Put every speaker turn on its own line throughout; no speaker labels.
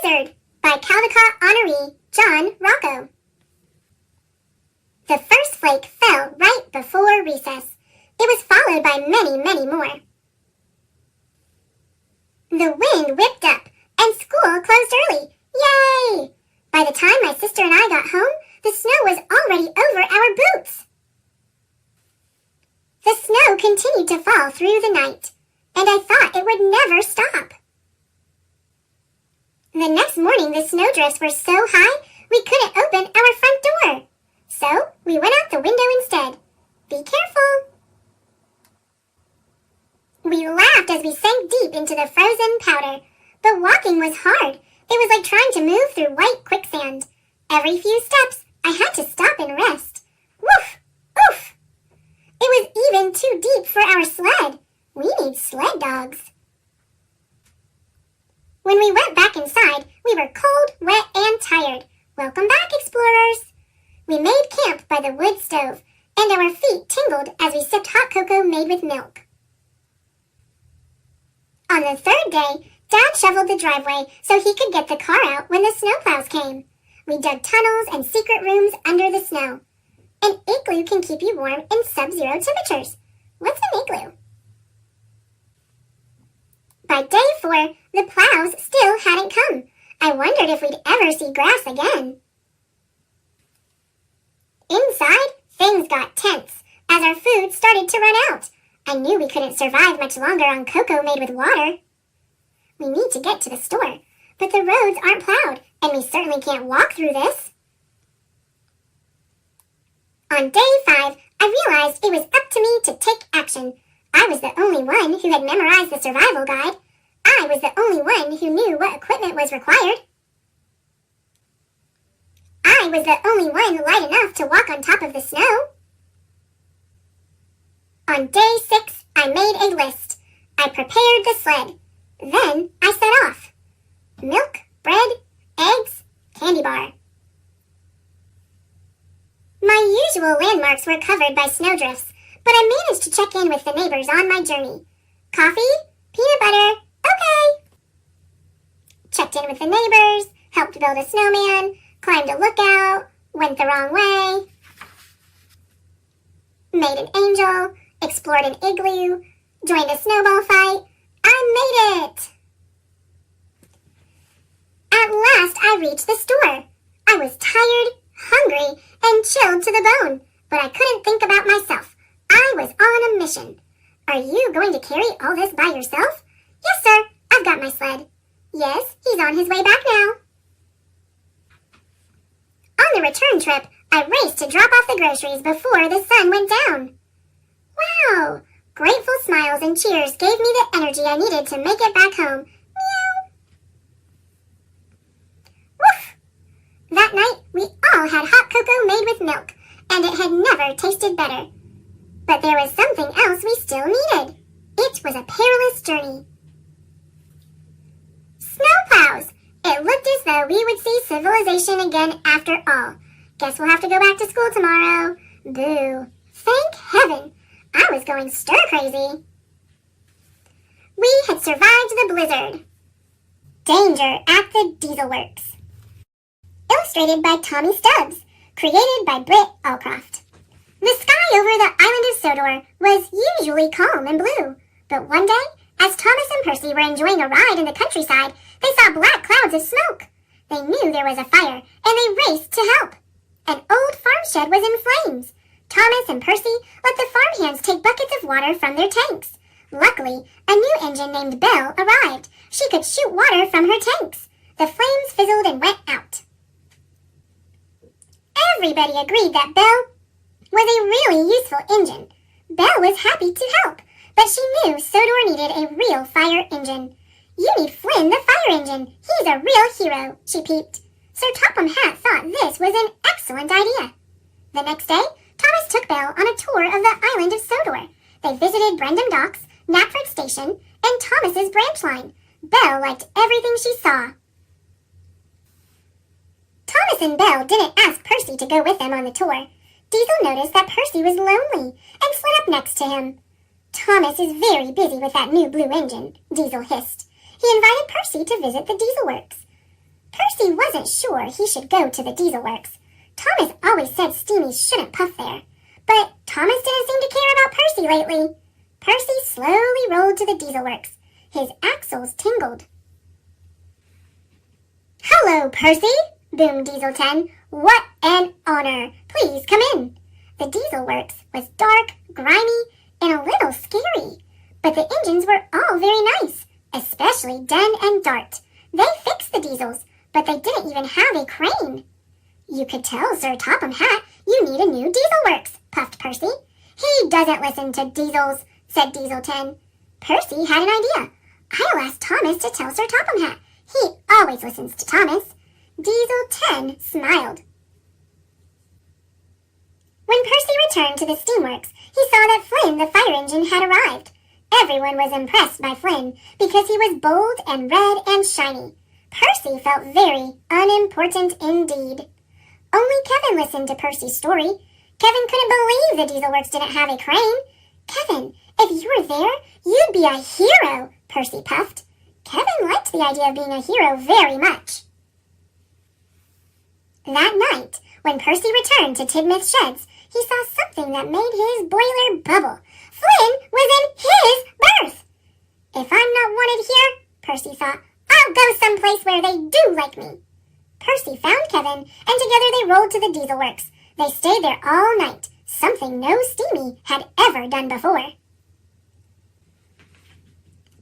Blizzard by Caldecott honoree John Rocco. The first flake fell right before recess. It was followed by many, many more. The wind whipped up and school closed early. Yay! By the time my sister and I got home, the snow was already over our boots. The snow continued to fall through the night, and I thought it would never stop. The next morning, the snowdrifts were so high we couldn't open our front door. So we went out the window instead. Be careful! We laughed as we sank deep into the frozen powder, but walking was hard. It was like trying to move through white quicksand. Every few steps, I had to stop and rest. Woof! Oof! It was even too deep for our sled. We need sled dogs. When we went back inside, we were cold, wet, and tired. Welcome back, explorers! We made camp by the wood stove, and our feet tingled as we sipped hot cocoa made with milk. On the third day, Dad shoveled the driveway so he could get the car out when the snowplows came. We dug tunnels and secret rooms under the snow. An igloo can keep you warm in sub-zero temperatures. What's an igloo? By day 4, the plows still hadn't come. I wondered if we'd ever see grass again. Inside, things got tense as our food started to run out. I knew we couldn't survive much longer on cocoa made with water. We need to get to the store, but the roads aren't plowed, and we certainly can't walk through this. On day 5, I realized it was up to me to take action. I was the only one who had memorized the survival guide. I was the only one who knew what equipment was required. I was the only one light enough to walk on top of the snow. On day 6, I made a list. I prepared the sled. Then I set off. Milk, bread, eggs, candy bar. My usual landmarks were covered by snowdrifts, but I managed to check in with the neighbors on my journey. Coffee? Peanut butter? Okay. Checked in with the neighbors, helped build a snowman, climbed a lookout, went the wrong way, made an angel, explored an igloo, joined a snowball fight. I made it! At last I reached the store. I was tired, hungry, and chilled to the bone, but I couldn't think about myself. I was on a mission. Are you going to carry all this by yourself? Yes, sir. I've got my sled. Yes, he's on his way back now. On the return trip, I raced to drop off the groceries before the sun went down. Wow! Grateful smiles and cheers gave me the energy I needed to make it back home. Meow! Woof! That night, we all had hot cocoa made with milk, and it had never tasted better. But there was something else we still needed. It was a perilous journey. Snowplows! It looked as though we would see civilization again after all. Guess we'll have to go back to school tomorrow. Boo. Thank heaven. I was going stir-crazy. We had survived the blizzard. Danger at the Diesel Works. Illustrated by Tommy Stubbs. Created by Britt Allcroft. The sky over the island of Sodor was usually calm and blue. But one day, as Thomas and Percy were enjoying a ride in the countryside, they saw black clouds of smoke. They knew there was a fire, and they raced to help. An old farm shed was in flames. Thomas and Percy let the farmhands take buckets of water from their tanks. Luckily, a new engine named Belle arrived. She could shoot water from her tanks. The flames fizzled and went out. Everybody agreed that Belle was a really useful engine. Belle was happy to help, but she knew Sodor needed a real fire engine. You need Flynn the fire engine. He's a real hero, she peeped. Sir Topham Hatt thought this was an excellent idea. The next day, Thomas took Belle on a tour of the island of Sodor. They visited Brendam Docks, Knapford Station, and Thomas's branch line. Belle liked everything she saw. Thomas and Belle didn't ask Percy to go with them on the tour. Diesel noticed that Percy was lonely and slid up next to him. Thomas is very busy with that new blue engine, Diesel hissed. He invited Percy to visit the Diesel Works. Percy wasn't sure he should go to the Diesel Works. Thomas always said steamies shouldn't puff there. But Thomas didn't seem to care about Percy lately. Percy slowly rolled to the Diesel Works. His axles tingled. "Hello, Percy," boomed Diesel 10. "What an honor! Please come in." The Diesel Works was dark, grimy, and a little scary. But the engines were all very nice, especially Den and Dart. They fixed the diesels, but they didn't even have a crane. "You could tell Sir Topham Hatt you need a new Diesel Works," puffed Percy. "He doesn't listen to diesels," said Diesel 10. Percy had an idea. "I'll ask Thomas to tell Sir Topham Hatt. He always listens to Thomas." Diesel 10 smiled. When Percy returned to the steamworks, he saw that Flynn the fire engine had arrived. Everyone was impressed by Flynn because he was bold and red and shiny. Percy felt very unimportant indeed. Only Kevin listened to Percy's story. Kevin couldn't believe the Diesel Works didn't have a crane. "Kevin, if you were there, you'd be a hero," Percy puffed. Kevin liked the idea of being a hero very much. That night, when Percy returned to Tidmouth Sheds, he saw something that made his boiler bubble. Flynn was in his berth! "If I'm not wanted here," Percy thought, "I'll go someplace where they do like me." Percy found Kevin, and together they rolled to the Diesel Works. They stayed there all night, something no steamy had ever done before.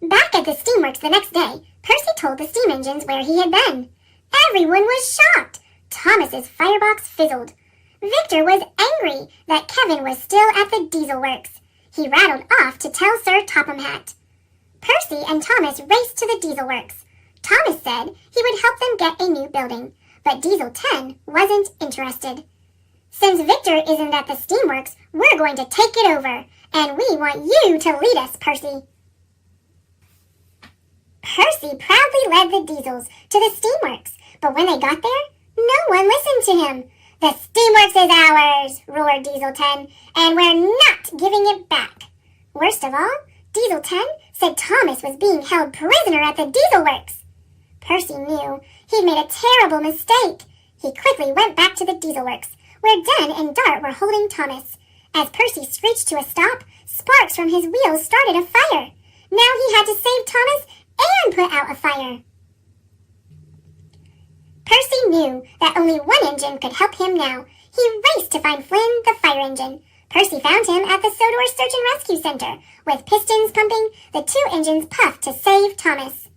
Back at the steamworks the next day, Percy told the steam engines where he had been. Everyone was shocked. Thomas's firebox fizzled. Victor was angry that Kevin was still at the Diesel Works. He rattled off to tell Sir Topham Hatt. Percy and Thomas raced to the Diesel Works. Thomas said he would help them get a new building, but Diesel 10 wasn't interested. "Since Victor isn't at the steamworks, we're going to take it over, and we want you to lead us, Percy." Percy proudly led the Diesels to the steamworks, but when they got there, no one listened to him. "The steamworks is ours," roared Diesel 10, "and we're not giving it back." Worst of all, Diesel 10 said Thomas was being held prisoner at the Diesel Works. Percy knew he'd made a terrible mistake. He quickly went back to the Diesel Works, where Den and Dart were holding Thomas. As Percy screeched to a stop, sparks from his wheels started a fire. Now he had to save Thomas and put out a fire. Percy knew that only one engine could help him now. He raced to find Flynn, the fire engine. Percy found him at the Sodor Search and Rescue Center. With pistons pumping, the two engines puffed to save Thomas.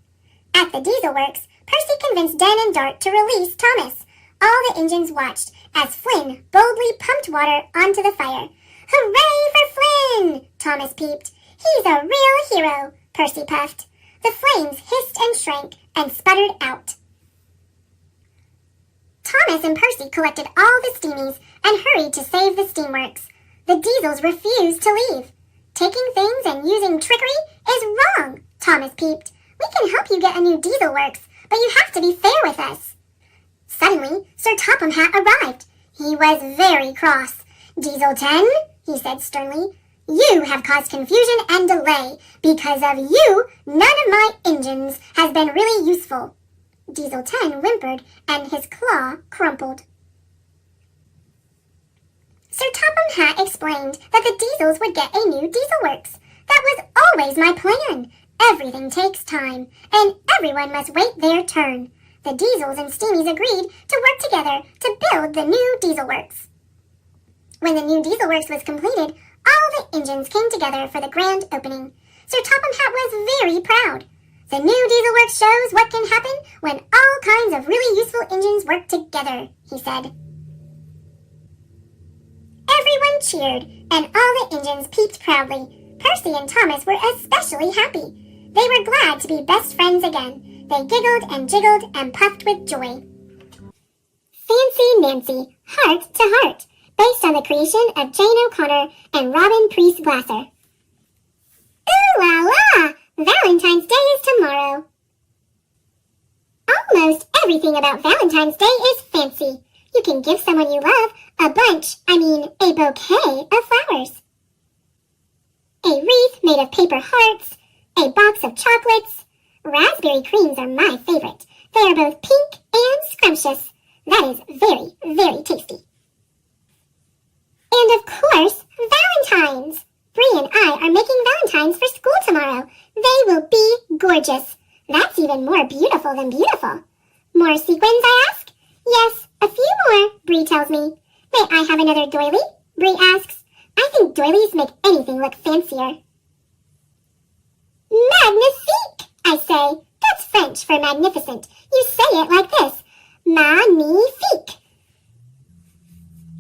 At the Diesel Works, Percy convinced Den and Dart to release Thomas. All the engines watched as Flynn boldly pumped water onto the fire. "Hooray for Flynn!" Thomas peeped. "He's a real hero," Percy puffed. The flames hissed and shrank and sputtered out. Thomas and Percy collected all the steamies and hurried to save the steamworks. The Diesels refused to leave. "Taking things and using trickery is wrong," Thomas peeped. "We can help you get a new Diesel Works, but you have to be fair with us." Suddenly, Sir Topham Hatt arrived. He was very cross. "Diesel 10, he said sternly, "you have caused confusion and delay. Because of you, none of my engines has been really useful." Diesel 10 whimpered, and his claw crumpled. Sir Topham Hatt explained that the Diesels would get a new Diesel Works. "That was always my plan. Everything takes time, and everyone must wait their turn." The Diesels and Steamies agreed to work together to build the new Diesel Works. When the new Diesel Works was completed, all the engines came together for the grand opening. Sir Topham Hatt was very proud. "The new Diesel Works shows what can happen when all kinds of really useful engines work together," he said. Everyone cheered, and all the engines peeped proudly. Percy and Thomas were especially happy. They were glad to be best friends again. They giggled and jiggled and puffed with joy. Fancy Nancy, Heart to Heart, based on the creation of Jane O'Connor and Robin Priest Glasser. Ooh la la! Valentine's Day is tomorrow. Almost everything about Valentine's Day is fancy. You can give someone you love a bouquet of flowers. A wreath made of paper hearts, a box of chocolates. Raspberry creams are my favorite. They are both pink and scrumptious. That is very, very tasty. And of course, Valentines! Bree and I are making Valentines for school tomorrow. They will be gorgeous. That's even more beautiful than beautiful. More sequins, I ask? Yes, a few more, Bree tells me. May I have another doily? Bree asks. I think doilies make anything look fancier. Magnifique, I say. That's French for magnificent. You say it like this. Magnifique.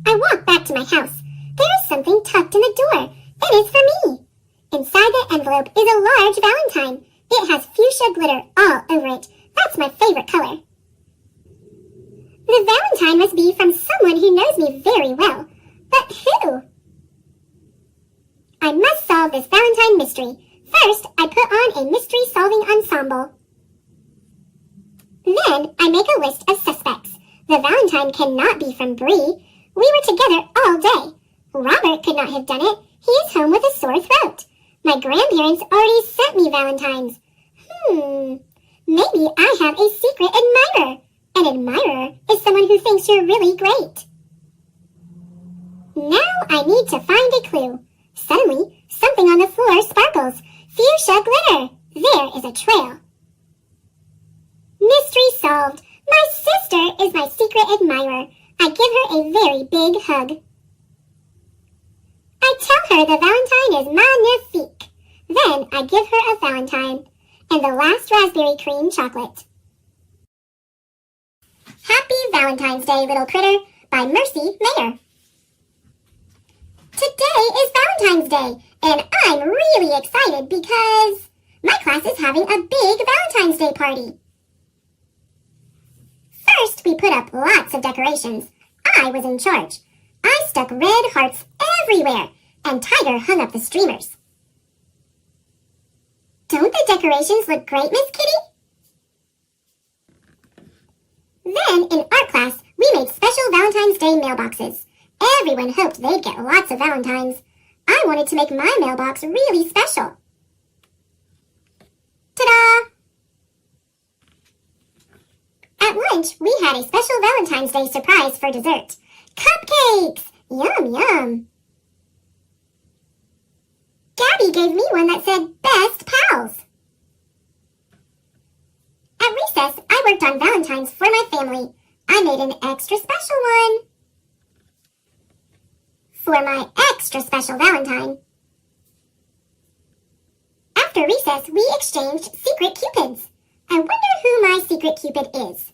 I walk back to my house. There is something tucked in the door. It is for me. Inside the envelope is a large Valentine. It has fuchsia glitter all over it. That's my favorite color. The Valentine must be from someone who knows me very well. But who? I must solve this Valentine mystery. First, I put on a mystery-solving ensemble. Then, I make a list of suspects. The Valentine cannot be from Bree. We were together all day. Robert could not have done it. He is home with a sore throat. My grandparents already sent me Valentines. Maybe I have a secret admirer. An admirer is someone who thinks you're really great. Now I need to find a clue. Suddenly, something on the floor sparkles. Fuchsia glitter. There is a trail. Mystery solved. My sister is my secret admirer. I give her a very big hug. I tell her the Valentine is magnifique. Then I give her a Valentine and the last raspberry cream chocolate. Happy Valentine's Day, little critter, by Mercy Mayer. Today is Valentine's Day, and I'm really excited because my class is having a big Valentine's Day party. First, we put up lots of decorations. I was in charge. I stuck red hearts everywhere, and Tiger hung up the streamers. Don't the decorations look great, Miss Kitty? Then, in art class, we made special Valentine's Day mailboxes. Everyone hoped they'd get lots of Valentines. I wanted to make my mailbox really special. Ta-da! At lunch, we had a special Valentine's Day surprise for dessert. Cupcakes! Yum, yum! Gabby gave me one that said, Best Pals. At recess, I worked on Valentines for my family. I made an extra special one for my extra special Valentine. After recess, we exchanged secret cupids. I wonder who my secret cupid is.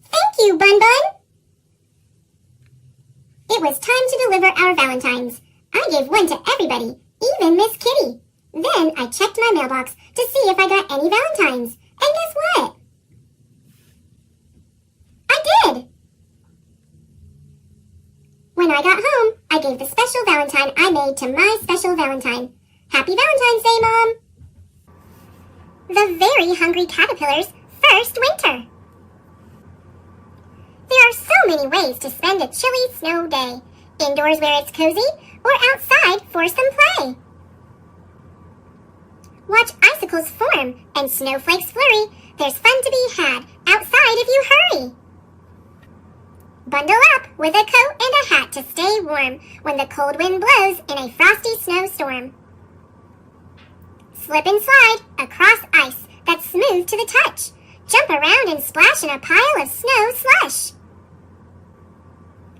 Thank you, Bun Bun. It was time to deliver our Valentines. I gave one to everybody, even Miss Kitty. Then I checked my mailbox to see if I got any Valentines. And guess what? I did! When I got home, I gave the special Valentine I made to my special Valentine. Happy Valentine's Day, Mom! The very hungry caterpillar's first winter. There are so many ways to spend a chilly snow day. Indoors where it's cozy, or outside for some play. Watch icicles form and snowflakes flurry. There's fun to be had outside if you hurry. Bundle up with a coat and a hat to stay warm when the cold wind blows in a frosty snowstorm. Slip and slide across ice that's smooth to the touch. Jump around and splash in a pile of snow slush.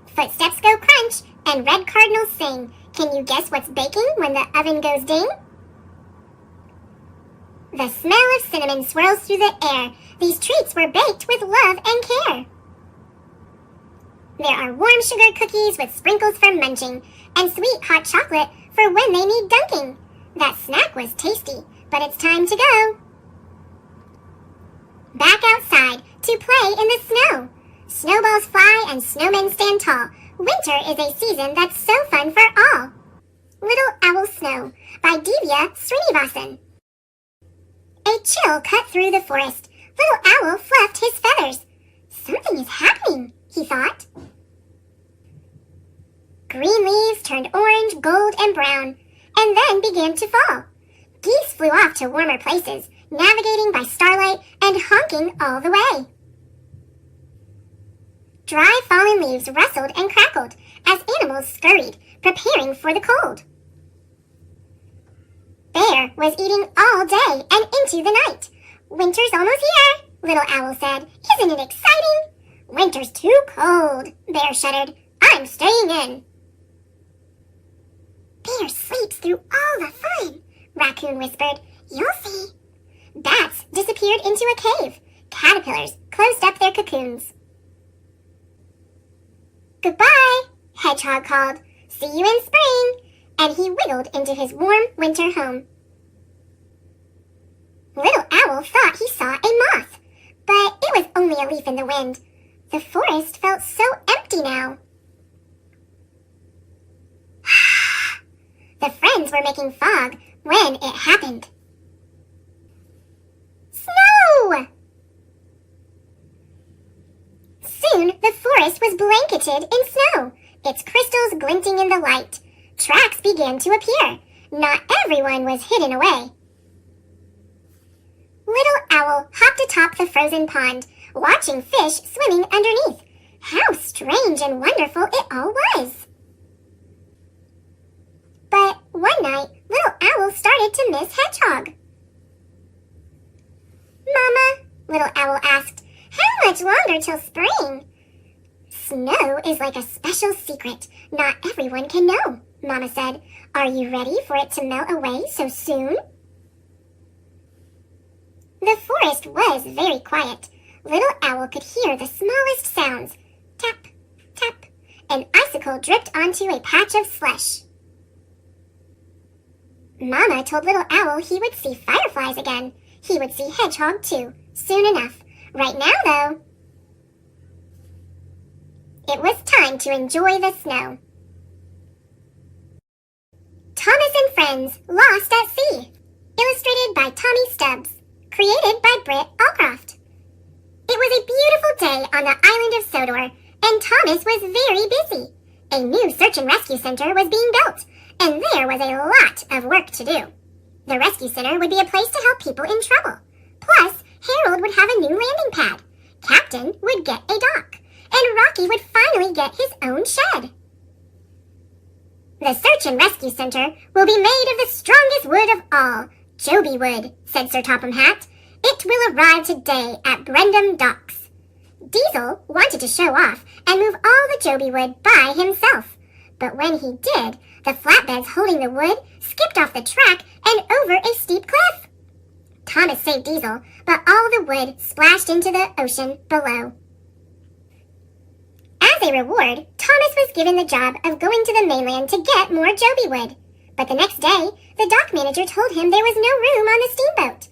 Footsteps go crunch and red cardinals sing. Can you guess what's baking when the oven goes ding? The smell of cinnamon swirls through the air. These treats were baked with love and care. There are warm sugar cookies with sprinkles for munching, and sweet hot chocolate for when they need dunking. That snack was tasty, but it's time to go. Back outside to play in the snow. Snowballs fly and snowmen stand tall. Winter is a season that's so fun for all. Little Owl Snow by Divya Srinivasan. A chill cut through the forest. Little Owl fluffed his feathers. Something is happening, he thought. Green leaves turned orange, gold, and brown, and then began to fall. Geese flew off to warmer places, navigating by starlight and honking all the way. Dry fallen leaves rustled and crackled as animals scurried, preparing for the cold. Bear was eating all day and into the night. Winter's almost here, Little Owl said. Isn't it exciting? Winter's too cold, Bear shuddered. I'm staying in. Bear sleeps through all the fun, Raccoon whispered. You'll see. Bats disappeared into a cave. Caterpillars closed up their cocoons. Goodbye, Hedgehog called. See you in spring. And he wiggled into his warm winter home. Little Owl thought he saw a moth, but it was only a leaf in the wind. The forest felt so empty now. The friends were making fog when it happened. Snow! Soon the forest was blanketed in snow, its crystals glinting in the light. Tracks began to appear. Not everyone was hidden away. Little Owl hopped atop the frozen pond, watching fish swimming underneath. How strange and wonderful it all was. But one night, Little Owl started to miss Hedgehog. Mama, Little Owl asked, how much longer till spring? Snow is like a special secret not everyone can know, Mama said. Are you ready for it to melt away so soon? The forest was very quiet. Little Owl could hear the smallest sounds. Tap, tap. An icicle dripped onto a patch of slush. Mama told Little Owl he would see fireflies again. He would see Hedgehog too, soon enough. Right now, though, it was time to enjoy the snow. Thomas and Friends, Lost at Sea. Illustrated by Tommy Stubbs. Created by Britt Allcroft. It was a beautiful day on the island of Sodor, and Thomas was very busy. A new search and rescue center was being built, and there was a lot of work to do. The rescue center would be a place to help people in trouble. Plus, Harold would have a new landing pad. Captain would get a dock, and Rocky would finally get his own shed. The search and rescue center will be made of the strongest wood of all, Joby wood, said Sir Topham Hatt. It will arrive today at Brendam Docks. Diesel wanted to show off and move all the Joby wood by himself. But when he did, the flatbeds holding the wood skipped off the track and over a steep cliff. Thomas saved Diesel, but all the wood splashed into the ocean below. As a reward, Thomas was given the job of going to the mainland to get more Joby wood. But the next day, the dock manager told him there was no room on the steamboat.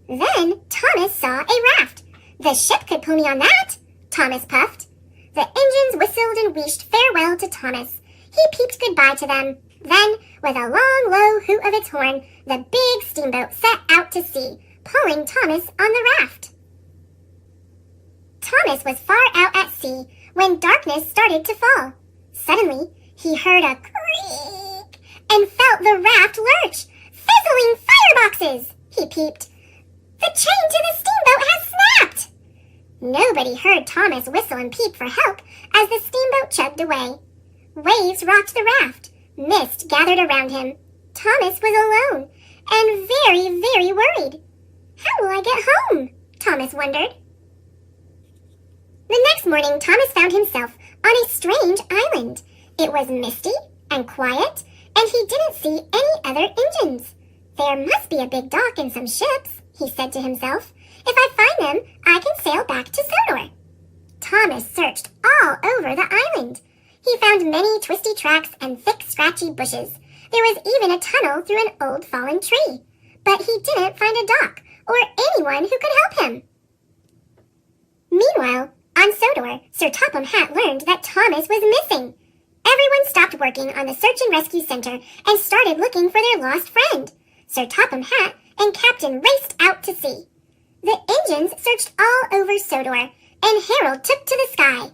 Then Thomas saw a raft. The ship could pull me on that, Thomas puffed. The engines whistled and wished farewell to Thomas. He peeped goodbye to them. Then, with a long, low hoot of its horn, the big steamboat set out to sea, pulling Thomas on the raft. Thomas was far out at sea when darkness started to fall. Suddenly, he heard a creak and felt the raft lurch. Fizzling fireboxes, he peeped. The chain to the steamboat has snapped! Nobody heard Thomas whistle and peep for help as the steamboat chugged away. Waves rocked the raft. Mist gathered around him. Thomas was alone and very, very worried. How will I get home? Thomas wondered. The next morning, Thomas found himself on a strange island. It was misty and quiet, and he didn't see any other engines. There must be a big dock and some ships, he said to himself. If I find them, I can sail back to Sodor. Thomas searched all over the island. He found many twisty tracks and thick, scratchy bushes. There was even a tunnel through an old fallen tree. But he didn't find a dock or anyone who could help him. Meanwhile, on Sodor, Sir Topham Hatt learned that Thomas was missing. Everyone stopped working on the Search and Rescue Center and started looking for their lost friend. Sir Topham Hatt and Captain raced out to sea. The engines searched all over Sodor, and Harold took to the sky.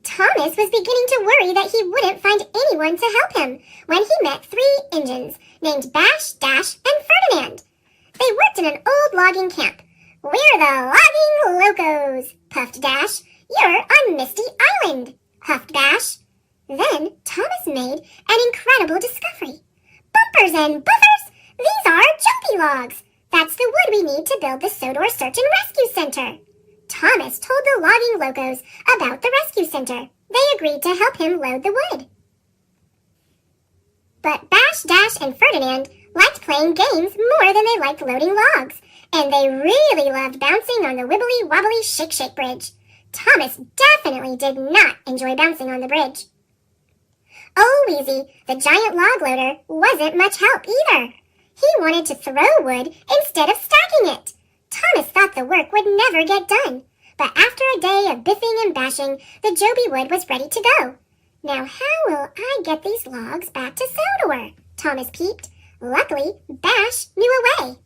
Thomas was beginning to worry that he wouldn't find anyone to help him when he met 3 engines named Bash, Dash, and Ferdinand. They worked in an old logging camp. We're the logging locos, puffed Dash. You're on Misty Island, huffed Bash. Then Thomas made an incredible discovery. Bumpers and buffers! These are jumpy logs! That's the wood we need to build the Sodor Search and Rescue Center. Thomas told the logging locos about the rescue center. They agreed to help him load the wood. But Bash, Dash, and Ferdinand liked playing games more than they liked loading logs, and they really loved bouncing on the wibbly-wobbly shake-shake bridge. Thomas definitely did not enjoy bouncing on the bridge. Oh, Wheezy, the giant log loader, wasn't much help either. He wanted to throw wood instead of stacking it. Thomas thought the work would never get done, but after a day of biffing and bashing, the Joby wood was ready to go. Now how will I get these logs back to Sodor? Thomas peeped. Luckily, Bash knew a way.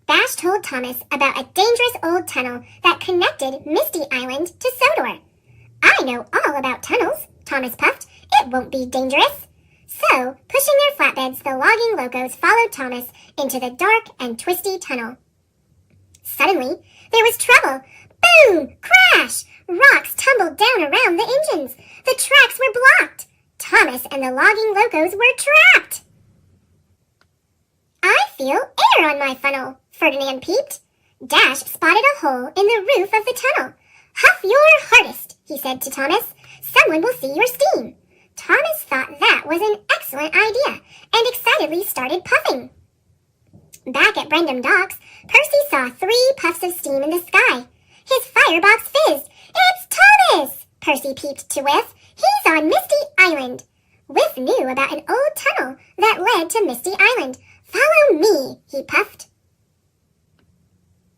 Bash told Thomas about a dangerous old tunnel that connected Misty Island to Sodor. I know all about tunnels, Thomas puffed. It won't be dangerous. So, pushing their flatbeds, the logging locos followed Thomas into the dark and twisty tunnel. Suddenly, there was trouble. Boom! Crash! Rocks tumbled down around the engines. The tracks were blocked. Thomas and the logging locos were trapped. I feel air on my funnel, Ferdinand peeped. Dash spotted a hole in the roof of the tunnel. Huff your hardest, he said to Thomas. Someone will see your steam. Thomas thought that was an excellent idea and excitedly started puffing. Back at Brendam Docks, Percy saw 3 puffs of steam in the sky. His firebox fizzed. It's Thomas! Percy peeped to Whiff. He's on Misty Island. Whiff knew about an old tunnel that led to Misty Island. Follow me, he puffed.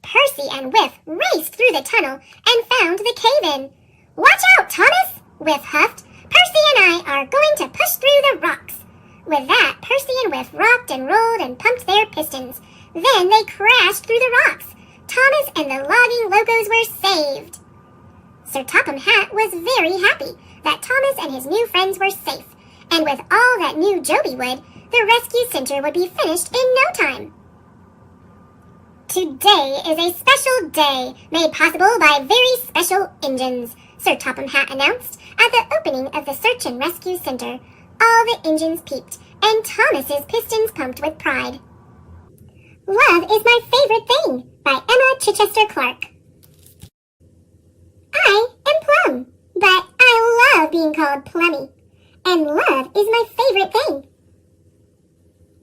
Percy and Whiff raced through the tunnel and found the cave-in. Watch out, Thomas! Whiff huffed. Percy and I are going to push through the rocks. With that, Percy and Whiff rocked and rolled and pumped their pistons. Then they crashed through the rocks. Thomas and the logging locos were saved. Sir Topham Hatt was very happy that Thomas and his new friends were safe, and with all that new Joby wood, the rescue center would be finished in no time. Today is a special day made possible by very special engines, Sir Topham Hatt announced at the opening of the Search and Rescue Center. All the engines peeped, and Thomas's pistons pumped with pride. Love is my favorite thing, by Emma Chichester Clark. I am Plum, but I love being called Plummy, and love is my favorite thing.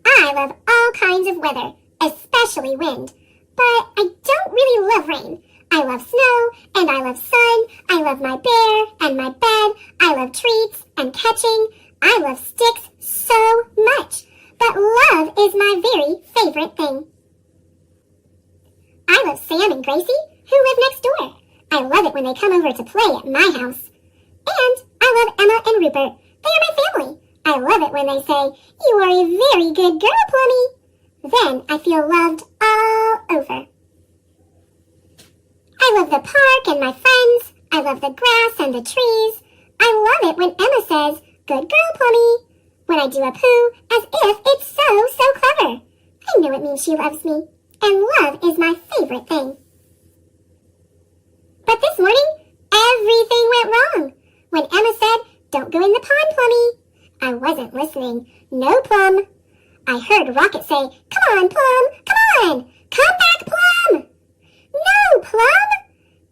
I love all kinds of weather, especially wind, but I don't really love rain. I love snow, and I love sun. I love my bear and my bed. I love treats and catching. I love sticks so much, but love is my very favorite thing. I love Sam and Gracie, who live next door. I love it when they come over to play at my house. And I love Emma and Rupert. They are my family. I love it when they say, "You are a very good girl, Plummy." Then I feel loved all over. I love the park and my friends. I love the grass and the trees. I love it when Emma says, "Good girl, Plummy," when I do a poo as if it's so clever. I know it means she loves me, and love is my favorite thing. But this morning, everything went wrong. When Emma said, "Don't go in the pond, Plummy," I wasn't listening. No, Plum. I heard Rocket say, "Come on, Plum, come on! Come back, Plum!" No, Plum!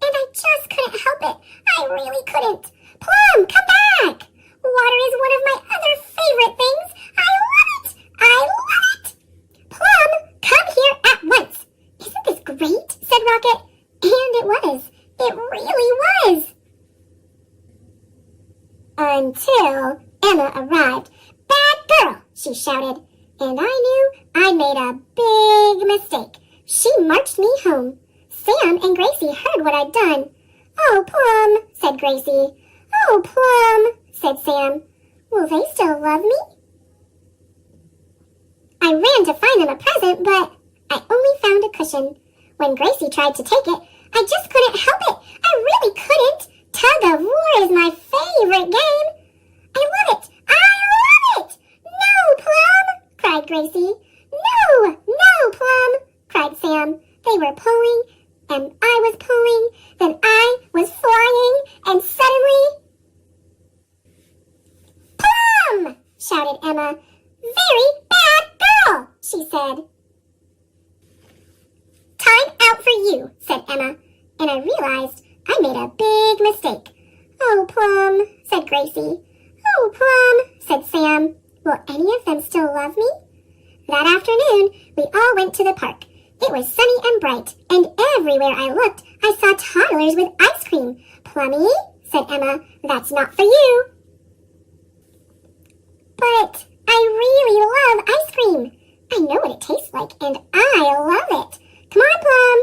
And I just couldn't help it. I really couldn't. Plum, come back! Water is one of my other favorite things. I love it! I love it! Plum, come here at once! Isn't this great? Said Rocket. And it was. It really was. Until Emma arrived. "Bad girl," she shouted. And I knew I made a big mistake. She marched me home. Sam and Gracie heard what I'd done. "Oh, Plum," said Gracie. "Oh, Plum," said Sam. "Will they still love me?" I ran to find them a present, but I only found a cushion. When Gracie tried to take it, I just couldn't help it. I really couldn't. Tug of war is my favorite game. I love it. I love it. "No, Plum," cried Gracie. "No, no, Plum," cried Sam. They were pulling and I was pulling, then I was flying, and suddenly... Plum! Shouted Emma. Very bad girl, she said. Time out for you, said Emma, and I realized I made a big mistake. Oh, Plum, said Gracie. Oh, Plum, said Sam. Will any of them still love me? That afternoon, we all went to the park. It was sunny and bright, and everywhere I looked, I saw toddlers with ice cream. Plummy, said Emma, that's not for you. But I really love ice cream. I know what it tastes like, and I love it. Come on, Plum.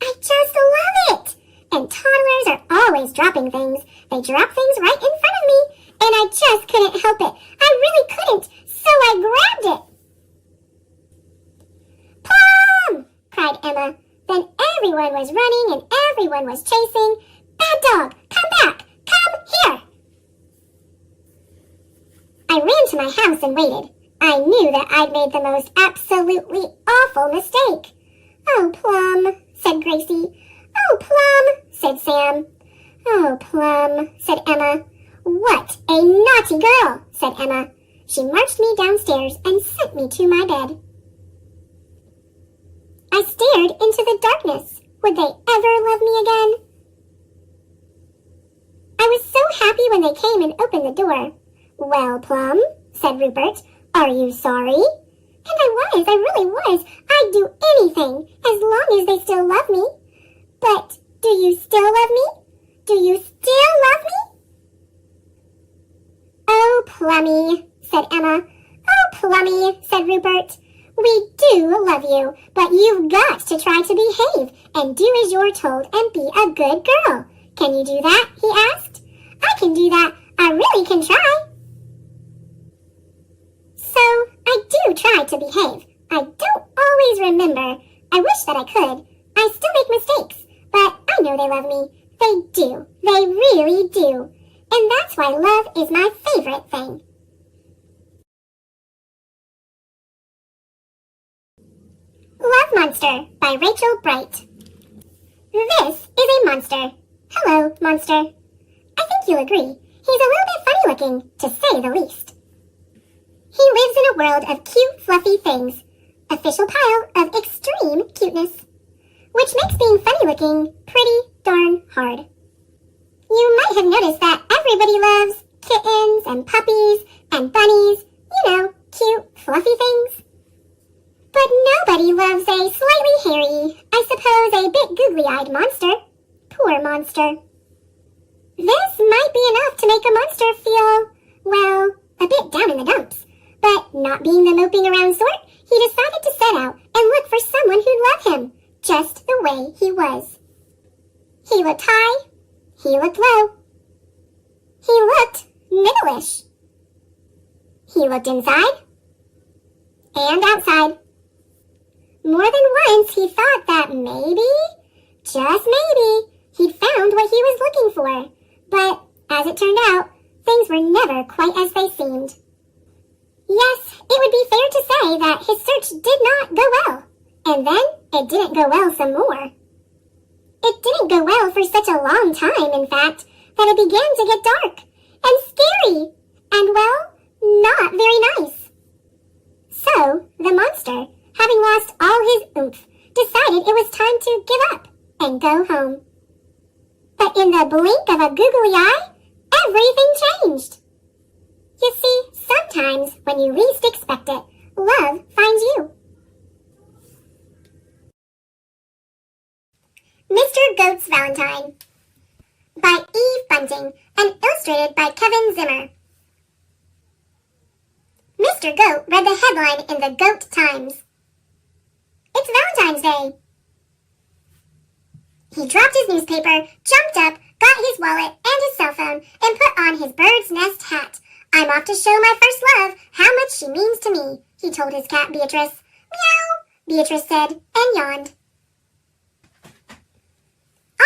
I just love it. And toddlers are always dropping things. They drop things right in front of me, and I just couldn't help it. I really couldn't, so I grabbed it. Plum! Cried Emma. Then everyone was running and everyone was chasing. Bad dog, come back! Come here! I ran to my house and waited. I knew that I'd made the most absolutely awful mistake. Oh, Plum, said Gracie. Oh, Plum, said Sam. Oh, Plum, said Emma. What a naughty girl, said Emma. She marched me downstairs and sent me to my bed. I stared into the darkness. Would they ever love me again? I was so happy when they came and opened the door. Well, Plum, said Rupert, are you sorry? And I really was. I'd do anything, as long as they still love me. But do you still love me? Do you still love me? Oh, Plummy, said Emma. Oh, Plummy, said Rupert. We do love you, but you've got to try to behave and do as you're told and be a good girl. Can you do that? He asked. I can do that. I really can try. So, I do try to behave. I don't always remember. I wish that I could. I still make mistakes, but I know they love me. They do. They really do. And that's why love is my favorite thing. Love Monster by Rachel Bright. This is a monster. Hello, monster. I think you'll agree. He's a little bit funny looking, to say the least. He lives in a world of cute, fluffy things. Official pile of extreme cuteness. Which makes being funny looking pretty darn hard. You might have noticed that everybody loves kittens and puppies and bunnies. You know, cute, fluffy things. But nobody loves a slightly hairy, I suppose a bit googly-eyed monster. Poor monster. This might be enough to make a monster feel, well, a bit down in the dumps. But not being the moping around sort, he decided to set out and look for someone who'd love him, just the way he was. He looked high. He looked low. He looked middle-ish. He looked inside and outside. More than once he thought that maybe, just maybe, he'd found what he was looking for. But, as it turned out, things were never quite as they seemed. Yes, it would be fair to say that his search did not go well. And then it didn't go well some more. It didn't go well for such a long time, in fact, that it began to get dark and scary and, well, not very nice. So, the monster, having lost all his oomph, decided it was time to give up and go home. But in the blink of a googly eye, everything changed. You see, sometimes when you least expect it, love finds you. Mr. Goat's Valentine by Eve Bunting and illustrated by Kevin Zimmer. Mr. Goat read the headline in the Goat Times. It's Valentine's Day. He dropped his newspaper, jumped up, got his wallet and his cell phone, and put on his bird's nest hat. I'm off to show my first love how much she means to me, he told his cat Beatrice. Meow, Beatrice said, and yawned.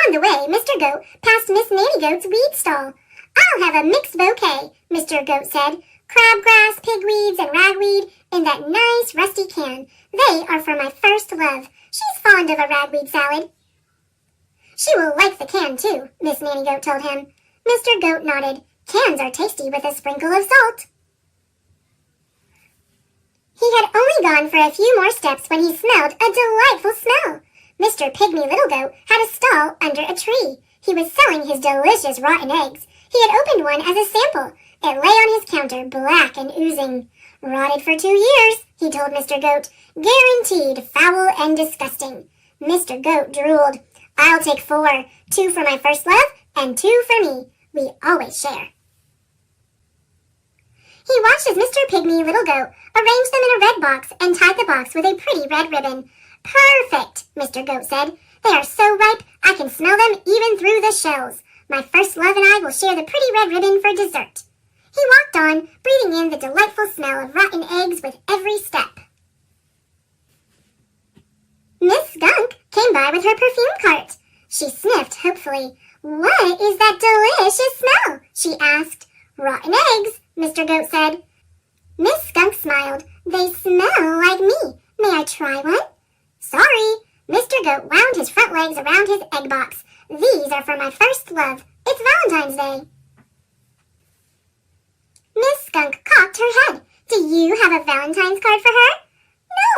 On the way, Mr. Goat passed Miss Nanny Goat's weed stall. I'll have a mixed bouquet, Mr. Goat said. Crabgrass, pigweeds, and ragweed in that nice rusty can. They are for my first love. She's fond of a ragweed salad. She will like the can too, Miss Nanny Goat told him. Mr. Goat nodded. Cans are tasty with a sprinkle of salt. He had only gone for a few more steps when he smelled a delightful smell. Mr. Pygmy Little Goat had a stall under a tree. He was selling his delicious rotten eggs. He had opened one as a sample. It lay on his counter, black and oozing. Rotted for 2 years, he told Mr. Goat. Guaranteed foul and disgusting. Mr. Goat drooled. I'll take 4. 2 for my first love and 2 for me. We always share. He watched as Mr. Pygmy Little Goat arranged them in a red box and tied the box with a pretty red ribbon. Perfect, Mr. Goat said. They are so ripe I can smell them even through the shells. My first love and I will share the pretty red ribbon for dessert. He walked on, breathing in the delightful smell of rotten eggs with every step. Miss Skunk came by with her perfume cart. She sniffed hopefully. What is that delicious smell? She asked. Rotten eggs, Mr. Goat said. Miss Skunk smiled. They smell like me. May I try one? Sorry. Mr. Goat wound his front legs around his egg box. These are for my first love. It's Valentine's Day. Miss Skunk cocked her head. Do you have a Valentine's card for her?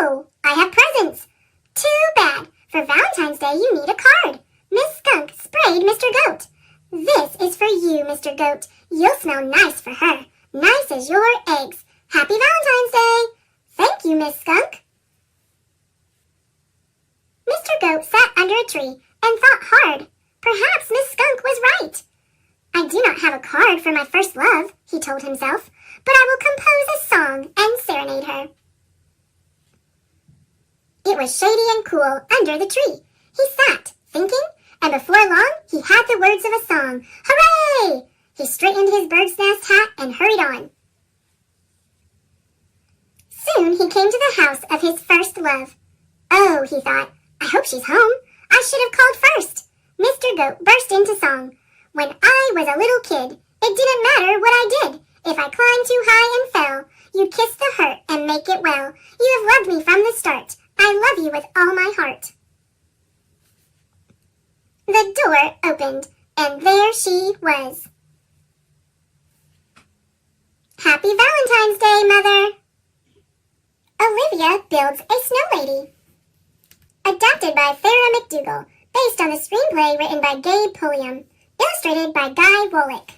No, I have presents. Too bad. For Valentine's Day, you need a card. Miss Skunk sprayed Mr. Goat. This is for you, Mr. Goat. You'll smell nice for her. Nice as your eggs. Happy Valentine's Day. Thank you, Miss Skunk. Mr. Goat sat under a tree and thought hard. Perhaps Miss Skunk was right. I do not have a card for my first love, he told himself, but I will compose a song and serenade her. It was shady and cool under the tree. He sat, thinking, and before long he had the words of a song. Hooray! He straightened his bird's nest hat and hurried on. Soon he came to the house of his first love. Oh, he thought, I hope she's home. I should have called first. Mr. Goat burst into song. When I was a little kid, it didn't matter what I did. If I climbed too high and fell, you'd kiss the hurt and make it well. You have loved me from the start. I love you with all my heart. The door opened, and there she was. Happy Valentine's Day, Mother! Olivia builds a snow lady. Adapted by Farrah McDougall, based on the screenplay written by Gabe Pulliam, illustrated by Guy Wollick.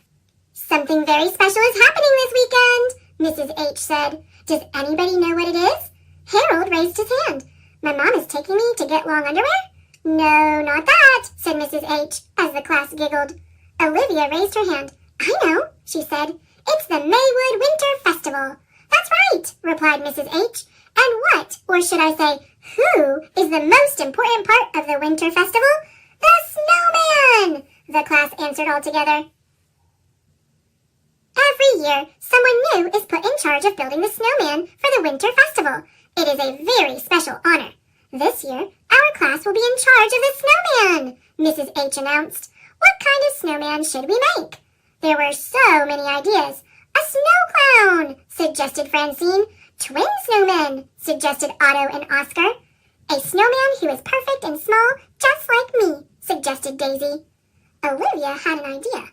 Something very special is happening this weekend, Mrs. H said. Does anybody know what it is? Harold raised his hand. My mom is taking me to get long underwear? No, not that, said Mrs. H, as the class giggled. Olivia raised her hand. I know, she said. It's the Maywood Winter Festival. That's right, replied Mrs. H. And what, or should I say, who, is the most important part of the Winter Festival? The snowman! The class answered all together. Every year, someone new is put in charge of building the snowman for the Winter Festival. It is a very special honor. This year, our class will be in charge of the snowman, Mrs. H announced. What kind of snowman should we make? There were so many ideas. A snow clown, suggested Francine. Twin snowmen, suggested Otto and Oscar. A snowman who is perfect and small, just like me, suggested Daisy. Olivia had an idea.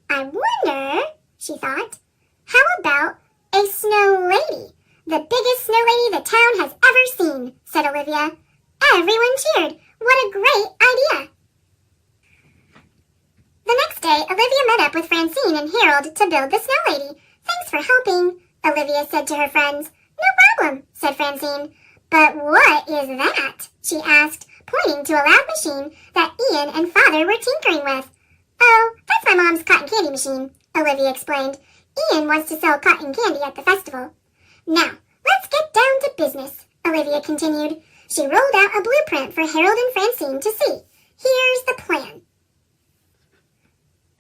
I wonder, she thought, how about a snow lady? The biggest snow lady the town has ever seen, said Olivia. Everyone cheered. What a great idea. The next day, Olivia met up with Francine and Harold to build the snow lady. Thanks for helping, Olivia said to her friends. No problem, said Francine. But what is that? She asked, pointing to a Loud machine that Ian and Father were tinkering with. Oh, that's my mom's cotton candy machine, Olivia explained. Ian wants to sell cotton candy at the festival. Now, let's get down to business, Olivia continued. She rolled out a blueprint for Harold and Francine to see. Here's the plan.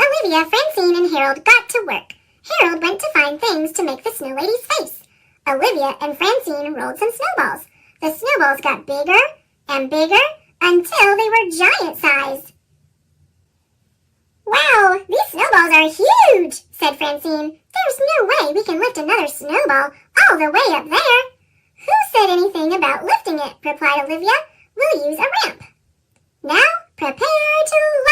Olivia, Francine, and Harold got to work. Harold went to find things to make the snow lady's face. Olivia and Francine rolled some snowballs. The snowballs got bigger and bigger until they were giant size. Wow, these snowballs are huge, said Francine. There's no way we can lift another snowball all the way up there. Who said anything about lifting it, replied Olivia. We'll use a ramp. Now, prepare to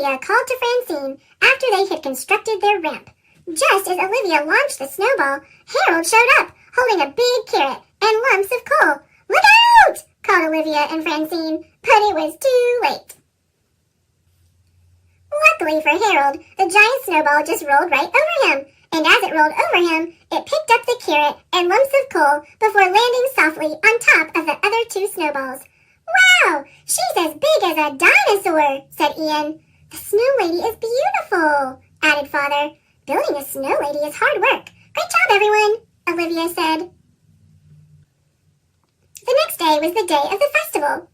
Olivia called to Francine after they had constructed their ramp. Just as Olivia launched the snowball, Harold showed up, holding a big carrot and lumps of coal. "Look out!" called Olivia and Francine, but it was too late. Luckily for Harold, the giant snowball just rolled right over him, and as it rolled over him, it picked up the carrot and lumps of coal before landing softly on top of the other two snowballs. "Wow, she's as big as a dinosaur," said Ian. "The snow lady is beautiful," added Father. "Building a snow lady is hard work. Great job, everyone," Olivia said. The next day was the day of the festival.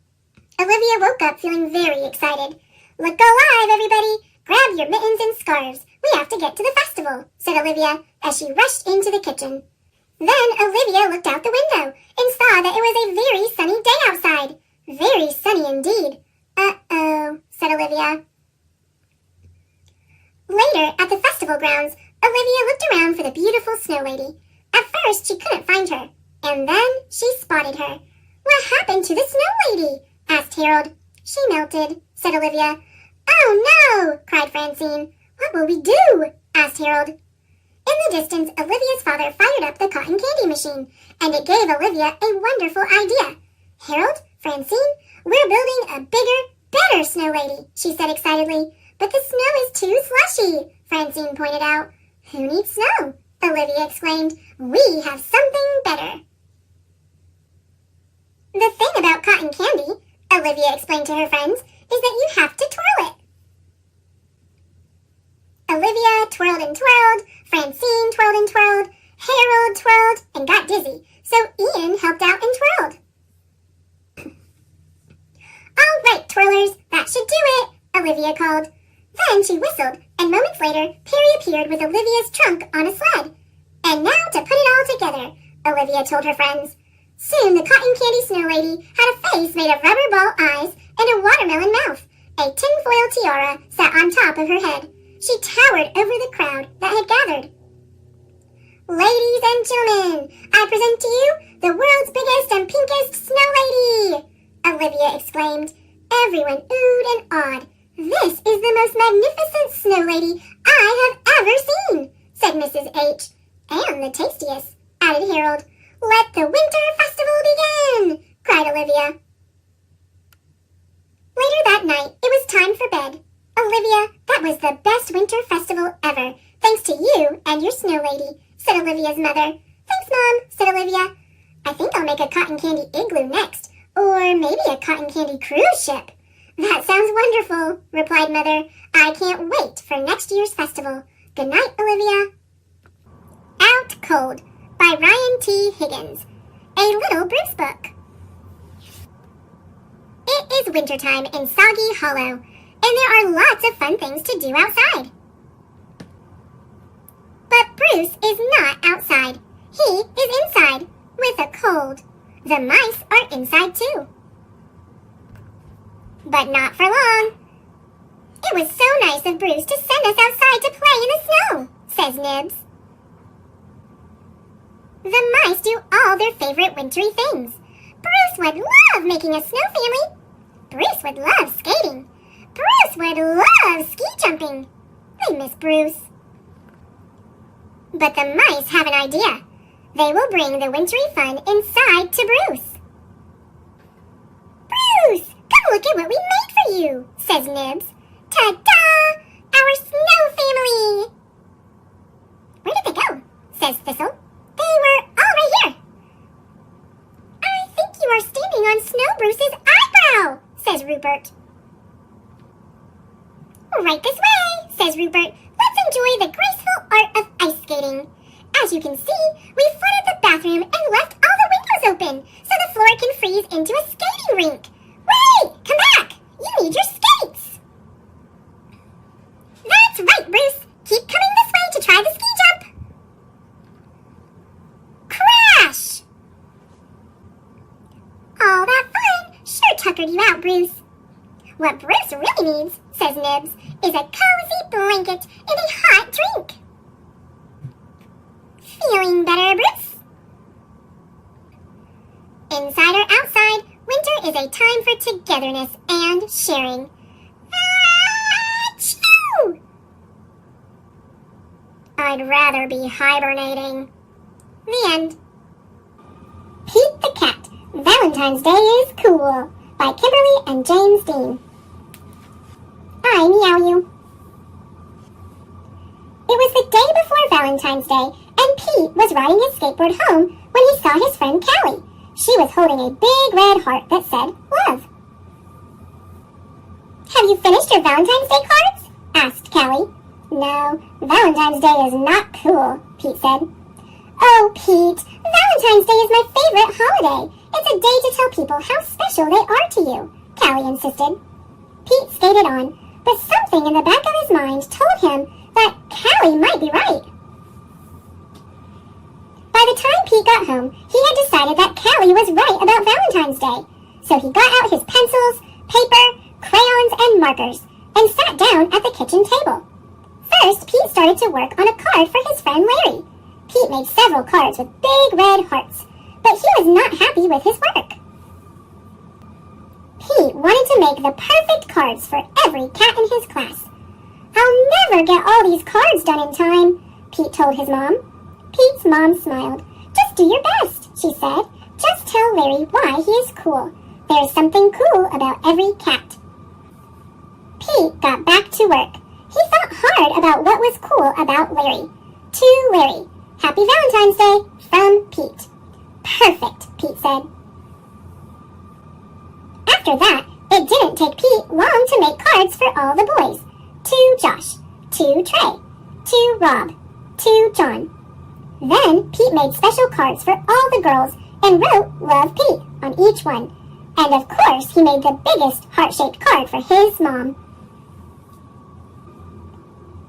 Olivia woke up feeling very excited. "Look alive, everybody! Grab your mittens and scarves. We have to get to the festival," said Olivia as she rushed into the kitchen. Then Olivia looked out the window and saw that it was a very sunny day outside. Very sunny indeed. "Uh-oh," said Olivia. Later, at the festival grounds, Olivia looked around for the beautiful snow lady. At first, she couldn't find her, and then she spotted her. "What happened to the snow lady?" asked Harold. "She melted," said Olivia. "Oh no!" cried Francine. "What will we do?" asked Harold. In the distance, Olivia's father fired up the cotton candy machine, and it gave Olivia a wonderful idea. "Harold, Francine, we're building a bigger, better snow lady," she said excitedly. "But the snow is too slushy," Francine pointed out. "Who needs snow?" Olivia exclaimed. "We have something better." "The thing about cotton candy," Olivia explained to her friends, "is that you have to twirl it." Olivia twirled and twirled, Francine twirled and twirled, Harold twirled and got dizzy, so Ian helped out and twirled. "All right, twirlers, that should do it," Olivia called. Then she whistled, and moments later, Perry appeared with Olivia's trunk on a sled. "And now to put it all together," Olivia told her friends. Soon the cotton candy snow lady had a face made of rubber ball eyes and a watermelon mouth. A tinfoil tiara sat on top of her head. She towered over the crowd that had gathered. "Ladies and gentlemen, I present to you the world's biggest and pinkest snow lady!" Olivia exclaimed. Everyone oohed and awed. "This is the most magnificent snow lady I have ever seen," said Mrs. H. "And the tastiest," added Harold. "Let the winter festival begin!" cried Olivia. Later that night, it was time for bed. "Olivia, that was the best winter festival ever, thanks to you and your snow lady," said Olivia's mother. "Thanks, Mom," said Olivia. "I think I'll make a cotton candy igloo next, or maybe a cotton candy cruise ship." "That sounds wonderful," replied Mother. "I can't wait for next year's festival. Good night, Olivia." Out Cold by Ryan T. Higgins. A Little Bruce Book. It is wintertime in Soggy Hollow, and there are lots of fun things to do outside. But Bruce is not outside. He is inside, with a cold. The mice are inside too. But not for long. "It was so nice of Bruce to send us outside to play in the snow," says Nibs. The mice do all their favorite wintry things. Bruce would love making a snow family. Bruce would love skating. Bruce would love ski jumping. They miss Bruce. But the mice have an idea. They will bring the wintry fun inside to Bruce. "Bruce, come look at what we made for you," says Nibs. "Ta-da! Our snow family!" "Where did they go?" says Thistle. "They were all right here." "I think you are standing on Snow Bruce's eyebrow," says Rupert. "Right this way," says Rupert. "Let's enjoy the graceful art of ice skating. As you can see, we flooded the bathroom and left all the windows open so the floor can freeze into a skating rink. Wait! Come back! You need your skates!" "That's right, Bruce! Keep coming this way to try the ski jump!" Crash! "All that fun sure tuckered you out, Bruce." "What Bruce really needs," says Nibs, "is a cozy blanket and a hot drink." Feeling better, Bruce? Inside or outside, winter is a time for togetherness and sharing. Achoo! I'd rather be hibernating. The end. Pete the Cat, Valentine's Day is Cool, by Kimberly and James Dean. I meow you. It was the day before Valentine's Day, and Pete was riding his skateboard home when he saw his friend Callie. She was holding a big red heart that said, Love. Have you finished your Valentine's Day cards? Asked Callie. No, Valentine's Day is not cool, Pete said. Oh, Pete, Valentine's Day is my favorite holiday. It's a day to tell people how special they are to you, Callie insisted. Pete skated on, but something in the back of his mind told him that Callie might be right. By the time Pete got home, he had decided that Callie was right about Valentine's Day. So he got out his pencils, paper, crayons, and markers, and sat down at the kitchen table. First, Pete started to work on a card for his friend Larry. Pete made several cards with big red hearts, but he was not happy with his work. Pete wanted to make the perfect cards for every cat in his class. I'll never get all these cards done in time, Pete told his mom. Pete's mom smiled. Just do your best, she said. Just tell Larry why he is cool. There's something cool about every cat. Pete got back to work. He thought hard about what was cool about Larry. To Larry, Happy Valentine's Day from Pete. Perfect, Pete said. After that, it didn't take Pete long to make cards for all the boys. To Josh, to Trey, to Rob, to John. Then Pete made special cards for all the girls and wrote Love Pete on each one. And of course, he made the biggest heart-shaped card for his mom.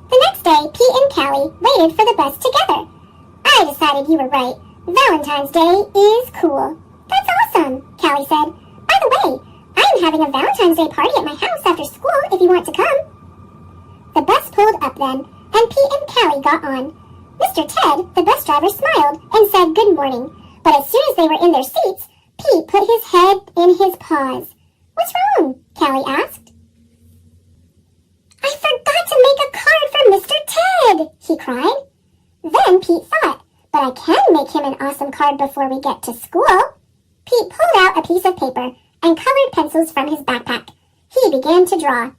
The next day, Pete and Callie waited for the bus together. I decided you were right. Valentine's Day is cool. That's awesome, Callie said. By the way, I am having a Valentine's Day party at my house after school if you want to come. The bus pulled up then, and Pete and Callie got on. Mr. Ted, the bus driver, smiled and said good morning, but as soon as they were in their seats, Pete put his head in his paws. What's wrong? Callie asked. I forgot to make a card for Mr. Ted, he cried. Then Pete thought, but I can make him an awesome card before we get to school. Pete pulled out a piece of paper and colored pencils from his backpack. He began to draw.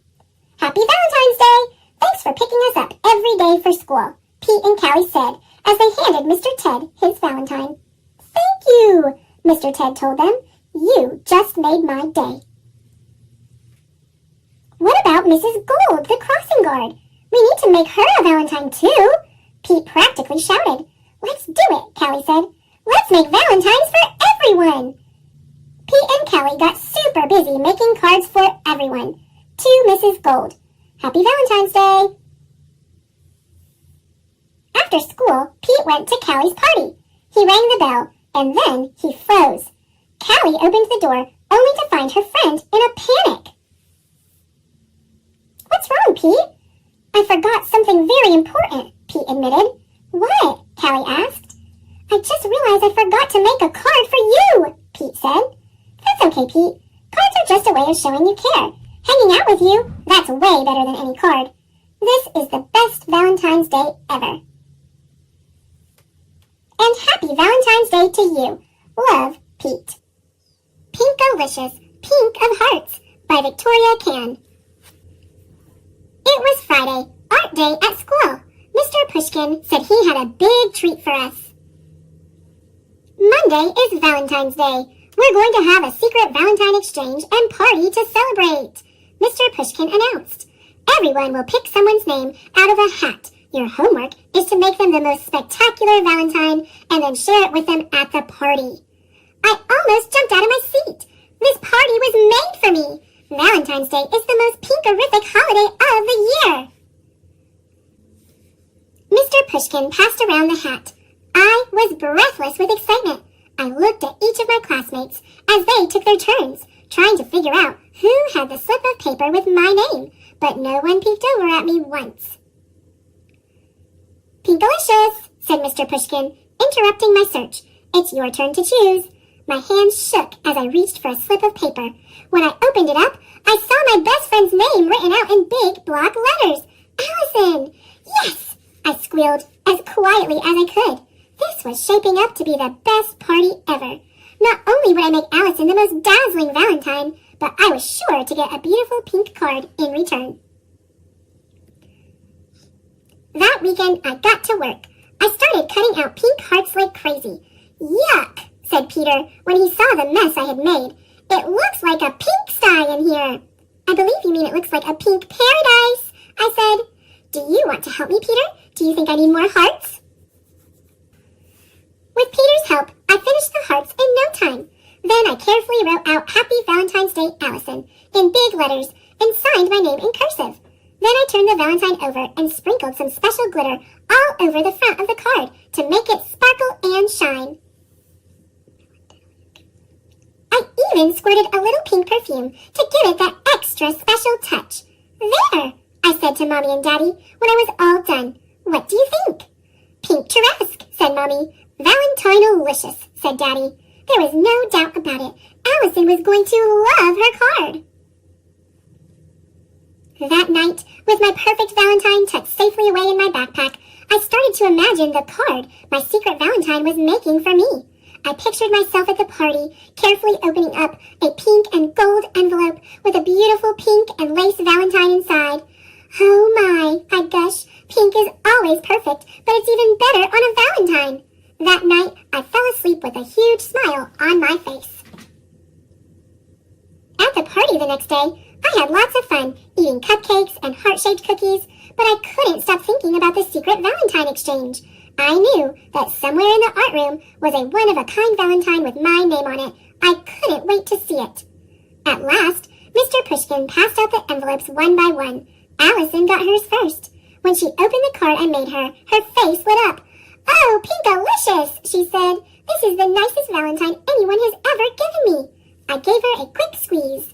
Happy Valentine's Day! Thanks for picking us up every day for school, Pete and Callie said as they handed Mr. Ted his Valentine. Thank you, Mr. Ted told them. You just made my day. What about Mrs. Gold, the crossing guard? We need to make her a Valentine too, Pete practically shouted. Let's do it, Callie said. Let's make Valentines for everyone. Pete and Callie got super busy making cards for everyone. To Mrs. Gold. Happy Valentine's Day. After school, Pete went to Callie's party. He rang the bell, and then he froze. Callie opened the door, only to find her friend in a panic. What's wrong, Pete? I forgot something very important, Pete admitted. What? Callie asked. I just realized I forgot to make a card for you, Pete said. That's okay, Pete. Cards are just a way of showing you care. Hanging out with you, that's way better than any card. This is the best Valentine's Day ever. And happy Valentine's Day to you. Love, Pete. Pinkalicious, Pink of Hearts by Victoria Can. It was Friday, art day at school. Mr. Pushkin said he had a big treat for us. Monday is Valentine's Day. We're going to have a secret Valentine exchange and party to celebrate, Mr. Pushkin announced. Everyone will pick someone's name out of a hat. Your homework is to make them the most spectacular Valentine and then share it with them at the party. I almost jumped out of my seat. This party was made for me. Valentine's Day is the most pinkerific holiday of the year. Mr. Pushkin passed around the hat. I was breathless with excitement. I looked at each of my classmates as they took their turns, trying to figure out who had the slip of paper with my name, but no one peeked over at me once. Pinkalicious, said Mr. Pushkin, interrupting my search. It's your turn to choose. My hands shook as I reached for a slip of paper. When I opened it up, I saw my best friend's name written out in big block letters. Allison! Yes! I squealed as quietly as I could. This was shaping up to be the best party ever. Not only would I make Allison the most dazzling Valentine, but I was sure to get a beautiful pink card in return. That weekend, I got to work. I started cutting out pink hearts like crazy. Yuck, said Peter when he saw the mess I had made. It looks like a pigsty in here. I believe you mean it looks like a pink paradise, I said. Do you want to help me, Peter? Do you think I need more hearts? With Peter's help, I finished the hearts in no time. Then I carefully wrote out Happy Valentine's Day, Allison, in big letters, and signed my name in cursive. Then I turned the Valentine over and sprinkled some special glitter all over the front of the card to make it sparkle and shine. I even squirted a little pink perfume to give it that extra special touch. There, I said to Mommy and Daddy when I was all done. What do you think? Pink-turesque, said Mommy. Valentine-alicious, said Daddy. There was no doubt about it. Allison was going to love her card. That night, with my perfect Valentine tucked safely away in my backpack, I started to imagine the card my secret Valentine was making for me. I pictured myself at the party, carefully opening up a pink and gold envelope with a beautiful pink and lace Valentine inside. Oh my, I gush, pink is always perfect, but it's even better on a Valentine. That night, I fell asleep with a huge smile on my face. At the party the next day, I had lots of fun eating cupcakes and heart-shaped cookies, but I couldn't stop thinking about the secret Valentine exchange. I knew that somewhere in the art room was a one-of-a-kind Valentine with my name on it. I couldn't wait to see it. At last, Mr. Pushkin passed out the envelopes one by one. Allison got hers first. When she opened the card I made her, her face lit up. "Oh, Pinkalicious," she said. "This is the nicest Valentine anyone has ever given me." I gave her a quick squeeze.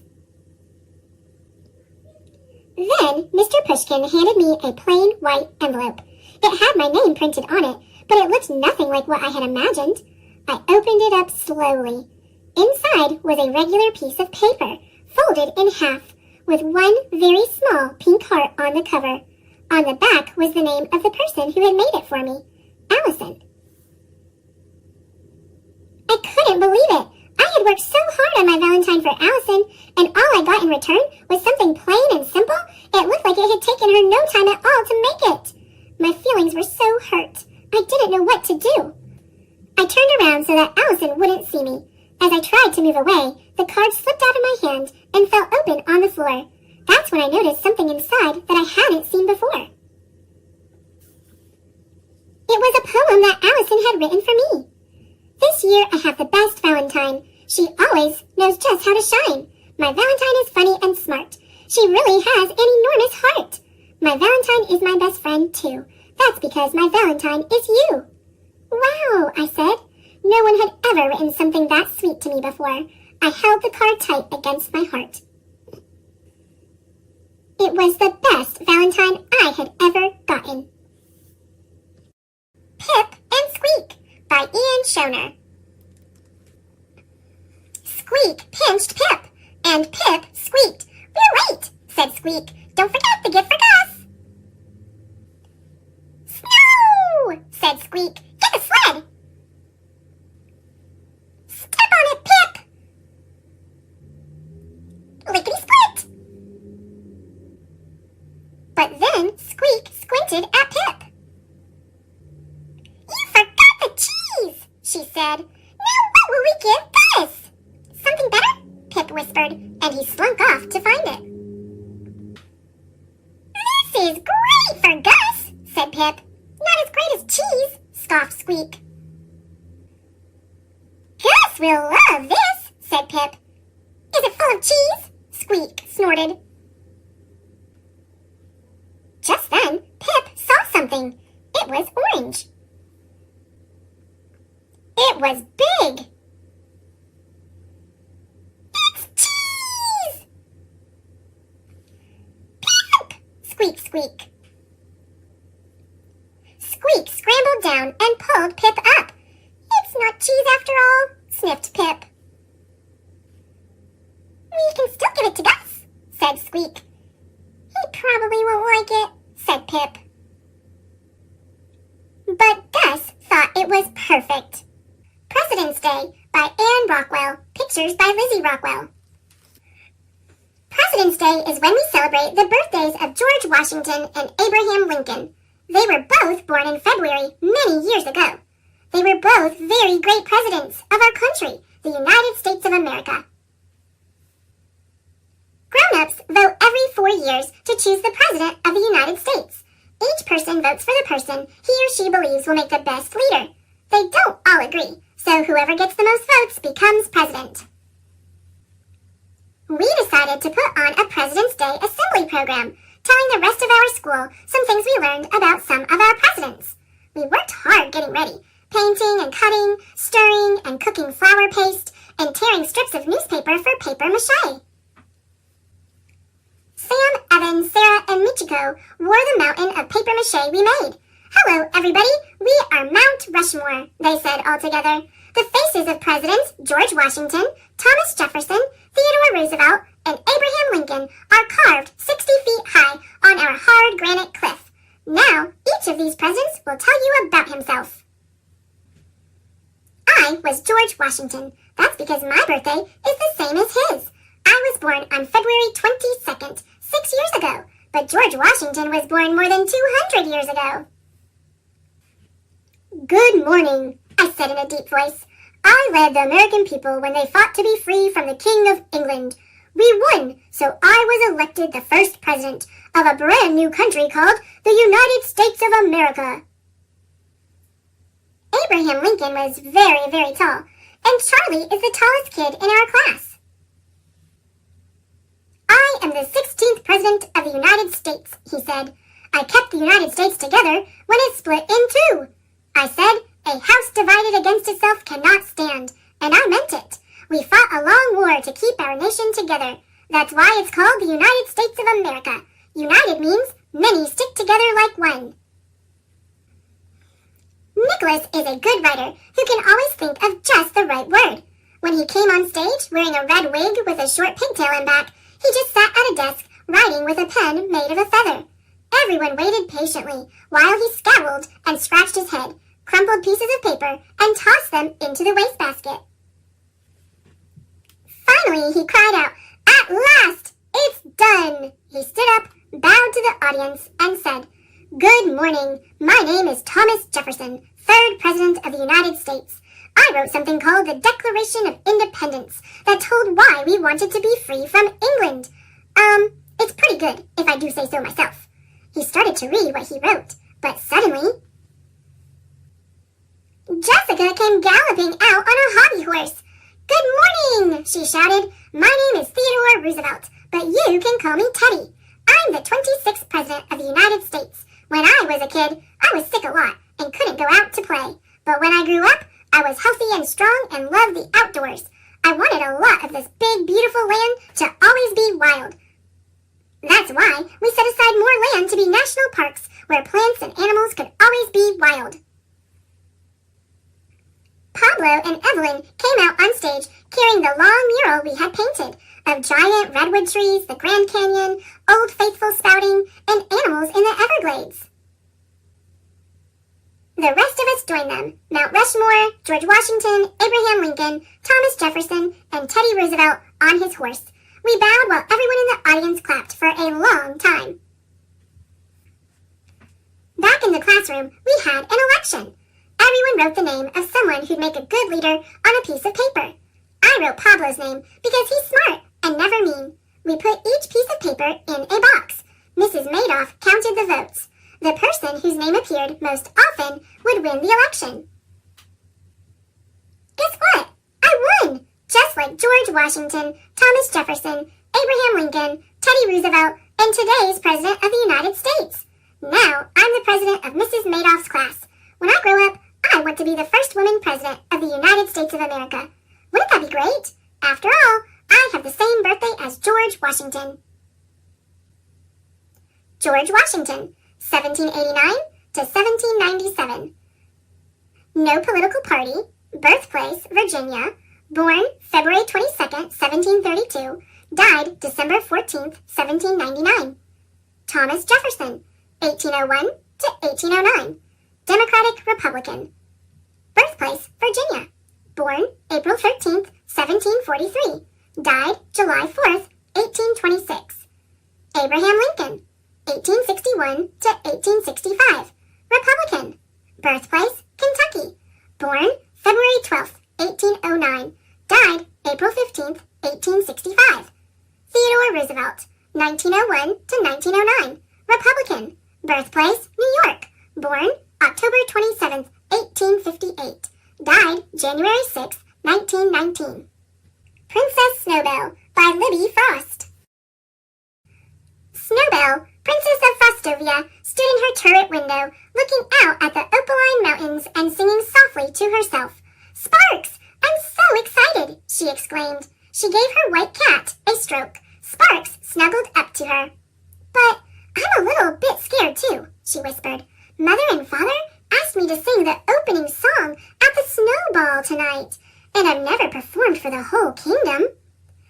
Then Mr. Pushkin handed me a plain white envelope. It had my name printed on it, but it looked nothing like what I had imagined. I opened it up slowly. Inside was a regular piece of paper, folded in half, with one very small pink heart on the cover. On the back was the name of the person who had made it for me, Allison. I couldn't believe it. I had worked so hard on my Valentine for Allison, and all I got in return was something plain and simple. It looked like it had taken her no time at all to make it. My feelings were so hurt. I didn't know what to do. I turned around so that Allison wouldn't see me. As I tried to move away, the card slipped out of my hand and fell open on the floor. That's when I noticed something inside that I hadn't seen before. It was a poem that Allison had written for me. "This year I have the best Valentine. She always knows just how to shine. My Valentine is funny and smart. She really has an enormous heart. My Valentine is my best friend, too. That's because my Valentine is you." "Wow," I said. No one had ever written something that sweet to me before. I held the card tight against my heart. It was the best Valentine I had ever gotten. Pip and Squeak by Ian Schoner. Squeak pinched Pip, and Pip squeaked. "We're late," said Squeak. "Don't forget the gift for Gus." "Snow!" said Squeak. "Get the sled!" "Step on it, Pip!" "Lickety-split!" But then Squeak squinted at Pip. "You forgot the cheese," she said. "Now what will we give Gus?" "Something better?" Pip whispered, and he slunk off to find it. "This is great for Gus," said Pip. "Not as great as cheese," scoffed Squeak. "Gus will love this," said Pip. "Is it full of cheese?" Squeak snorted. Just then, Pip saw something. It was orange. It was big. "It's cheese!" "Pip!" Squeak, squeak. Squeak scrambled down and pulled Pip up. "It's not cheese after all," sniffed Pip. "We can still give it to Gus," said Squeak. "He probably won't like it," said Pip. Perfect. President's Day by Anne Rockwell. Pictures by Lizzie Rockwell. President's Day is when we celebrate the birthdays of George Washington and Abraham Lincoln. They were both born in February many years ago. They were both very great presidents of our country, the United States of America. Grown-ups vote every 4 years to choose the President of the United States. Each person votes for the person he or she believes will make the best leader. They don't all agree, so whoever gets the most votes becomes president. We decided to put on a President's Day assembly program, telling the rest of our school some things we learned about some of our presidents. We worked hard getting ready, painting and cutting, stirring and cooking flour paste, and tearing strips of newspaper for paper mache. Sam, Evan, Sarah, and Michiko wore the mountain of paper mache we made. "Hello, everybody. We are Mount Rushmore," they said all together. The faces of Presidents George Washington, Thomas Jefferson, Theodore Roosevelt, and Abraham Lincoln are carved 60 feet high on our hard granite cliff. Now, each of these presidents will tell you about himself. I was George Washington. That's because my birthday is the same as his. I was born on February 22nd, 6 years ago, but George Washington was born more than 200 years ago. "Good morning," I said in a deep voice. "I led the American people when they fought to be free from the King of England. We won, so I was elected the first president of a brand new country called the United States of America." Abraham Lincoln was very, very tall, and Charlie is the tallest kid in our class. "I am the 16th President of the United States," he said. "I kept the United States together when it split in two. I said, a house divided against itself cannot stand, and I meant it. We fought a long war to keep our nation together. That's why it's called the United States of America. United means many stick together like one." Nicholas is a good writer who can always think of just the right word. When he came on stage wearing a red wig with a short pigtail and back, he just sat at a desk writing with a pen made of a feather. Everyone waited patiently while he scowled and scratched his head, crumpled pieces of paper, and tossed them into the wastebasket. Finally, he cried out, "At last! It's done!" He stood up, bowed to the audience, and said, "Good morning. My name is Thomas Jefferson, 3rd President of the United States. I wrote something called the Declaration of Independence that told why we wanted to be free from England. It's pretty good, if I do say so myself." He started to read what he wrote, but suddenly Jessica came galloping out on a hobby horse. "Good morning," she shouted. "My name is Theodore Roosevelt, but you can call me Teddy. I'm the 26th President of the United States. When I was a kid, I was sick a lot and couldn't go out to play. But when I grew up, I was healthy and strong and loved the outdoors. I wanted a lot of this big, beautiful land to always be wild. That's why we set aside more land to be national parks where plants and animals could always be wild." Pablo and Evelyn came out on stage carrying the long mural we had painted of giant redwood trees, the Grand Canyon, Old Faithful spouting, and animals in the Everglades. The rest of us joined them: Mount Rushmore, George Washington, Abraham Lincoln, Thomas Jefferson, and Teddy Roosevelt on his horse. We bowed while everyone in the audience clapped for a long time. Back in the classroom, we had an election. Everyone wrote the name of someone who'd make a good leader on a piece of paper. I wrote Pablo's name because he's smart and never mean. We put each piece of paper in a box. Mrs. Madoff counted the votes. The person whose name appeared most often would win the election. Guess what? I won! Just like George Washington, Thomas Jefferson, Abraham Lincoln, Teddy Roosevelt, and today's President of the United States. Now I'm the president of Mrs. Madoff's class. When I grow up, I want to be the first woman president of the United States of America. Wouldn't that be great? After all, I have the same birthday as George Washington. George Washington, 1789 to 1797. No political party. Birthplace, Virginia. Born February 22nd, 1732. Died December 14th, 1799. Thomas Jefferson, 1801 to 1809. Democratic Republican. Birthplace, Virginia. Born April 13th, 1743. Died July 4th, 1826. Abraham Lincoln, 1861 to 1865. Republican. Birthplace, Kentucky. Born February 12th, 1809. Died April 15th, 1865. Theodore Roosevelt, 1901 to 1909. Republican. Birthplace, New York. Born October 27th, 1858. Died January 6th, 1919. Princess Snowbell by Libby Frost. Snowbell, Princess of Frostovia, stood in her turret window, looking out at the opaline mountains and singing softly to herself. "Sparks! I'm so excited!" she exclaimed. She gave her white cat a stroke. Sparks snuggled up to her. "But I'm a little bit scared too," she whispered. "Mother and Father asked me to sing the opening song at the Snowball tonight, and I've never performed for the whole kingdom."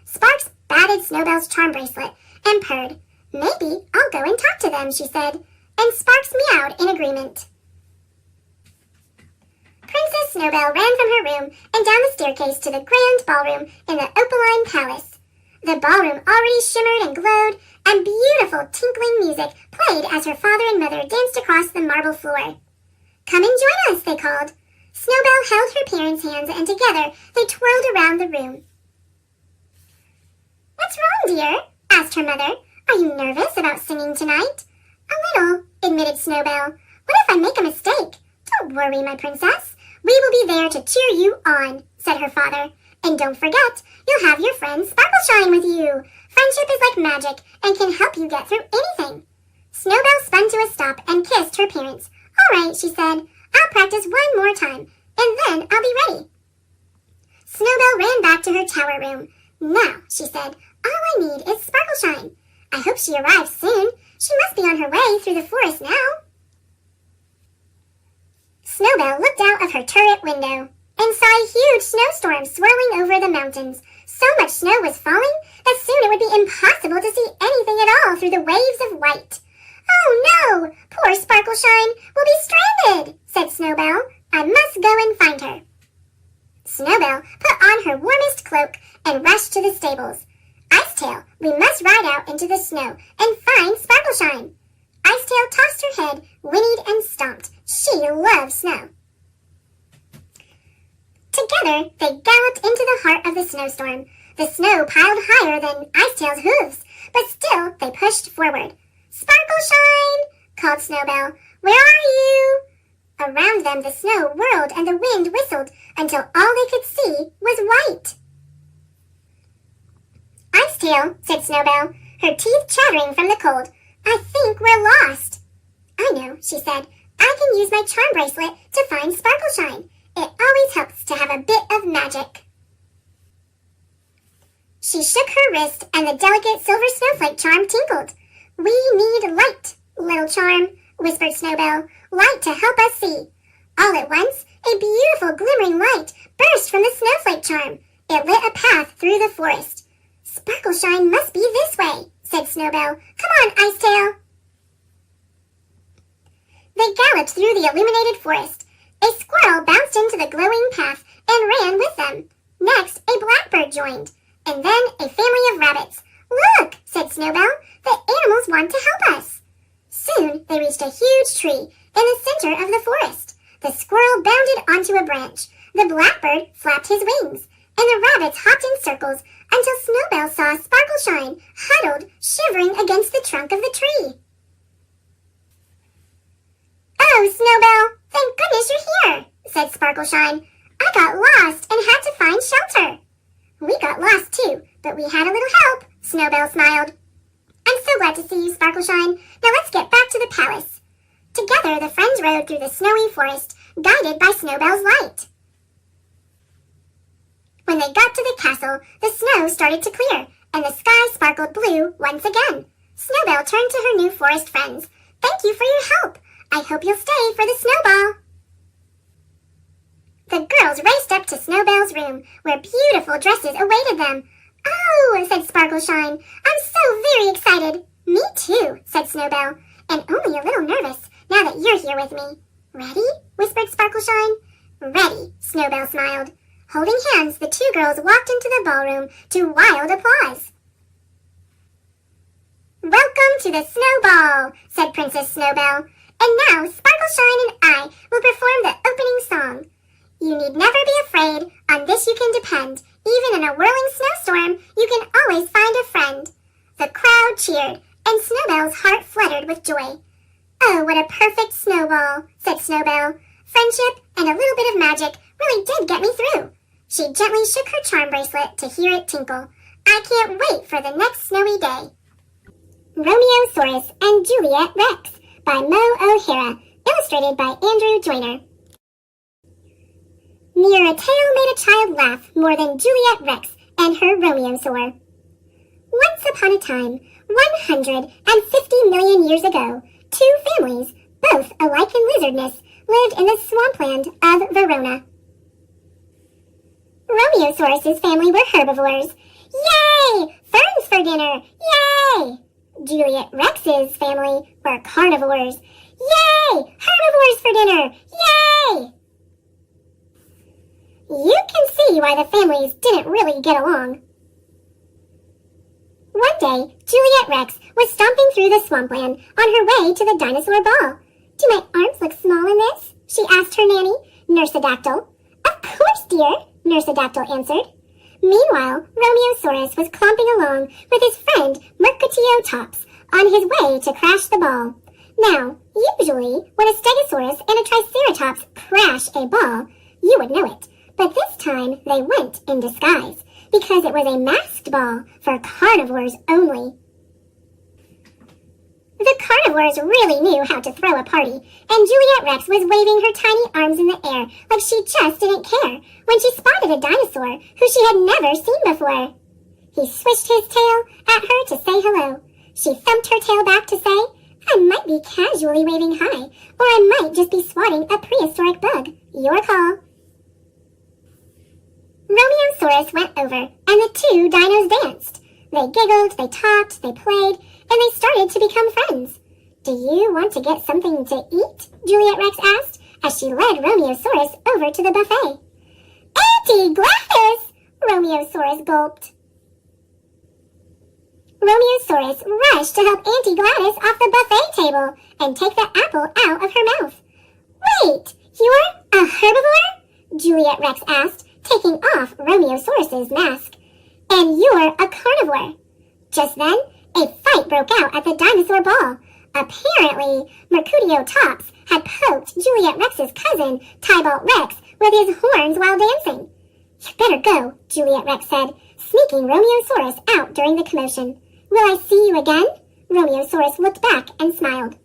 Sparks batted Snowbell's charm bracelet and purred. "Maybe I'll go and talk to them," she said, and Sparks meowed in agreement. Princess Snowbell ran from her room and down the staircase to the grand ballroom in the Opaline Palace. The ballroom already shimmered and glowed, and beautiful tinkling music played as her father and mother danced across the marble floor. "Come and join us," they called. Snowbell held her parents' hands, and together they twirled around the room. "What's wrong, dear?" asked her mother. "Are you nervous about singing tonight?" "A little," admitted Snowbell. "What if I make a mistake?" "Don't worry, my princess. We will be there to cheer you on," said her father. "And don't forget, you'll have your friend Sparkleshine with you. Friendship is like magic and can help you get through anything." Snowbell spun to a stop and kissed her parents. "All right," she said. "I'll practice one more time, and then I'll be ready." Snowbell ran back to her tower room. "Now," she said, "all I need is Sparkleshine. I hope she arrives soon. She must be on her way through the forest now." Snowbell looked out of her turret window and saw a huge snowstorm swirling over the mountains. So much snow was falling that soon it would be impossible to see anything at all through the waves of white. "Oh no! Poor Sparkleshine will be stranded," said Snowbell. "I must go and find her." Snowbell put on her warmest cloak and rushed to the stables. "Icetail, we must ride out into the snow and find Sparkleshine." Icetail tossed her head, whinnied, and stomped. She loved snow. Together, they galloped into the heart of the snowstorm. The snow piled higher than Icetail's hooves, but still they pushed forward. "Sparkleshine!" called Snowbell. "Where are you?" Around them the snow whirled and the wind whistled until all they could see was white. "Icetail," said Snowbell, her teeth chattering from the cold. "I think we're lost." "I know," she said. "I can use my charm bracelet to find Sparkleshine. It always helps to have a bit of magic." She shook her wrist and the delicate silver snowflake charm tinkled. "We need light, little charm," whispered Snowbell. "Light to help us see." All at once, a beautiful glimmering light burst from the snowflake charm. It lit a path through the forest. "Sparkleshine must be this way," said Snowbell. "Come on, Icetail." They galloped through the illuminated forest. A squirrel bounced into the glowing path and ran with them. Next, a blackbird joined, and then a family of rabbits. "Look," said Snowbell, "the animals want to help us." Soon they reached a huge tree in the center of the forest. The squirrel bounded onto a branch. The blackbird flapped his wings, and the rabbits hopped in circles until Snowbell saw Sparkleshine huddled, shivering against the trunk of the tree. "Oh, Snowbell, thank goodness you're here," said Sparkleshine. "I got lost and had to find shelter." "We got lost too, but we had a little help," Snowbell smiled. "I'm so glad to see you, Sparkleshine. Now let's get back to the palace." Together the friends rode through the snowy forest, guided by Snowbell's light. When they got to the castle, the snow started to clear, and the sky sparkled blue once again. Snowbell turned to her new forest friends. "Thank you for your help. I hope you'll stay for the snowball." The girls raced up to Snowbell's room, where beautiful dresses awaited them. "Oh," said Sparkleshine, "I'm so very excited." "Me too," said Snowbell, "and only a little nervous now that you're here with me." "Ready?" whispered Sparkleshine. Ready, Snowbell smiled. Holding hands, the two girls walked into the ballroom to wild applause. Welcome to the Snowball, said Princess Snowbell. And now Sparkleshine and I will perform the opening song. You need never be afraid, on this you can depend. Even in a whirling snowstorm, you can always find a friend. The crowd cheered, and Snowbell's heart fluttered with joy. Oh, what a perfect snowball, said Snowbell. Friendship and a little bit of magic really did get me through. She gently shook her charm bracelet to hear it tinkle. I can't wait for the next snowy day. Romeosaurus and Juliet Rex by Mo O'Hara, illustrated by Andrew Joyner. Near a tale made a child laugh more than Juliet Rex and her Romeosaur. Once upon a time, 150 million years ago, two families, both alike in lizardness, lived in the swampland of Verona. Romeosaurus's family were herbivores. Yay! Ferns for dinner! Yay! Juliet Rex's family were carnivores. Yay! Herbivores for dinner! Yay! You can see why the families didn't really get along. One day, Juliet Rex was stomping through the swampland on her way to the dinosaur ball. Do my arms look small in this? She asked her nanny, Nursedactyl. Of course, dear, Nursedactyl answered. Meanwhile, Romeosaurus was clomping along with his friend Mercutiotops on his way to crash the ball. Now, usually, when a Stegosaurus and a Triceratops crash a ball, you would know it. But this time, they went in disguise, because it was a masked ball for carnivores only. The carnivores really knew how to throw a party, and Juliet Rex was waving her tiny arms in the air like she just didn't care when she spotted a dinosaur who she had never seen before. He swished his tail at her to say hello. She thumped her tail back to say, I might be casually waving hi, or I might just be swatting a prehistoric bug. Your call. Romeosaurus went over, and the two dinos danced. They giggled, they talked, they played, and they started to become friends. Do you want to get something to eat? Juliet Rex asked, as she led Romeosaurus over to the buffet. Auntie Gladys! Romeosaurus gulped. Romeosaurus rushed to help Auntie Gladys off the buffet table and take the apple out of her mouth. Wait, you're a herbivore? Juliet Rex asked, taking off Romeosaurus's mask. And you're a carnivore. Just then, a fight broke out at the dinosaur ball. Apparently, Mercutiotops had poked Juliet Rex's cousin, Tybalt Rex, with his horns while dancing. You better go, Juliet Rex said, sneaking Romeosaurus out during the commotion. Will I see you again? Romeosaurus looked back and smiled.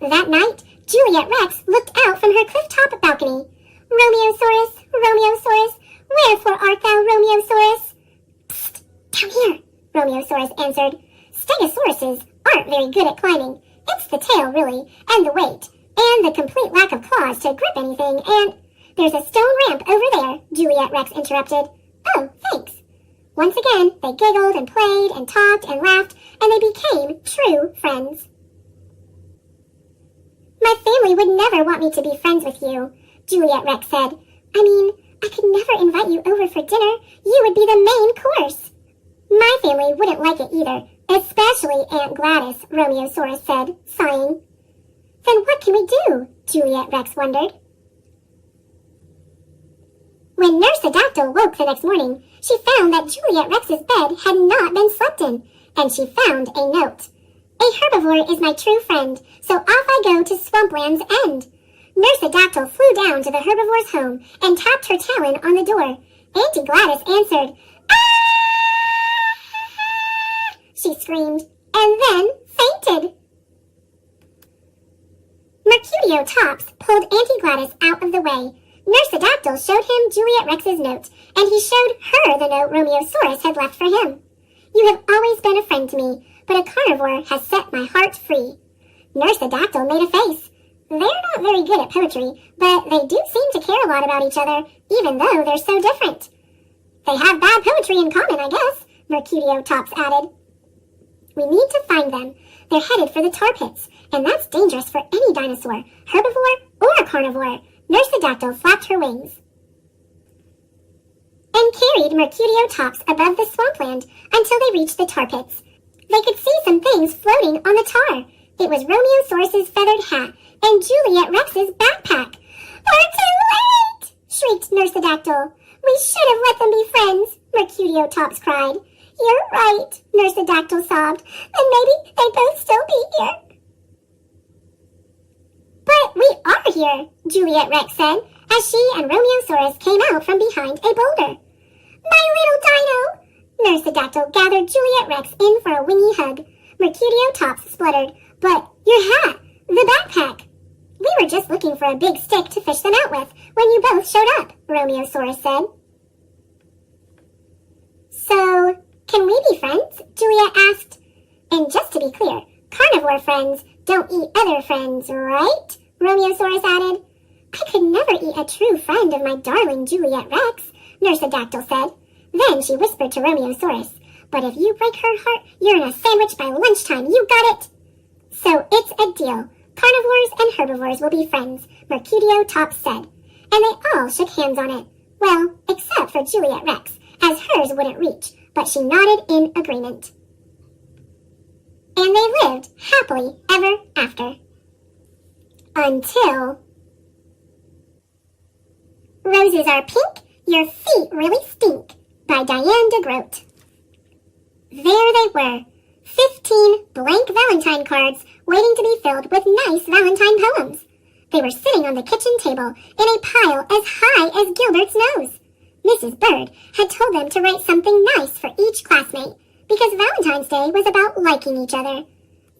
That night, Juliet Rex looked out from her cliff-top balcony. Romeosaurus, Romeosaurus, wherefore art thou, Romeosaurus? Psst, down here, Romeosaurus answered. Stegosauruses aren't very good at climbing. It's the tail, really, and the weight, and the complete lack of claws to grip anything, and... There's a stone ramp over there, Juliet Rex interrupted. Oh, thanks. Once again, they giggled and played and talked and laughed, and they became true friends. My family would never want me to be friends with you, Juliet Rex said. I mean, I could never invite you over for dinner. You would be the main course. My family wouldn't like it either, especially Aunt Gladys, Romeosaurus said, sighing. Then what can we do? Juliet Rex wondered. When Nursedactyl woke the next morning, she found that Juliet Rex's bed had not been slept in, and she found a note. A herbivore is my true friend, so off I go to Swampland's End. Nursedactyl flew down to the herbivore's home and tapped her talon on the door. Auntie Gladys answered, "Ah!" she screamed, and then fainted. Mercutiotops pulled Auntie Gladys out of the way. Nursedactyl showed him Juliet Rex's note, and he showed her the note Romeosaurus had left for him. You have always been a friend to me, but a carnivore has set my heart free. Nursedactyl made a face. They're not very good at poetry, but they do seem to care a lot about each other, even though they're so different. They have bad poetry in common, I guess, Mercutiotops added. We need to find them. They're headed for the tar pits, and that's dangerous for any dinosaur, herbivore or carnivore. Nurse the Dactyl flapped her wings and carried Mercutiotops above the swampland until they reached the tar pits. They could see some things floating on the tar. It was Romeosaurus's feathered hat and Juliet Rex's backpack. "We're too late!" shrieked Nurse the Dactyl. "We should have let them be friends," Mercutiotops cried. "You're right," Nurse the Dactyl sobbed. "Then maybe they'd both still be here." "But we are here," Juliet Rex said, as she and Romeosaurus came out from behind a boulder. "My little dino!" Nurse the Dactyl gathered Juliet Rex in for a wingy hug. Mercutiotops spluttered, "But your hat, the backpack." "We were just looking for a big stick to fish them out with when you both showed up," Romeosaurus said. "So, can we be friends?" Juliet asked. "And just to be clear, carnivore friends don't eat other friends, right?" Romeosaurus added. "I could never eat a true friend of my darling Juliet Rex," Nurse the Dactyl said. Then she whispered to Romeosaurus, "But if you break her heart, you're in a sandwich by lunchtime, you got it?" "So it's a deal. Carnivores and herbivores will be friends," Mercutiotops said. And they all shook hands on it. Well, except for Juliet Rex, as hers wouldn't reach, but she nodded in agreement. And they lived happily ever after. Until... Roses Are Pink, Your Feet Really Stink, by Diane DeGroat. There they were, 15 blank Valentine cards waiting to be filled with nice Valentine poems. They were sitting on the kitchen table in a pile as high as Gilbert's nose. Mrs. Bird had told them to write something nice for each classmate because Valentine's Day was about liking each other.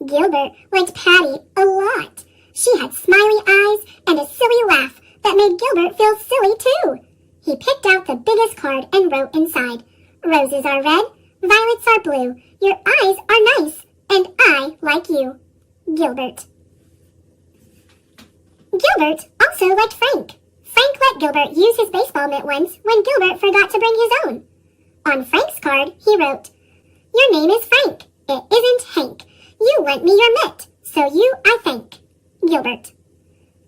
Gilbert liked Patty a lot. She had smiley eyes and a silly laugh that made Gilbert feel silly too. He picked out the biggest card and wrote inside, "Roses are red, violets are blue, your eyes are nice, and I like you. Gilbert." Gilbert also liked Frank. Frank let Gilbert use his baseball mitt once when Gilbert forgot to bring his own. On Frank's card, he wrote, "Your name is Frank. It isn't Hank. You lent me your mitt, so you I thank. Gilbert."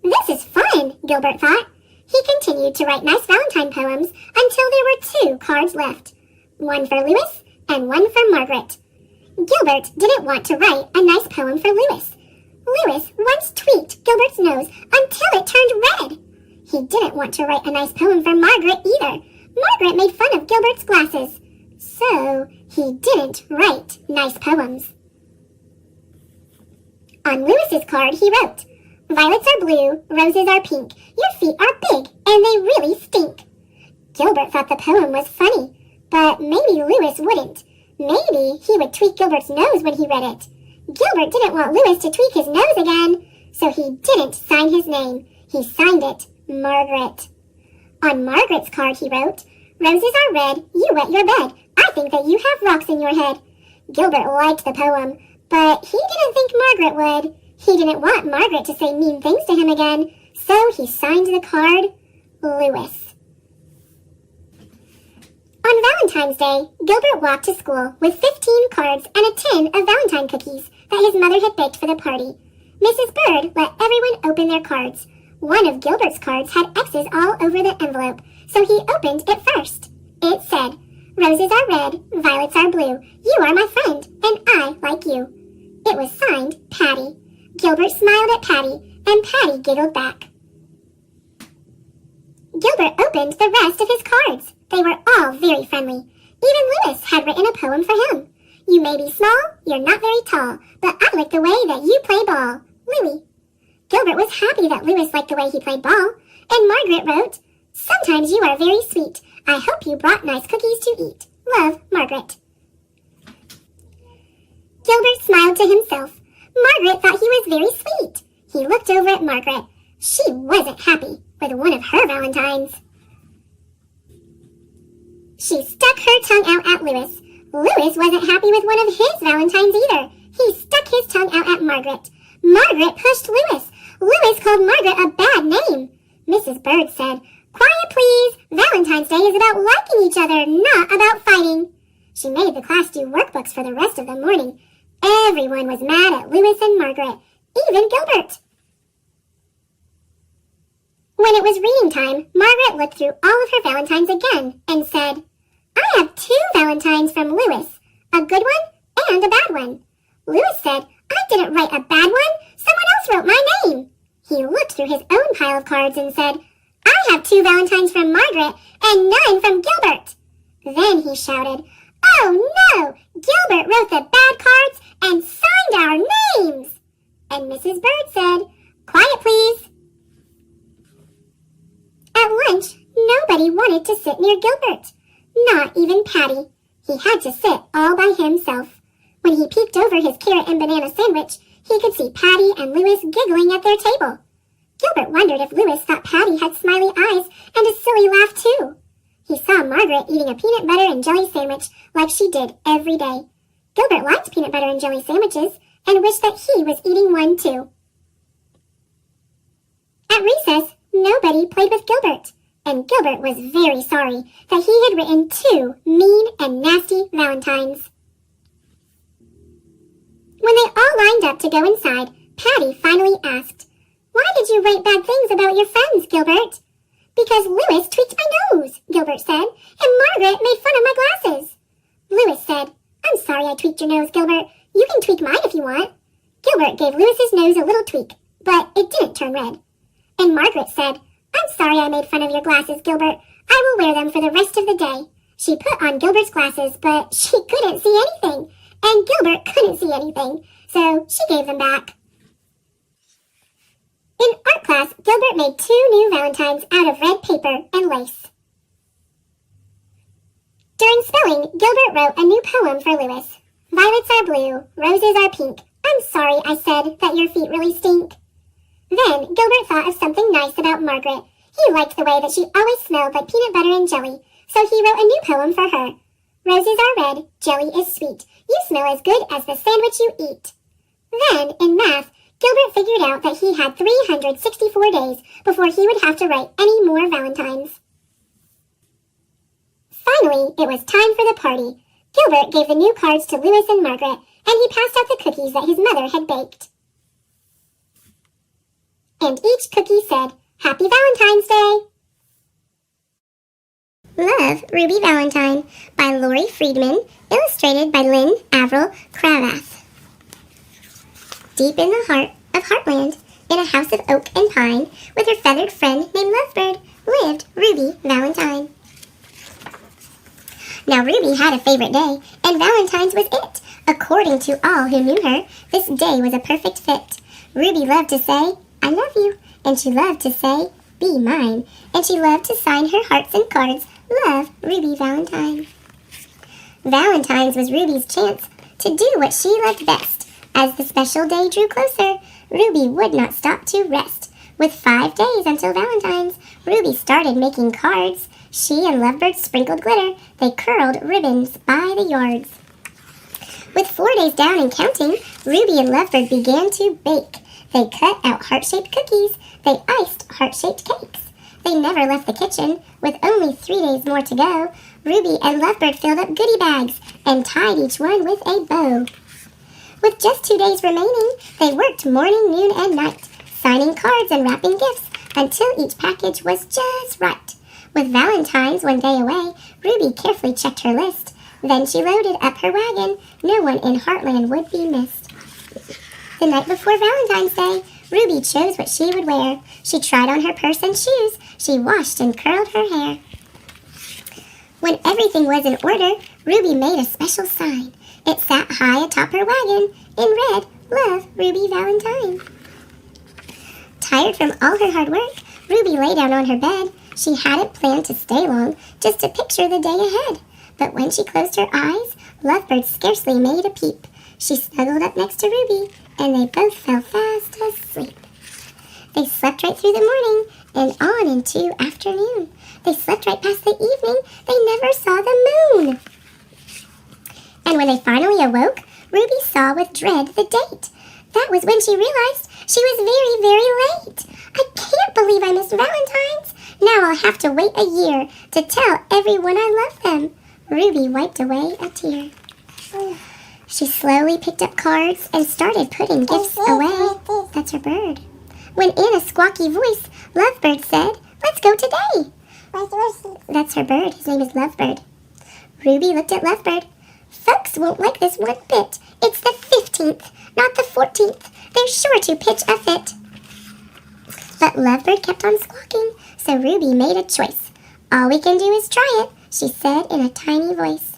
This is fun, Gilbert thought. He continued to write nice Valentine poems until there were 2 cards left. One for Louis and one for Margaret. Gilbert didn't want to write a nice poem for Louis. Louis once tweaked Gilbert's nose until it turned red. He didn't want to write a nice poem for Margaret either. Margaret made fun of Gilbert's glasses. So he didn't write nice poems. On Louis's card he wrote, "Violets are blue, roses are pink, your feet are big, and they really stink." Gilbert thought the poem was funny, but maybe Louis wouldn't. Maybe he would tweak Gilbert's nose when he read it. Gilbert didn't want Louis to tweak his nose again, so he didn't sign his name. He signed it Margaret. On Margaret's card he wrote, "Roses are red, you wet your bed. I think that you have rocks in your head." Gilbert liked the poem, but he didn't think Margaret would. He didn't want Margaret to say mean things to him again, so he signed the card Louis. On Valentine's Day, Gilbert walked to school with 15 cards and a tin of Valentine cookies that his mother had baked for the party. Mrs. Bird let everyone open their cards. One of Gilbert's cards had X's all over the envelope, so he opened it first. It said, "Roses are red, violets are blue. You are my friend, and I like you." It was signed Patty. Gilbert smiled at Patty, and Patty giggled back. Gilbert opened the rest of his cards. They were all very friendly. Even Louis had written a poem for him. "You may be small, you're not very tall, but I like the way that you play ball. Louis." Gilbert was happy that Louis liked the way he played ball, and Margaret wrote, "Sometimes you are very sweet. I hope you brought nice cookies to eat. Love, Margaret." Gilbert smiled to himself. Margaret thought he was very sweet. He looked over at Margaret. She wasn't happy with one of her Valentines. She stuck her tongue out at Louis. Louis wasn't happy with one of his Valentines either. He stuck his tongue out at Margaret. Margaret pushed Louis. Louis called Margaret a bad name. Mrs. Bird said, "Quiet, please. Valentine's Day is about liking each other, not about fighting." She made the class do workbooks for the rest of the morning. Everyone was mad at Louis and Margaret. even Gilbert. When it was reading time, Margaret looked through all of her Valentines again and said, I have 2 Valentines from Louis, a good one and a bad one. Louis said, I didn't write a bad one, someone else wrote my name. He looked through his own pile of cards and said, I have 2 Valentines from Margaret and none from Gilbert. Then he shouted, Oh no! Gilbert wrote the bad cards and signed our names! And Mrs. Bird said, Quiet please. At lunch, nobody wanted to sit near Gilbert. Not even Patty. He had to sit all by himself. When he peeked over his carrot and banana sandwich, he could see Patty and Louis giggling at their table. Gilbert wondered if Louis thought Patty had smiley eyes and a silly laugh too. He saw Margaret eating a peanut butter and jelly sandwich like she did every day. Gilbert liked peanut butter and jelly sandwiches and wished that he was eating one too. At recess, nobody played with Gilbert, and Gilbert was very sorry that he had written 2 mean and nasty Valentines. When they all lined up to go inside, Patty finally asked, Why did you write bad things about your friends, Gilbert? Because Louis tweaked my nose, Gilbert said, and Margaret made fun of my glasses. Louis said, I'm sorry I tweaked your nose, Gilbert. You can tweak mine if you want. Gilbert gave Louis's nose a little tweak, but it didn't turn red. And Margaret said, I'm sorry I made fun of your glasses, Gilbert. I will wear them for the rest of the day. She put on Gilbert's glasses, but she couldn't see anything, and Gilbert couldn't see anything, so she gave them back. In art class, Gilbert made 2 new Valentines out of red paper and lace. During spelling, Gilbert wrote a new poem for Louis. Violets are blue, roses are pink. I'm sorry I said that your feet really stink. Then Gilbert thought of something nice about Margaret. He liked the way that she always smelled like peanut butter and jelly, so he wrote a new poem for her. Roses are red, jelly is sweet. You smell as good as the sandwich you eat. Then, in math, Gilbert figured out that he had 364 days before he would have to write any more Valentines. Finally, it was time for the party. Gilbert gave the new cards to Louis and Margaret, and he passed out the cookies that his mother had baked. And each cookie said, Happy Valentine's Day! Love, Ruby Valentine by Lori Friedman, illustrated by Lynn Avril Cravath. Deep in the heart of Heartland, in a house of oak and pine, with her feathered friend named Lovebird, lived Ruby Valentine. Now Ruby had a favorite day, and Valentine's was it. According to all who knew her, this day was a perfect fit. Ruby loved to say, I love you, and she loved to say, be mine, and she loved to sign her hearts and cards, Love, Ruby Valentine. Valentine's was Ruby's chance to do what she loved best. As the special day drew closer, Ruby would not stop to rest. With 5 days until Valentine's, Ruby started making cards. She and Lovebird sprinkled glitter. They curled ribbons by the yards. With 4 days down and counting, Ruby and Lovebird began to bake. They cut out heart-shaped cookies. They iced heart-shaped cakes. They never left the kitchen. With only 3 days more to go, Ruby and Lovebird filled up goodie bags and tied each one with a bow. With just 2 days remaining, they worked morning, noon, and night, signing cards and wrapping gifts until each package was just right. With Valentine's 1 day away, Ruby carefully checked her list. Then she loaded up her wagon. No one in Heartland would be missed. The night before Valentine's Day, Ruby chose what she would wear. She tried on her purse and shoes. She washed and curled her hair. When everything was in order, Ruby made a special sign. It sat high atop her wagon in red, Love, Ruby Valentine. Tired from all her hard work, Ruby lay down on her bed. She hadn't planned to stay long, just to picture the day ahead. But when she closed her eyes, Lovebird scarcely made a peep. She snuggled up next to Ruby, and they both fell fast asleep. They slept right through the morning and on into afternoon. They slept right past the evening. They never saw the moon. And when they finally awoke, Ruby saw with dread the date. That was when she realized she was very, very late. I can't believe I missed Valentine's. Now I'll have to wait a year to tell everyone I love them. Ruby wiped away a tear. She slowly picked up cards and started putting gifts away. That's her bird. When in a squawky voice, Lovebird said, "Let's go today." That's her bird. His name is Lovebird. Ruby looked at Lovebird. "Folks won't like this one bit. It's the 15th, not the 14th. They're sure to pitch a fit." But Lovebird kept on squawking, so Ruby made a choice. "All we can do is try it," she said in a tiny voice.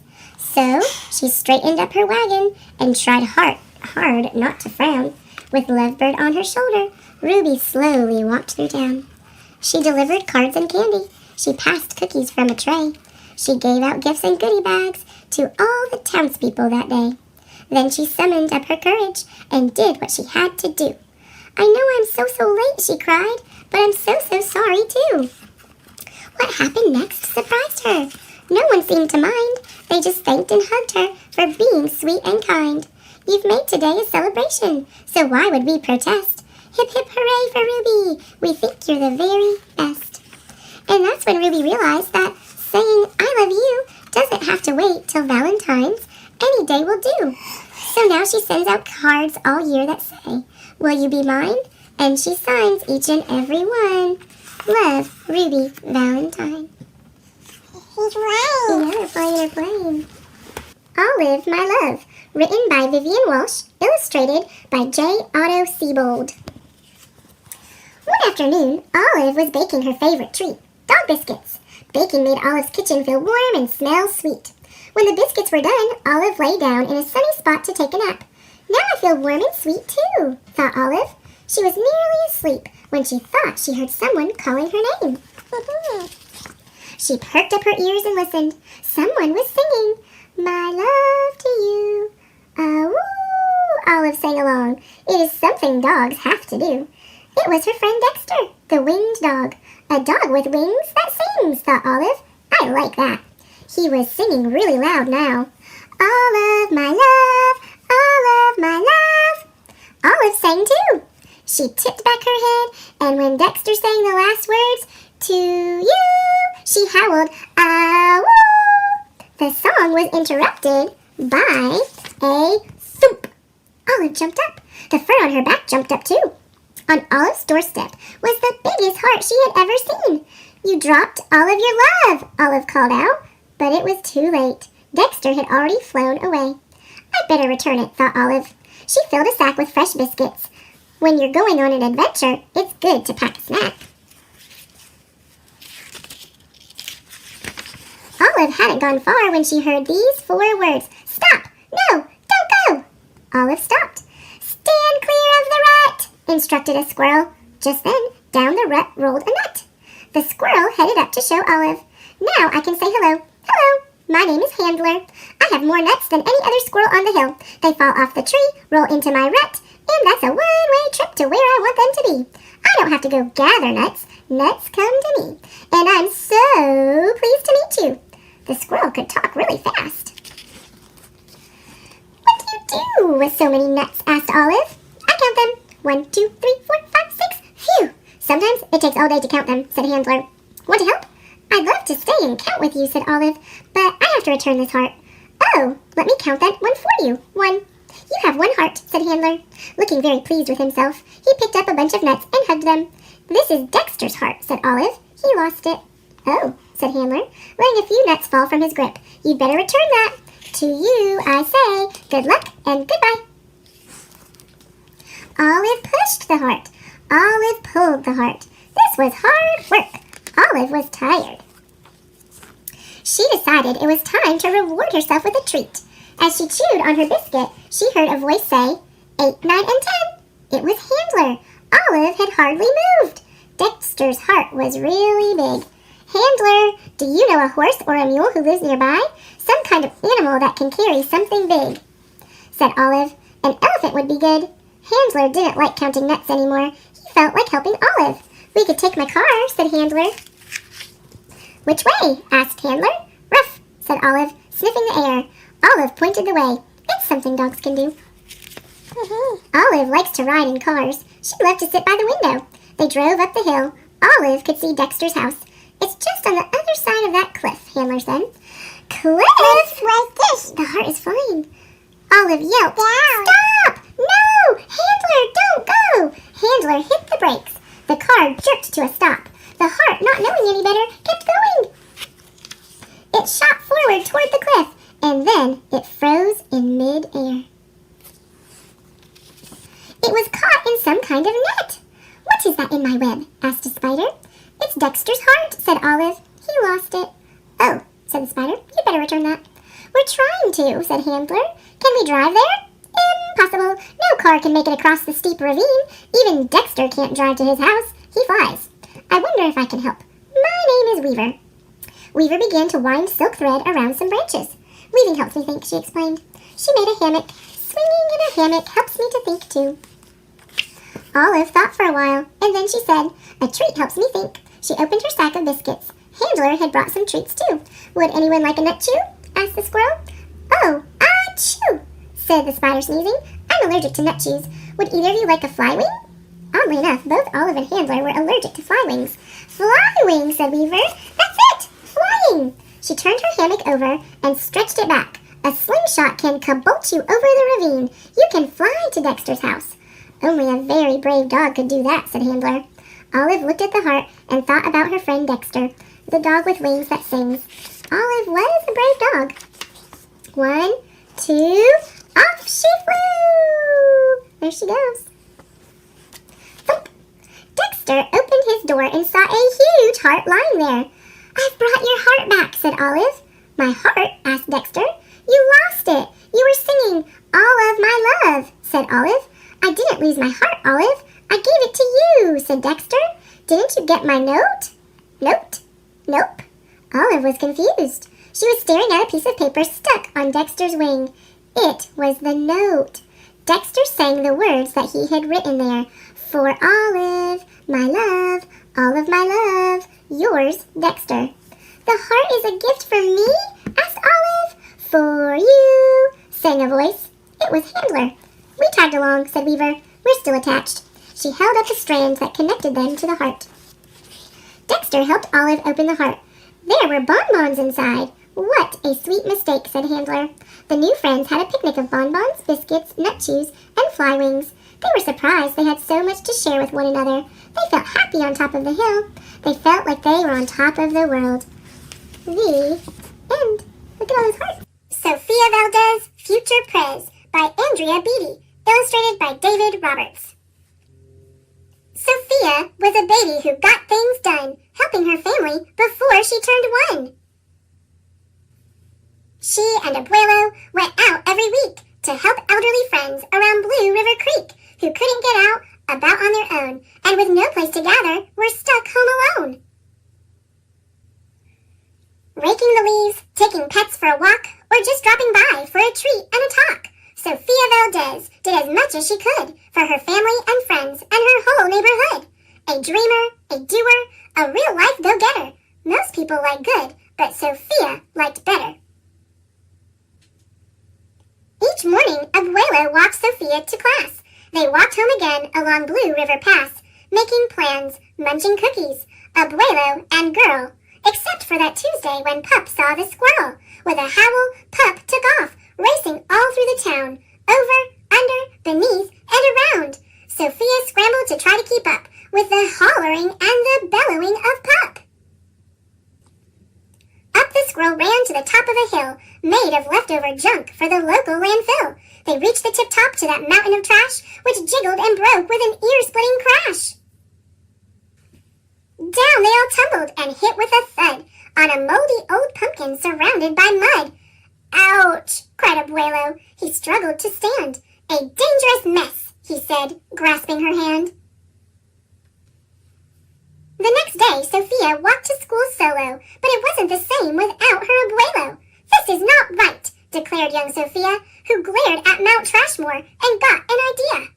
So she straightened up her wagon and tried hard not to frown. With Lovebird on her shoulder, Ruby slowly walked through town. She delivered cards and candy. She passed cookies from a tray. She gave out gifts and goodie bags to all the townspeople that day. Then she summoned up her courage and did what she had to do. "I know I'm so late," she cried, "but I'm so sorry too." What happened next surprised her. No one seemed to mind. They just thanked and hugged her for being sweet and kind. "You've made today a celebration, so why would we protest? Hip hip hooray for Ruby! We think you're the very best." And that's when Ruby realized that saying "I love you" doesn't have to wait till Valentines. Any day will do. So now she sends out cards all year that say, "Will you be mine?" And she signs each and every one. Love, Ruby Valentine.
He's right.
Yeah, they're playing. Olive, My Love, written by Vivian Walsh, illustrated by J. Otto Siebold. One afternoon, Olive was baking her favorite treat, dog biscuits. Baking made Olive's kitchen feel warm and smell sweet. When the biscuits were done, Olive lay down in a sunny spot to take a nap. "Now I feel warm and sweet too," thought Olive. She was nearly asleep when she thought she heard someone calling her name. She perked up her ears and listened. Someone was singing, "My love to you." "Ah-woo," Olive sang along. It is something dogs have to do. It was her friend Dexter, the winged dog. A dog with wings that sings, thought Olive. I like that. He was singing really loud now. "Olive, my love, Olive, my love." Olive sang too. She tipped back her head, and when Dexter sang the last words, "To you," she howled, "Ah-woo." The song was interrupted by a thump. Olive jumped up. The fur on her back jumped up too. On Olive's doorstep was the biggest heart she had ever seen. "You dropped all of your love," Olive called out. But it was too late. Dexter had already flown away. "I'd better return it," thought Olive. She filled a sack with fresh biscuits. When you're going on an adventure, it's good to pack a snack. Olive hadn't gone far when she heard these 4 words. "Stop! No! Don't go!" Olive stopped. "Stand clear of the rut!" instructed a squirrel. Just then, down the rut rolled a nut. The squirrel headed up to show Olive. "Now I can say hello. Hello, my name is Handler. I have more nuts than any other squirrel on the hill. They fall off the tree, roll into my rut, and that's a one-way trip to where I want them to be. I don't have to go gather nuts. Nuts come to me. And I'm so pleased to meet you." The squirrel could talk really fast. "What do you do with so many nuts?" asked Olive. "I count them. 1, 2, 3, 4, 5, 6. Phew! Sometimes it takes all day to count them," said Handler. "Want to help?" "I'd love to stay and count with you," said Olive, "but I have to return this heart." "Oh, let me count that one for you. 1. "You have 1 heart," said Handler. Looking very pleased with himself, he picked up a bunch of nuts and hugged them. "This is Dexter's heart," said Olive. "He lost it." "Oh," said Handler, letting a few nuts fall from his grip. "You'd better return that. To you, I say, good luck and goodbye." Olive pushed the heart. Olive pulled the heart. This was hard work. Olive was tired. She decided it was time to reward herself with a treat. As she chewed on her biscuit, she heard a voice say, 8, 9, and 10. It was Handler. Olive had hardly moved. Dexter's heart was really big. "Handler, do you know a horse or a mule who lives nearby? Some kind of animal that can carry something big," said Olive. "An elephant would be good." Handler didn't like counting nuts anymore. He felt like helping Olive. "We could take my car," said Handler. "Which way?" asked Handler. "Ruff," said Olive, sniffing the air. Olive pointed the way. It's something dogs can do. Olive likes to ride in cars. She loved to sit by the window. They drove up the hill. Olive could see Dexter's house. "It's just on the other side of that cliff," Handler said. "Cliff? Where's this?" "The heart is flying." Olive yelped, "Stop! No! Handler, don't go!" Handler hit the brakes. The car jerked to a stop. The heart, not knowing any better, kept going. It shot forward toward the cliff, and then it froze in mid-air. It was caught in some kind of net. "What is that in my web?" asked a spider. "It's Dexter's heart," said Olive. "He lost it." "Oh," said the spider, "you'd better return that." "We're trying to," said Handler. "Can we drive there?" "Impossible. No car can make it across the steep ravine. Even Dexter can't drive to his house. He flies. I wonder if I can help. My name is Weaver." Weaver began to wind silk thread around some branches. "Weaving helps me think," she explained. She made a hammock. "Swinging in a hammock helps me to think, too." Olive thought for a while, and then she said, "A treat helps me think." She opened her sack of biscuits. Handler had brought some treats, too. "Would anyone like a nut chew?" asked the squirrel. "Oh, achoo!" said the spider, sneezing. "I'm allergic to nut chews. Would either of you like a fly wing?" Oddly enough, both Olive and Handler were allergic to fly wings. "Fly wing," said Weaver. "That's it! Flying!" She turned her hammock over and stretched it back. "A slingshot can kabolt you over the ravine. You can fly to Dexter's house." "Only a very brave dog could do that," said Handler. Olive looked at the heart and thought about her friend Dexter, the dog with wings that sings. Olive was a brave dog. 1, 2, off she flew! There she goes. Thump! Dexter opened his door and saw a huge heart lying there. "I've brought your heart back," said Olive. "My heart?" asked Dexter. "You lost it. You were singing 'All of my love,'" said Olive. "I didn't lose my heart, Olive. I gave it to you," said Dexter. "Didn't you get my note?" "Note? Nope." Olive was confused. She was staring at a piece of paper stuck on Dexter's wing. It was the note. Dexter sang the words that he had written there. "For Olive, my love, all of my love, yours, Dexter." "The heart is a gift for me?" asked Olive. "For you," sang a voice. It was Handler. "We tagged along," said Weaver. "We're still attached." She held up the strands that connected them to the heart. Dexter helped Olive open the heart. There were bonbons inside. "What a sweet mistake," said Handler. The new friends had a picnic of bonbons, biscuits, nut chews, and fly wings. They were surprised they had so much to share with one another. They felt happy on top of the hill. They felt like they were on top of the world. The end. Look at all those hearts. Sophia Valdez, Future Prez, by Andrea Beatty, illustrated by David Roberts. Sophia was a baby who got things done, helping her family before she turned 1. She and Abuelo went out every week to help elderly friends around Blue River Creek who couldn't get out about on their own and with no place to gather were stuck home alone. Raking the leaves, taking pets for a walk, or just dropping by for a treat and a talk, Sophia Valdez did as much as she could for her family and friends and her whole neighborhood. A dreamer, a doer, a real-life go-getter. Most people like good, but Sophia liked better. Each morning, Abuelo walked Sophia to class. They walked home again along Blue River Pass, making plans, munching cookies, Abuelo and girl. Except for that Tuesday when Pup saw the squirrel. With a howl, Pup took off, racing all through the town, over, under, beneath, and around. Sophia scrambled to try to keep up with the hollering and the bellowing of Pup. Up the squirrel ran to the top of a hill, made of leftover junk for the local landfill. They reached the tip-top to that mountain of trash, which jiggled and broke with an ear-splitting crash. Down they all tumbled and hit with a thud on a moldy old pumpkin surrounded by mud. "Ouch!" cried Abuelo. He struggled to stand. "A dangerous mess," he said, grasping her hand. The next day, Sophia walked to school solo, but it wasn't the same without her Abuelo. "This is not right," declared young Sophia, who glared at Mount Trashmore and got an idea.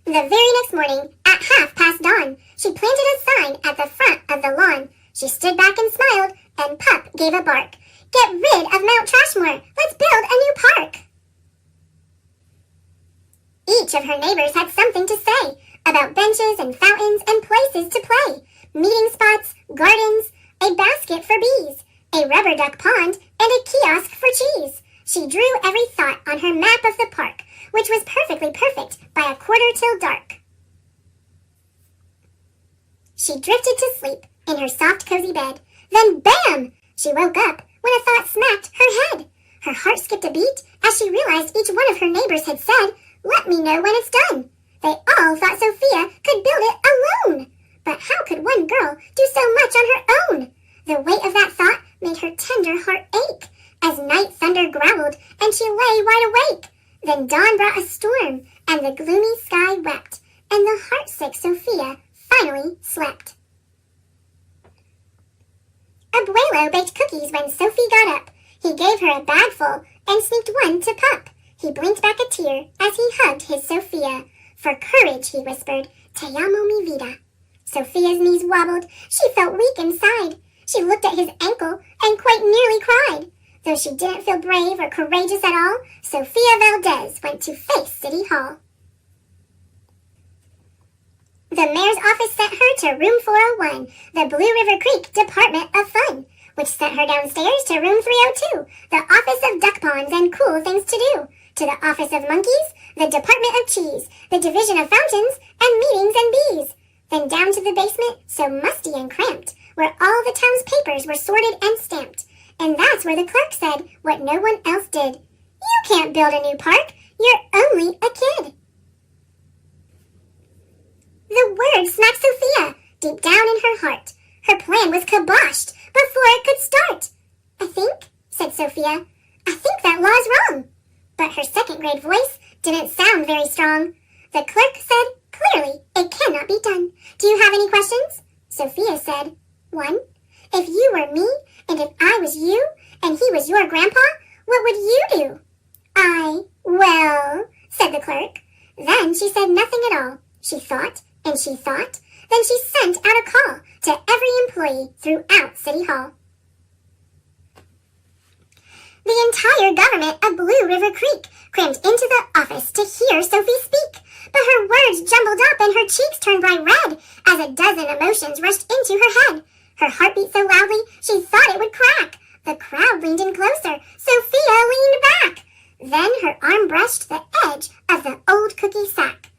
The very next morning, at dawn, she planted a sign at the front of the lawn. She stood back and smiled, and Pup gave a bark. "Get rid of Mount Trashmore! Let's build a new park!" Each of her neighbors had something to say about benches and fountains and places to play, meeting spots, gardens, a basket for bees, a rubber duck pond, and a kiosk for cheese. She drew every thought on her map of the park, which was perfectly perfect by a quarter till dark. She drifted to sleep in her soft, cozy bed. Then, bam! She woke up when a thought smacked her head. Her heart skipped a beat as she realized each one of her neighbors had said, "Let me know when it's done." They all thought Sophia could build it alone. But how could one girl do so much on her own? The weight of that thought made her tender heart ache as night thunder growled and she lay wide awake. Then dawn brought a storm and the gloomy sky wept, and the heartsick Sophia finally slept. Abuelo baked cookies when Sophie got up. He gave her a bagful and sneaked one to Pup. He blinked back a tear as he hugged his Sophia. "For courage," he whispered, "te amo mi vida." Sophia's knees wobbled. She felt weak inside. She looked at his ankle and quite nearly cried. Though she didn't feel brave or courageous at all, Sophia Valdez went to face City Hall. The mayor's office sent her to room 401, the Blue River Creek Department of Fun, which sent her downstairs to room 302, the office of duck ponds and cool things to do, to the office of monkeys, the department of cheese, the division of fountains, and meetings and bees. Then down to the basement, so musty and cramped, where all the town's papers were sorted and stamped. And that's where the clerk said what no one else did. "You can't build a new park. You're only a kid." The word smacked Sophia deep down in her heart. Her plan was kiboshed before it could start. "I think," said Sophia, "I think that law's wrong." But her second grade voice didn't sound very strong. The clerk said, "Clearly, it cannot be done. Do you have any questions?" Sophia said, "One. If you were me, and if I was you, and he was your grandpa, what would you do?" Well, said the clerk. Then she said nothing at all. She thought, and she thought. Then she sent out a call to every employee throughout City Hall. The entire government of Blue River Creek crammed into the office to hear Sophie speak. But her words jumbled up and her cheeks turned bright red as a dozen emotions rushed into her head. Her heart beat so loudly she thought it would crack. The crowd leaned in closer. Sophia leaned back. Then her arm brushed the edge of the old cookie sack.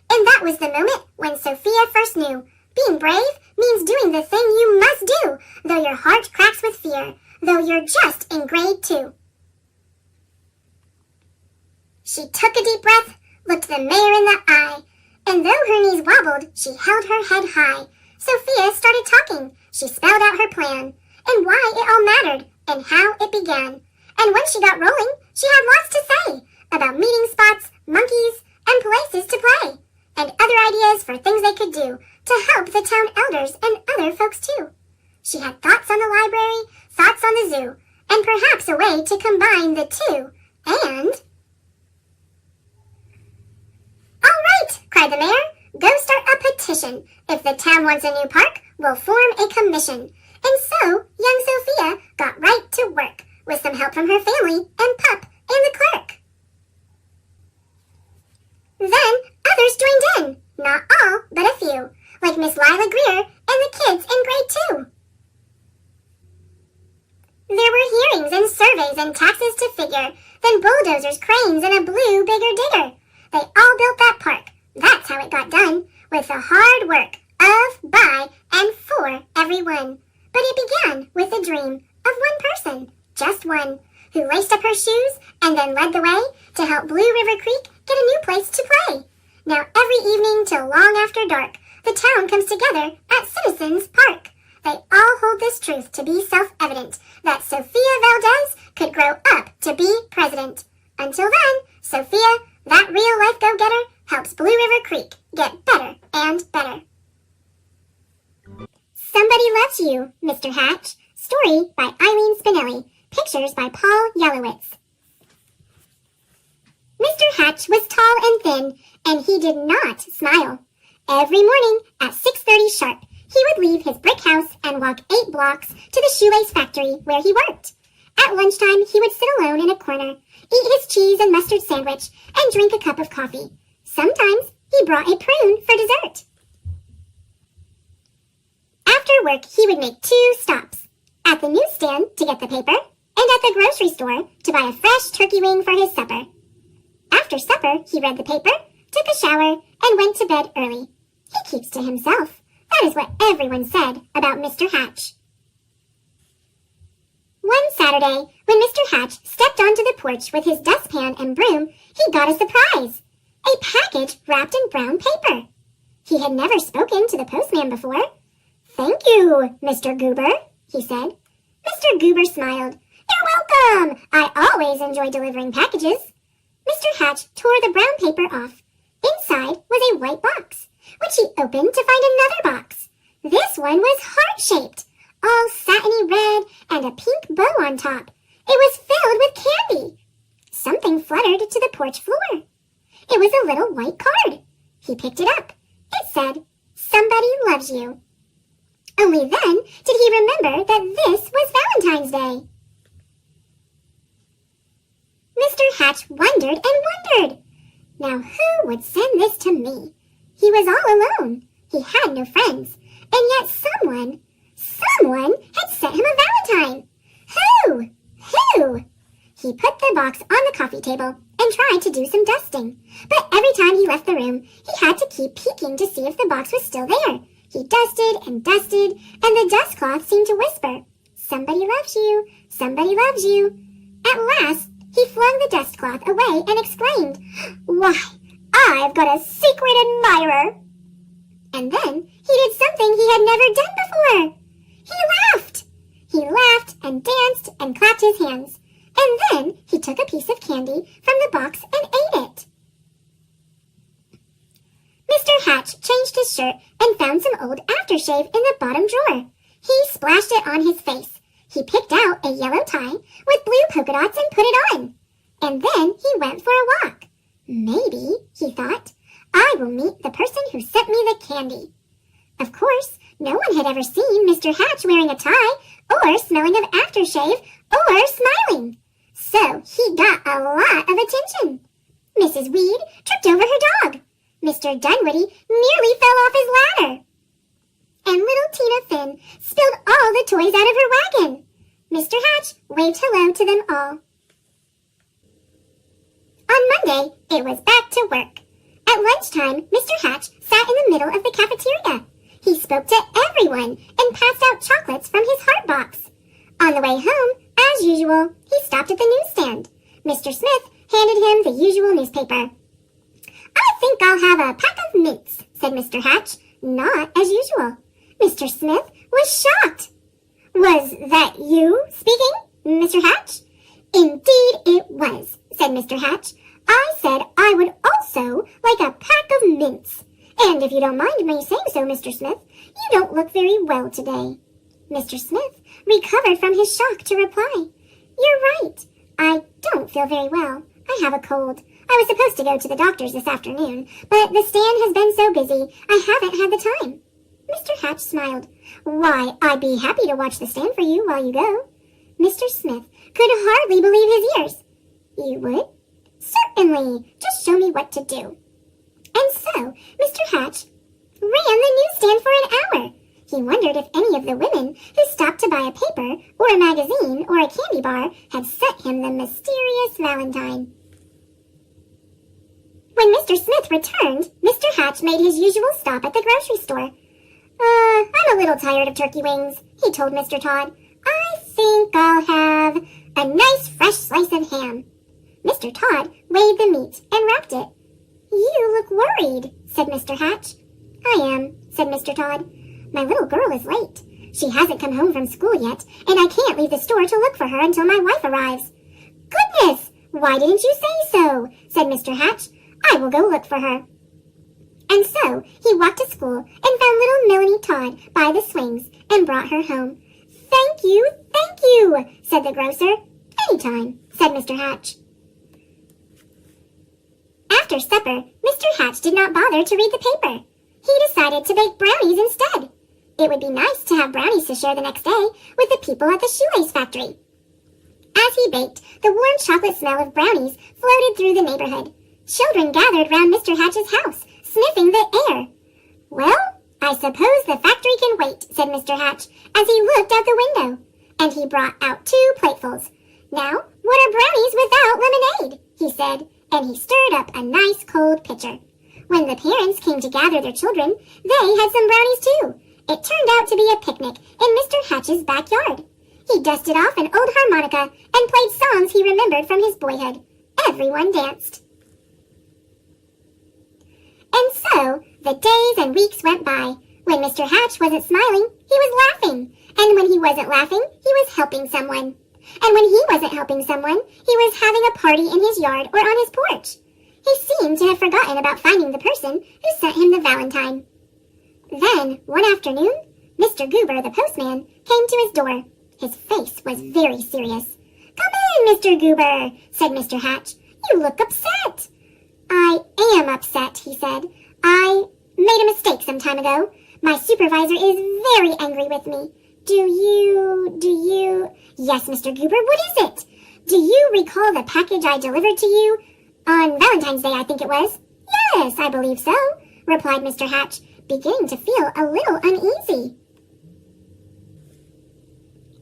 And that was the moment when Sophia first knew. Being brave means doing the thing you must do, though your heart cracks with fear, though you're just in grade 2. She took a deep breath, looked the mayor in the eye, and though her knees wobbled, she held her head high. Sophia started talking. She spelled out her plan, and why it all mattered, and how it began. And when she got rolling, she had lots to say about meeting spots, monkeys, and places to play, and other ideas for things they could do to help the town elders and other folks too. She had thoughts on the library, thoughts on the zoo, and perhaps a way to combine the two, and... "All right," cried the mayor, "go start a petition. If the town wants a new park, we'll form a commission." And so, young Sophia got right to work, with some help from her family and Pup and the clerk. Then others joined in, not all, but a few, like Miss Lila Greer and the kids in grade 2. There were hearings and surveys and taxes to figure, then bulldozers, cranes, and a blue bigger digger. They all built that park. That's how it got done, with the hard work of, by, and for everyone. But it began with a dream of one person, just one, who laced up her shoes and then led the way to help Blue River Creek get a new place to play. Now every evening till long after dark, the town comes together at Citizens Park. They all hold this truth to be self-evident, that Sophia Valdez could grow up to be president. Until then, Sophia, that real-life go-getter, helps Blue River Creek get better and better. Somebody Loves You, Mr. Hatch. Story by Eileen Spinelli. Pictures by Paul Yelowitz. Mr. Hatch was tall and thin, and he did not smile. Every morning at 6:30 sharp, he would leave his brick house and walk 8 blocks to the shoelace factory where he worked. At lunchtime, he would sit alone in a corner, eat his cheese and mustard sandwich, and drink a cup of coffee. Sometimes he brought a prune for dessert. After work, he would make 2 stops. At the newsstand to get the paper, and at the grocery store to buy a fresh turkey wing for his supper. After supper, he read the paper, took a shower, and went to bed early. He keeps to himself. That is what everyone said about Mr. Hatch. One Saturday, when Mr. Hatch stepped onto the porch with his dustpan and broom, he got a surprise. A package wrapped in brown paper. He had never spoken to the postman before. "Thank you, Mr. Goober," he said. Mr. Goober smiled. "You're welcome! I always enjoy delivering packages." Mr. Hatch tore the brown paper off. Inside was a white box, which he opened to find another box. This one was heart-shaped, all satiny red and a pink bow on top. It was filled with candy. Something fluttered to the porch floor. It was a little white card. He picked it up. It said, "Somebody loves you." Only then did he remember that this was Valentine's Day. Mr. Hatch wondered and wondered. Now who would send this to me? He was all alone. He had no friends. And yet someone had sent him a Valentine. Who? Who? He put the box on the coffee table and tried to do some dusting. But every time he left the room, he had to keep peeking to see if the box was still there. He dusted and dusted, and the dust cloth seemed to whisper, "Somebody loves you. Somebody loves you." At last, he flung the dust cloth away and exclaimed, "Why, I've got a secret admirer!" And then he did something he had never done before. He laughed. He laughed and danced and clapped his hands. And then he took a piece of candy from the box and ate it. Mr. Hatch changed his shirt and found some old aftershave in the bottom drawer. He splashed it on his face. He picked out a yellow tie with blue polka dots and put it on. And then he went for a walk. Maybe, he thought, I will meet the person who sent me the candy. Of course, no one had ever seen Mr. Hatch wearing a tie or smelling of aftershave or smiling. So he got a lot of attention. Mrs. Weed tripped over her dog. Mr. Dunwoody nearly fell off his ladder. And little Tina Finn spilled all the toys out of her wagon. Mr. Hatch waved hello to them all. On Monday, it was back to work. At lunchtime, Mr. Hatch sat in the middle of the cafeteria. He spoke to everyone and passed out chocolates from his heart box. On the way home, as usual, he stopped at the newsstand. Mr. Smith handed him the usual newspaper. "I think I'll have a pack of mints," said Mr. Hatch, not as usual. Mr. Smith was shocked. "Was that you speaking, Mr. Hatch?" "Indeed it was," said Mr. Hatch. "I said I would also like a pack of mints. And if you don't mind me saying so, Mr. Smith, you don't look very well today." Mr. Smith recovered from his shock to reply, "You're right. I don't feel very well. I have a cold. I was supposed to go to the doctor's this afternoon, but the stand has been so busy, I haven't had the time." Mr. Hatch smiled. "Why, I'd be happy to watch the stand for you while you go." Mr. Smith could hardly believe his ears. "You would?" "Certainly. Just show me what to do." And so Mr. Hatch ran the newsstand for an hour. He wondered if any of the women who stopped to buy a paper or a magazine or a candy bar had sent him the mysterious Valentine. When Mr. Smith returned, Mr. Hatch made his usual stop at the grocery store. I'm a little tired of turkey wings," he told Mr. Todd. "I think I'll have a nice fresh slice of ham." Mr. Todd weighed the meat and wrapped it. "You look worried," said Mr. Hatch. "I am," said Mr. Todd. "My little girl is late. She hasn't come home from school yet, and I can't leave the store to look for her until my wife arrives." "Goodness! Why didn't you say so?" said Mr. Hatch. "I will go look for her." And so he walked to school and found little Melanie Todd by the swings and brought her home. Thank you," said the grocer. "Anytime," said Mr. Hatch. After supper, Mr. Hatch did not bother to read the paper. He decided to bake brownies instead. It would be nice to have brownies to share the next day with the people at the shoelace factory. As he baked, the warm chocolate smell of brownies floated through the neighborhood. Children gathered round Mr. Hatch's house, sniffing the air. "Well, I suppose the factory can wait," said Mr. Hatch as he looked out the window. And he brought out 2 platefuls. "Now, what are brownies without lemonade?" he said, and he stirred up a nice cold pitcher. When the parents came to gather their children, they had some brownies too. It turned out to be a picnic in Mr. Hatch's backyard. He dusted off an old harmonica and played songs he remembered from his boyhood. Everyone danced. And so, the days and weeks went by. When Mr. Hatch wasn't smiling, he was laughing. And when he wasn't laughing, he was helping someone. And when he wasn't helping someone, he was having a party in his yard or on his porch. He seemed to have forgotten about finding the person who sent him the Valentine. Then, one afternoon, Mr. Goober, the postman, came to his door. His face was very serious. "Come in, Mr. Goober," said Mr. Hatch. "You look upset." "I am upset," he said. "I made a mistake some time ago. My supervisor is very angry with me. Do you... Yes, Mr. Goober, what is it? Do you recall the package I delivered to you? On Valentine's Day, I think it was." "Yes, I believe so," replied Mr. Hatch, beginning to feel a little uneasy.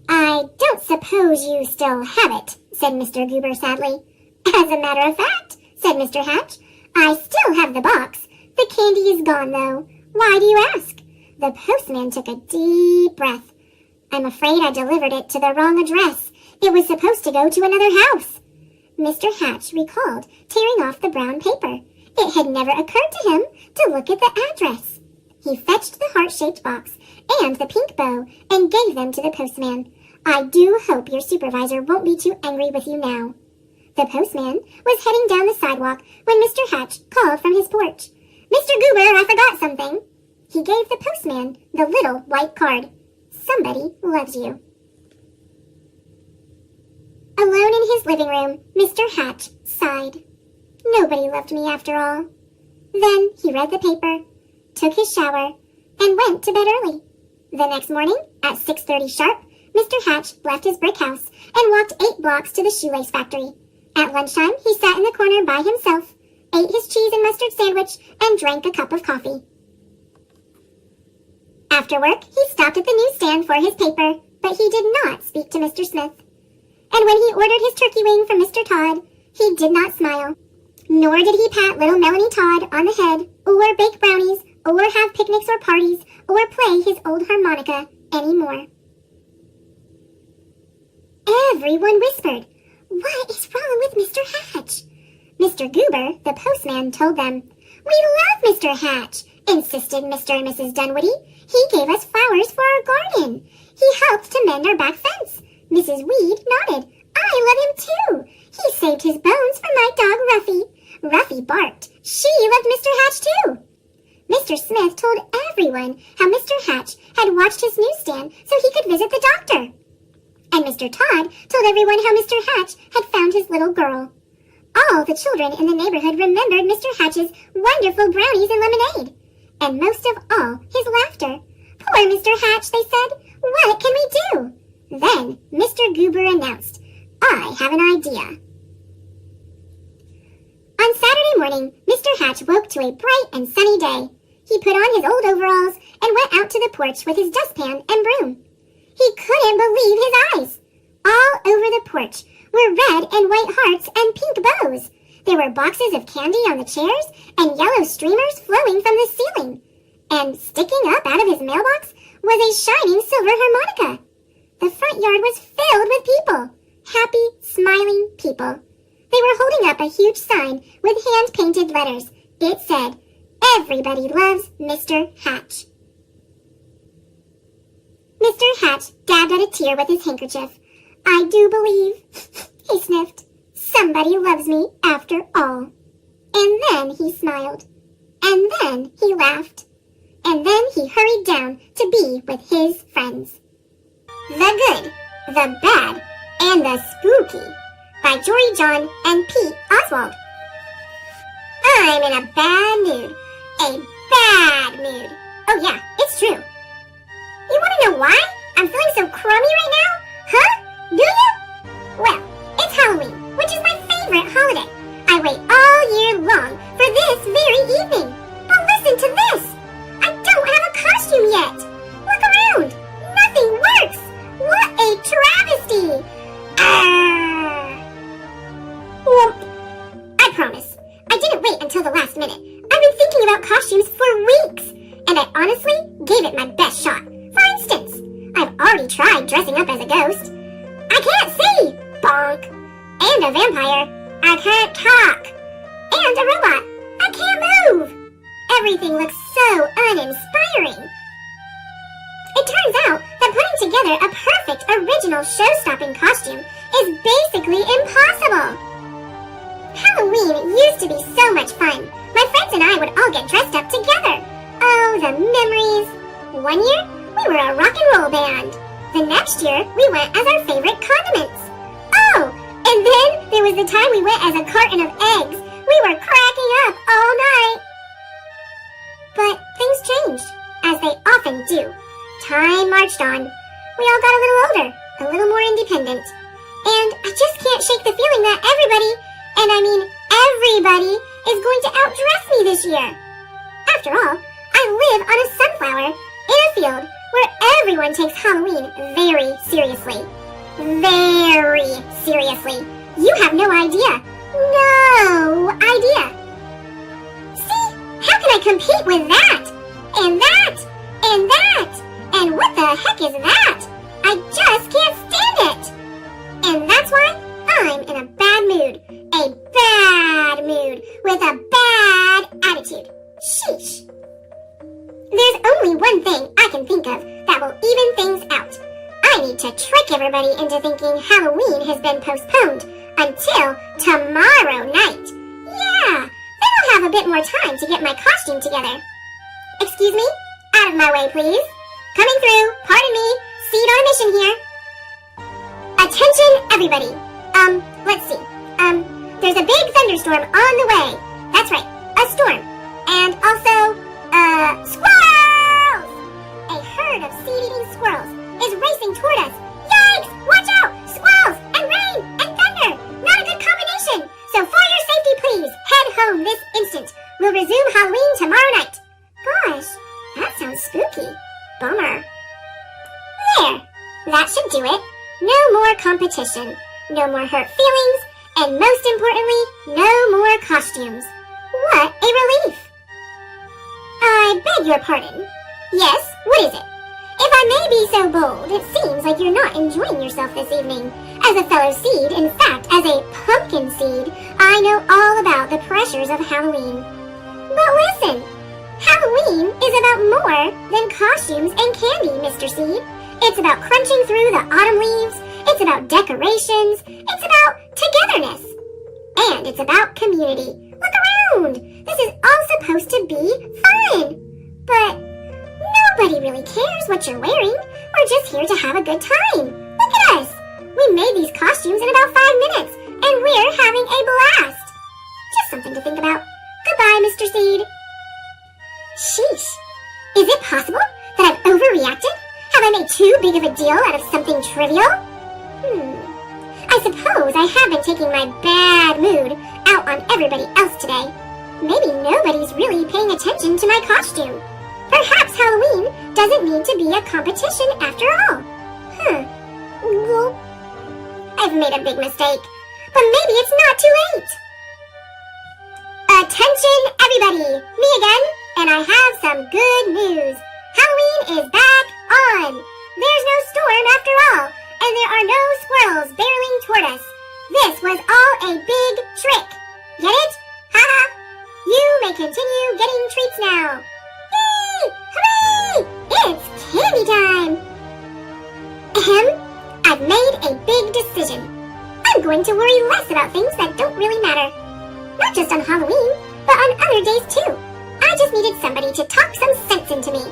"I don't suppose you still have it," said Mr. Goober sadly. "As a matter of fact," said Mr. Hatch, "I still have the box. The candy is gone, though. Why do you ask?" The postman took a deep breath. "I'm afraid I delivered it to the wrong address. It was supposed to go to another house." Mr. Hatch recalled tearing off the brown paper. It had never occurred to him to look at the address. He fetched the heart-shaped box and the pink bow and gave them to the postman. "I do hope your supervisor won't be too angry with you now." The postman was heading down the sidewalk when Mr. Hatch called from his porch. "Mr. Goober, I forgot something." He gave the postman the little white card. "Somebody loves you." Alone in his living room, Mr. Hatch sighed. Nobody loved me after all. Then he read the paper, took his shower, and went to bed early. The next morning, at 6:30 sharp, Mr. Hatch left his brick house and walked 8 blocks to the shoelace factory. At lunchtime, he sat in the corner by himself, ate his cheese and mustard sandwich, and drank a cup of coffee. After work, he stopped at the newsstand for his paper, but he did not speak to Mr. Smith. And when he ordered his turkey wing from Mr. Todd, he did not smile. Nor did he pat little Melanie Todd on the head, or bake brownies, or have picnics or parties, or play his old harmonica anymore. Everyone whispered, "What is wrong with Mr. Hatch?" Mr. Goober, the postman, told them. "We love Mr. Hatch," insisted Mr. and Mrs. Dunwoody. "He gave us flowers for our garden. He helped to mend our back fence." Mrs. Weed nodded. "I love him too. He saved his bones for my dog Ruffy." Ruffy barked. She loved Mr. Hatch too. Mr. Smith told everyone how Mr. Hatch had watched his newsstand so he could visit the doctor. And Mr. Todd told everyone how Mr. Hatch had found his little girl. All the children in the neighborhood remembered Mr. Hatch's wonderful brownies and lemonade. And most of all, his laughter. "Poor Mr. Hatch," they said. "What can we do?" Then Mr. Goober announced, "I have an idea." On Saturday morning, Mr. Hatch woke to a bright and sunny day. He put on his old overalls and went out to the porch with his dustpan and broom. He couldn't believe his eyes. All over the porch were red and white hearts and pink bows. There were boxes of candy on the chairs and yellow streamers flowing from the ceiling. And sticking up out of his mailbox was a shining silver harmonica. The front yard was filled with people. Happy, smiling people. They were holding up a huge sign with hand-painted letters. It said, "Everybody loves Mr. Hatch." Mr. Hatch dabbed at a tear with his handkerchief. "I do believe," he sniffed, "somebody loves me after all." And then he smiled. And then he laughed. And then he hurried down to be with his friends. The Good, the Bad, and the Spooky by Jory John and Pete Oswald. I'm in a bad mood. A bad mood. Oh yeah, it's true. You want to know why I'm feeling so crummy right now? Huh? Do you? Well, it's Halloween, which is my favorite holiday. I wait all year long for this very evening. But listen to this. I don't have a costume yet. Look around. Nothing works. What a travesty. minute. I've been thinking about costumes for weeks, and I honestly gave it my best shot. For instance, I've already tried dressing up as a ghost. I can't see! Bonk! And a vampire. I can't talk! And a robot. I can't move! Everything looks so uninspiring. It turns out that putting together a perfect original show-stopping costume is basically impossible. Halloween used to be so much fun. My friends and I would all get dressed up together. Oh, the memories. One year, we were a rock and roll band. The next year, we went as our favorite condiments. Oh, and then there was the time we went as a carton of eggs. We were cracking up all night. But things changed, as they often do. Time marched on. We all got a little older, a little more independent. And I just can't shake the feeling that everybody, and I mean everybody, is going to outdress me this year. After all, I live on a sunflower in a field where everyone takes Halloween very seriously. Very seriously. You have no idea. No idea. See? How can I compete with that? And that? And that? And what the heck is that? I just can't stand it. And that's why I'm in a bad mood. A bad mood with a bad attitude. Sheesh. There's only one thing I can think of that will even things out. I need to trick everybody into thinking Halloween has been postponed until tomorrow night. Yeah, then I'll have a bit more time to get my costume together. Excuse me? Out of my way, please. Coming through. Pardon me. Seed on a mission here. Attention, everybody. Let's see. There's a big thunderstorm on the way. That's right, a storm. And also, squirrels! A herd of seed-eating squirrels is racing toward us. Yikes! Watch out! Squirrels and rain and thunder! Not a good combination! So for your safety, please, head home this instant. We'll resume Halloween tomorrow night. Gosh, that sounds spooky. Bummer. There! That should do it. No more competition. No more hurt feelings. And most importantly, no more costumes. What a relief! I beg your pardon. Yes, what is it? If I may be so bold, it seems like you're not enjoying yourself this evening. As a fellow seed, in fact, as a pumpkin seed, I know all about the pressures of Halloween. But listen, Halloween is about more than costumes and candy, Mr. Seed. It's about crunching through the autumn leaves. It's about decorations. It's about togetherness. And it's about community. Look around! This is all supposed to be fun. But nobody really cares what you're wearing. We're just here to have a good time. Look at us! We made these costumes in about 5 minutes, and we're having a blast. Just something to think about. Goodbye, Mr. Seed. Sheesh. Is it possible that I've overreacted? Have I made too big of a deal out of something trivial? I suppose I have been taking my bad mood out on everybody else today. Maybe nobody's really paying attention to my costume. Perhaps Halloween doesn't need to be a competition after all. Well, I've made a big mistake, but maybe it's not too late. Attention, everybody! Me again, and I have some good news. Halloween is back on. There's no storm after all, and there are no squirrels barreling toward us. This was all a big trick. Get it? Ha-ha! You may continue getting treats now. Yay! Hooray! It's candy time! I've made a big decision. I'm going to worry less about things that don't really matter. Not just on Halloween, but on other days too. I just needed somebody to talk some sense into me.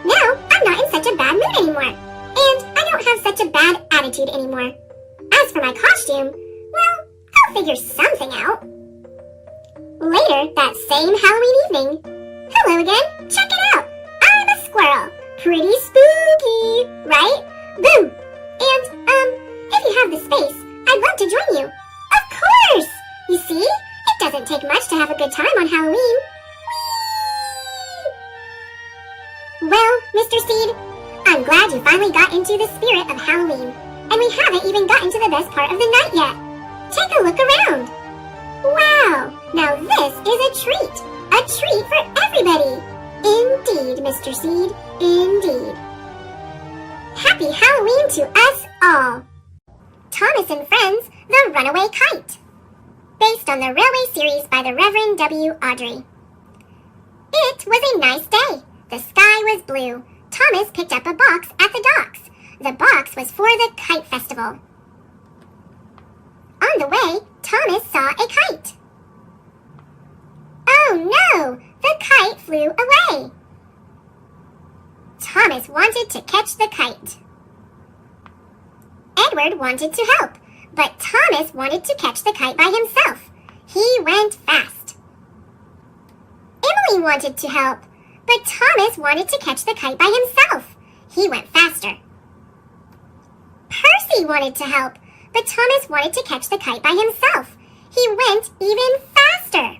Now, I'm not in such a bad mood anymore. And I don't have such a bad attitude anymore. As for my costume, well, I'll figure something out. Later that same Halloween evening. Hello again. Check it out. I'm a squirrel. Pretty spooky, right? Boo! And, if you have the space, I'd love to join you. Of course! You see, it doesn't take much to have a good time on Halloween. Whee! Well, Mr. Seed, I'm glad you finally got into the spirit of Halloween. And we haven't even gotten to the best part of the night yet. Take a look around. Wow! Now this is a treat for everybody. Indeed, Mr. Seed, indeed. Happy Halloween to us all. Thomas and Friends, The Runaway Kite. Based on the Railway series by the Reverend W. Audrey. It was a nice day. The sky was blue. Thomas picked up a box at the docks. The box was for the kite festival. On the way, Thomas saw a kite. Oh no! The kite flew away. Thomas wanted to catch the kite. Edward wanted to help, but Thomas wanted to catch the kite by himself. He went fast. Emily wanted to help, but Thomas wanted to catch the kite by himself. He went faster. Percy wanted to help, but Thomas wanted to catch the kite by himself. He went even faster.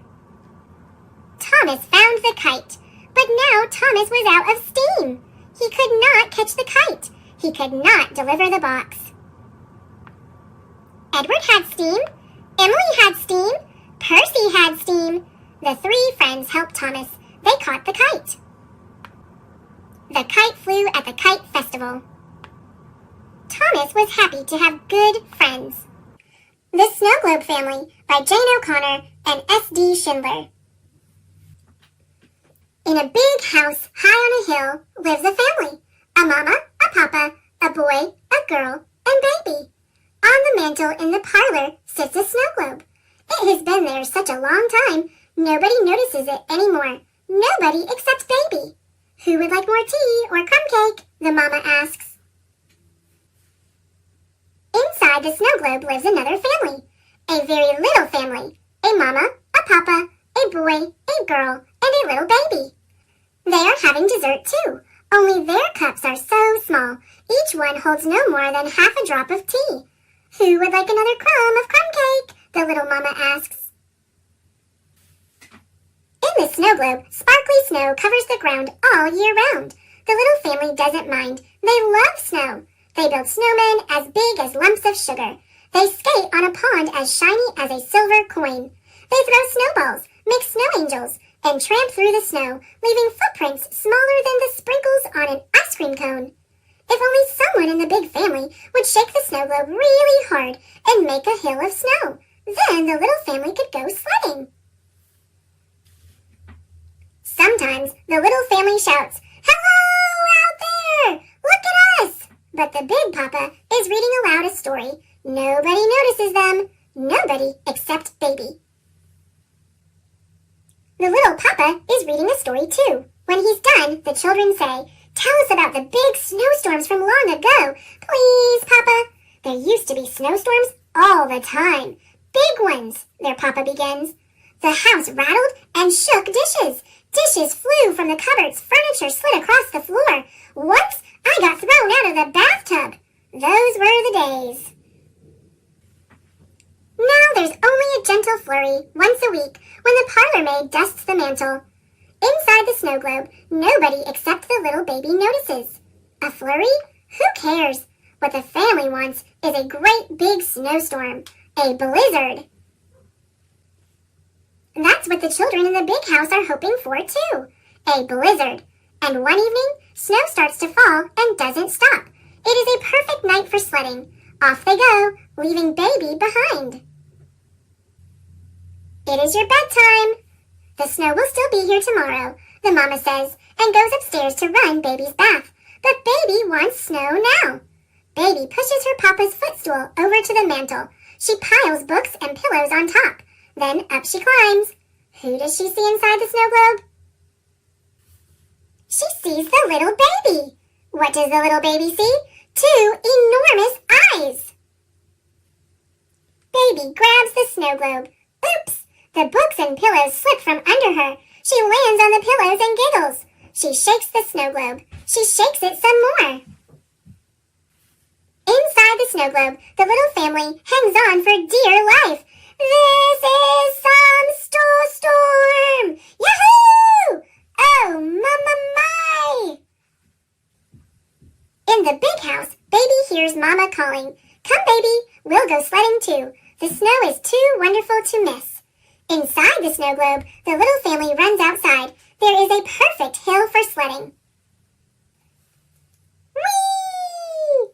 Thomas found the kite, but now Thomas was out of steam. He could not catch the kite. He could not deliver the box. Edward had steam. Emily had steam. Percy had steam. The three friends helped Thomas. They caught the kite. The kite flew at the kite festival. Thomas was happy to have good friends. The Snow Globe Family by Jane O'Connor and S.D. Schindler. In a big house high on a hill lives a family. A mama, a papa, a boy, a girl, and baby. On the mantel in the parlor sits a snow globe. It has been there such a long time, nobody notices it anymore. Nobody except baby. Who would like more tea or crumb cake? The mama asks. Inside the snow globe lives another family. A very little family. A mama, a papa, a boy, a girl, and a little baby. They are having dessert too, only their cups are so small. Each one holds no more than half a drop of tea. Who would like another crumb of crumb cake? The little mama asks. In the snow globe, sparkly snow covers the ground all year round. The little family doesn't mind. They love snow. They build snowmen as big as lumps of sugar. They skate on a pond as shiny as a silver coin. They throw snowballs, make snow angels, and tramp through the snow, leaving footprints smaller than the sprinkles on an ice cream cone. If only someone in the big family would shake the snow globe really hard and make a hill of snow, then the little family could go sledding. Sometimes the little family shouts, "Hello out there! Look at us!" But the big papa is reading aloud a story. Nobody notices them. Nobody except baby. The little papa is reading a story too. When he's done, the children say, "Tell us about the big snowstorms from long ago. Please, Papa." There used to be snowstorms all the time. Big ones, their papa begins. The house rattled and shook dishes. Dishes flew from the cupboards. Furniture slid across the floor. Once, I got thrown out of the bathtub. Those were the days. Now there's only a gentle flurry once a week when the parlor maid dusts the mantel. Inside the snow globe, nobody except the little baby notices. A flurry? Who cares? What the family wants is a great big snowstorm. A blizzard. That's what the children in the big house are hoping for too. A blizzard. And one evening, snow starts to fall and doesn't stop. It is a perfect night for sledding. Off they go, leaving baby behind. It is your bedtime. The snow will still be here tomorrow, the mama says, and goes upstairs to run baby's bath. But baby wants snow now. Baby pushes her papa's footstool over to the mantel. She piles books and pillows on top. Then up she climbs. Who does she see inside the snow globe? She sees the little baby. What does the little baby see? 2 enormous eyes. Baby grabs the snow globe. Oops! The books and pillows slip from under her. She lands on the pillows and giggles. She shakes the snow globe. She shakes it some more. Inside the snow globe, the little family hangs on for dear life. This is some storm! Yahoo! Oh, my! In the big house, baby hears Mama calling, "Come, baby, we'll go sledding too. The snow is too wonderful to miss." Inside the snow globe, the little family runs outside. There is a perfect hill for sledding. Whee!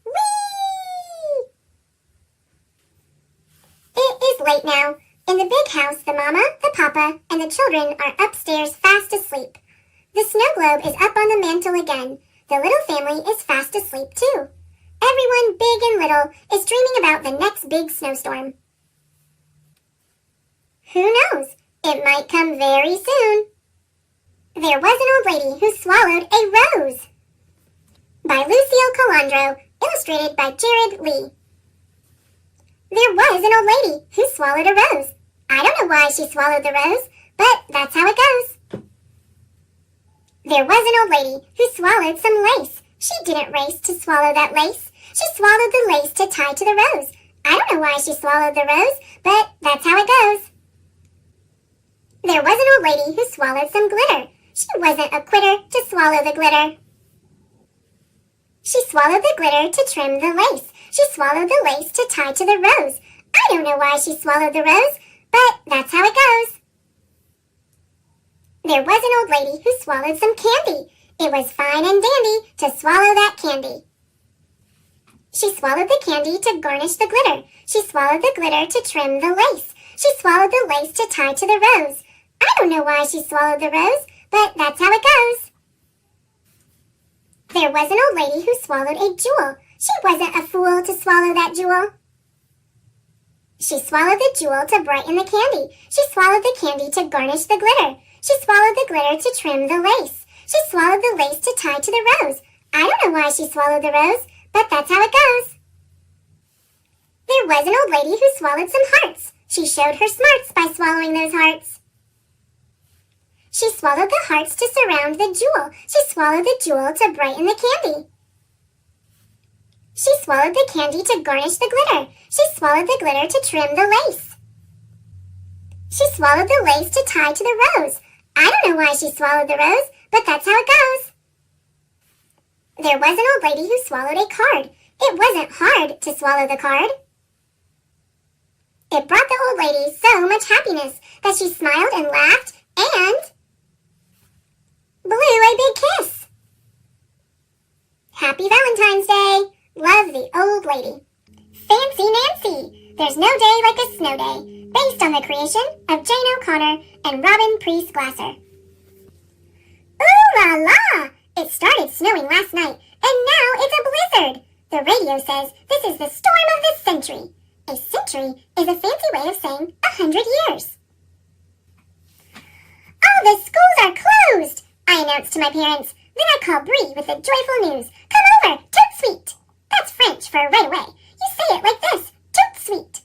Whee! It is late now. In the big house, the mama, the papa, and the children are upstairs fast asleep. The snow globe is up on the mantle again. The little family is fast asleep too. Everyone, big and little, is dreaming about the next big snowstorm. Who knows? It might come very soon. There was an old lady who swallowed a rose. By Lucille Calandro, illustrated by Jared Lee. There was an old lady who swallowed a rose. I don't know why she swallowed the rose, but that's how it goes. There was an old lady who swallowed some lace. She didn't race to swallow that lace. She swallowed the lace to tie to the rose. I don't know why she swallowed the rose, but that's how it goes. There was an old lady who swallowed some glitter. She wasn't a quitter to swallow the glitter. She swallowed the glitter to trim the lace. She swallowed the lace to tie to the rose. I don't know why she swallowed the rose, but that's how it goes. There was an old lady who swallowed some candy. It was fine and dandy to swallow that candy. She swallowed the candy to garnish the glitter. She swallowed the glitter to trim the lace. She swallowed the lace to tie to the rose. I don't know why she swallowed the rose, but that's how it goes. There was an old lady who swallowed a jewel. She wasn't a fool to swallow that jewel. She swallowed the jewel to brighten the candy. She swallowed the candy to garnish the glitter. She swallowed the glitter to trim the lace. She swallowed the lace to tie to the rose. I don't know why she swallowed the rose, but that's how it goes. There was an old lady who swallowed some hearts. She showed her smarts by swallowing those hearts. She swallowed the hearts to surround the jewel. She swallowed the jewel to brighten the candy. She swallowed the candy to garnish the glitter. She swallowed the glitter to trim the lace. She swallowed the lace to tie to the rose. I don't know why she swallowed the rose, but that's how it goes. There was an old lady who swallowed a card. It wasn't hard to swallow the card. It brought the old lady so much happiness that she smiled and laughed and blew a big kiss. Happy Valentine's Day! Love the old lady. Fancy Nancy! There's no day like a snow day, based on the creation of Jane O'Connor and Robin Priest Glasser. Ooh la la! It started snowing last night, and now it's a blizzard. The radio says this is the storm of the century. A century is a fancy way of saying 100 years. All the schools are closed, I announced to my parents. Then I called Bree with the joyful news. Come over, toot sweet. That's French for right away. You say it like this, toot sweet.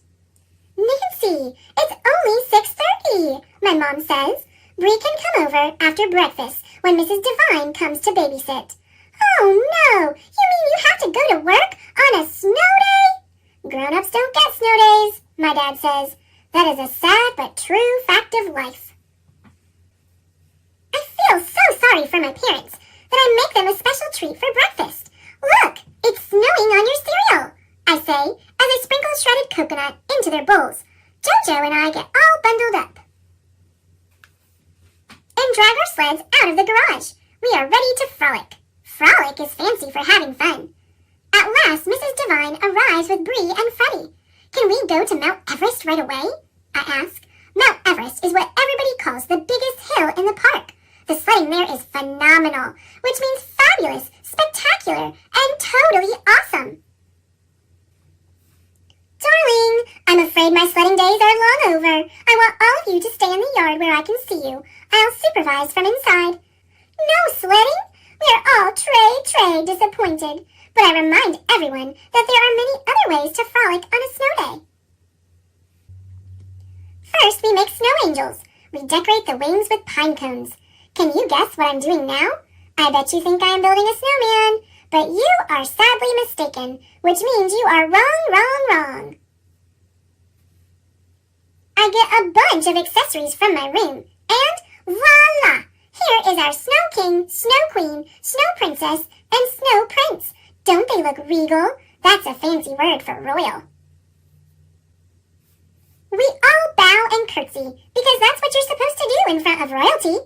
Nancy, it's only 6:30, my mom says. Bree can come over after breakfast when Mrs. Devine comes to babysit. Oh no, you mean you have to go to work on a snow day? Grown-ups don't get snow days, my dad says. That is a sad but true fact of life. I feel so sorry for my parents that I make them a special treat for breakfast. Look, it's snowing on your cereal, I say as I sprinkle shredded coconut into their bowls. Jojo and I get all bundled up and drag our sleds out of the garage. We are ready to frolic. Frolic is fancy for having fun. At last, Mrs. Devine arrives with Bree and Freddie. Can we go to Mount Everest right away? I ask. Mount Everest is what everybody calls the biggest hill in the park. The sledding there is phenomenal, which means fabulous, spectacular, and totally awesome. Darling, I'm afraid my sledding days are long over. I want all of you to stay in the yard where I can see you. I'll supervise from inside. No sledding? We are all très disappointed. But I remind everyone that there are many other ways to frolic on a snow day. First, we make snow angels. We decorate the wings with pine cones. Can you guess what I'm doing now? I bet you think I am building a snowman, but you are sadly mistaken, which means you are wrong. I get a bunch of accessories from my room, and voila! Here is our Snow King, Snow Queen, Snow Princess, and Snow Prince. Don't they look regal? That's a fancy word for royal. We all bow and curtsy, because that's what you're supposed to do in front of royalty.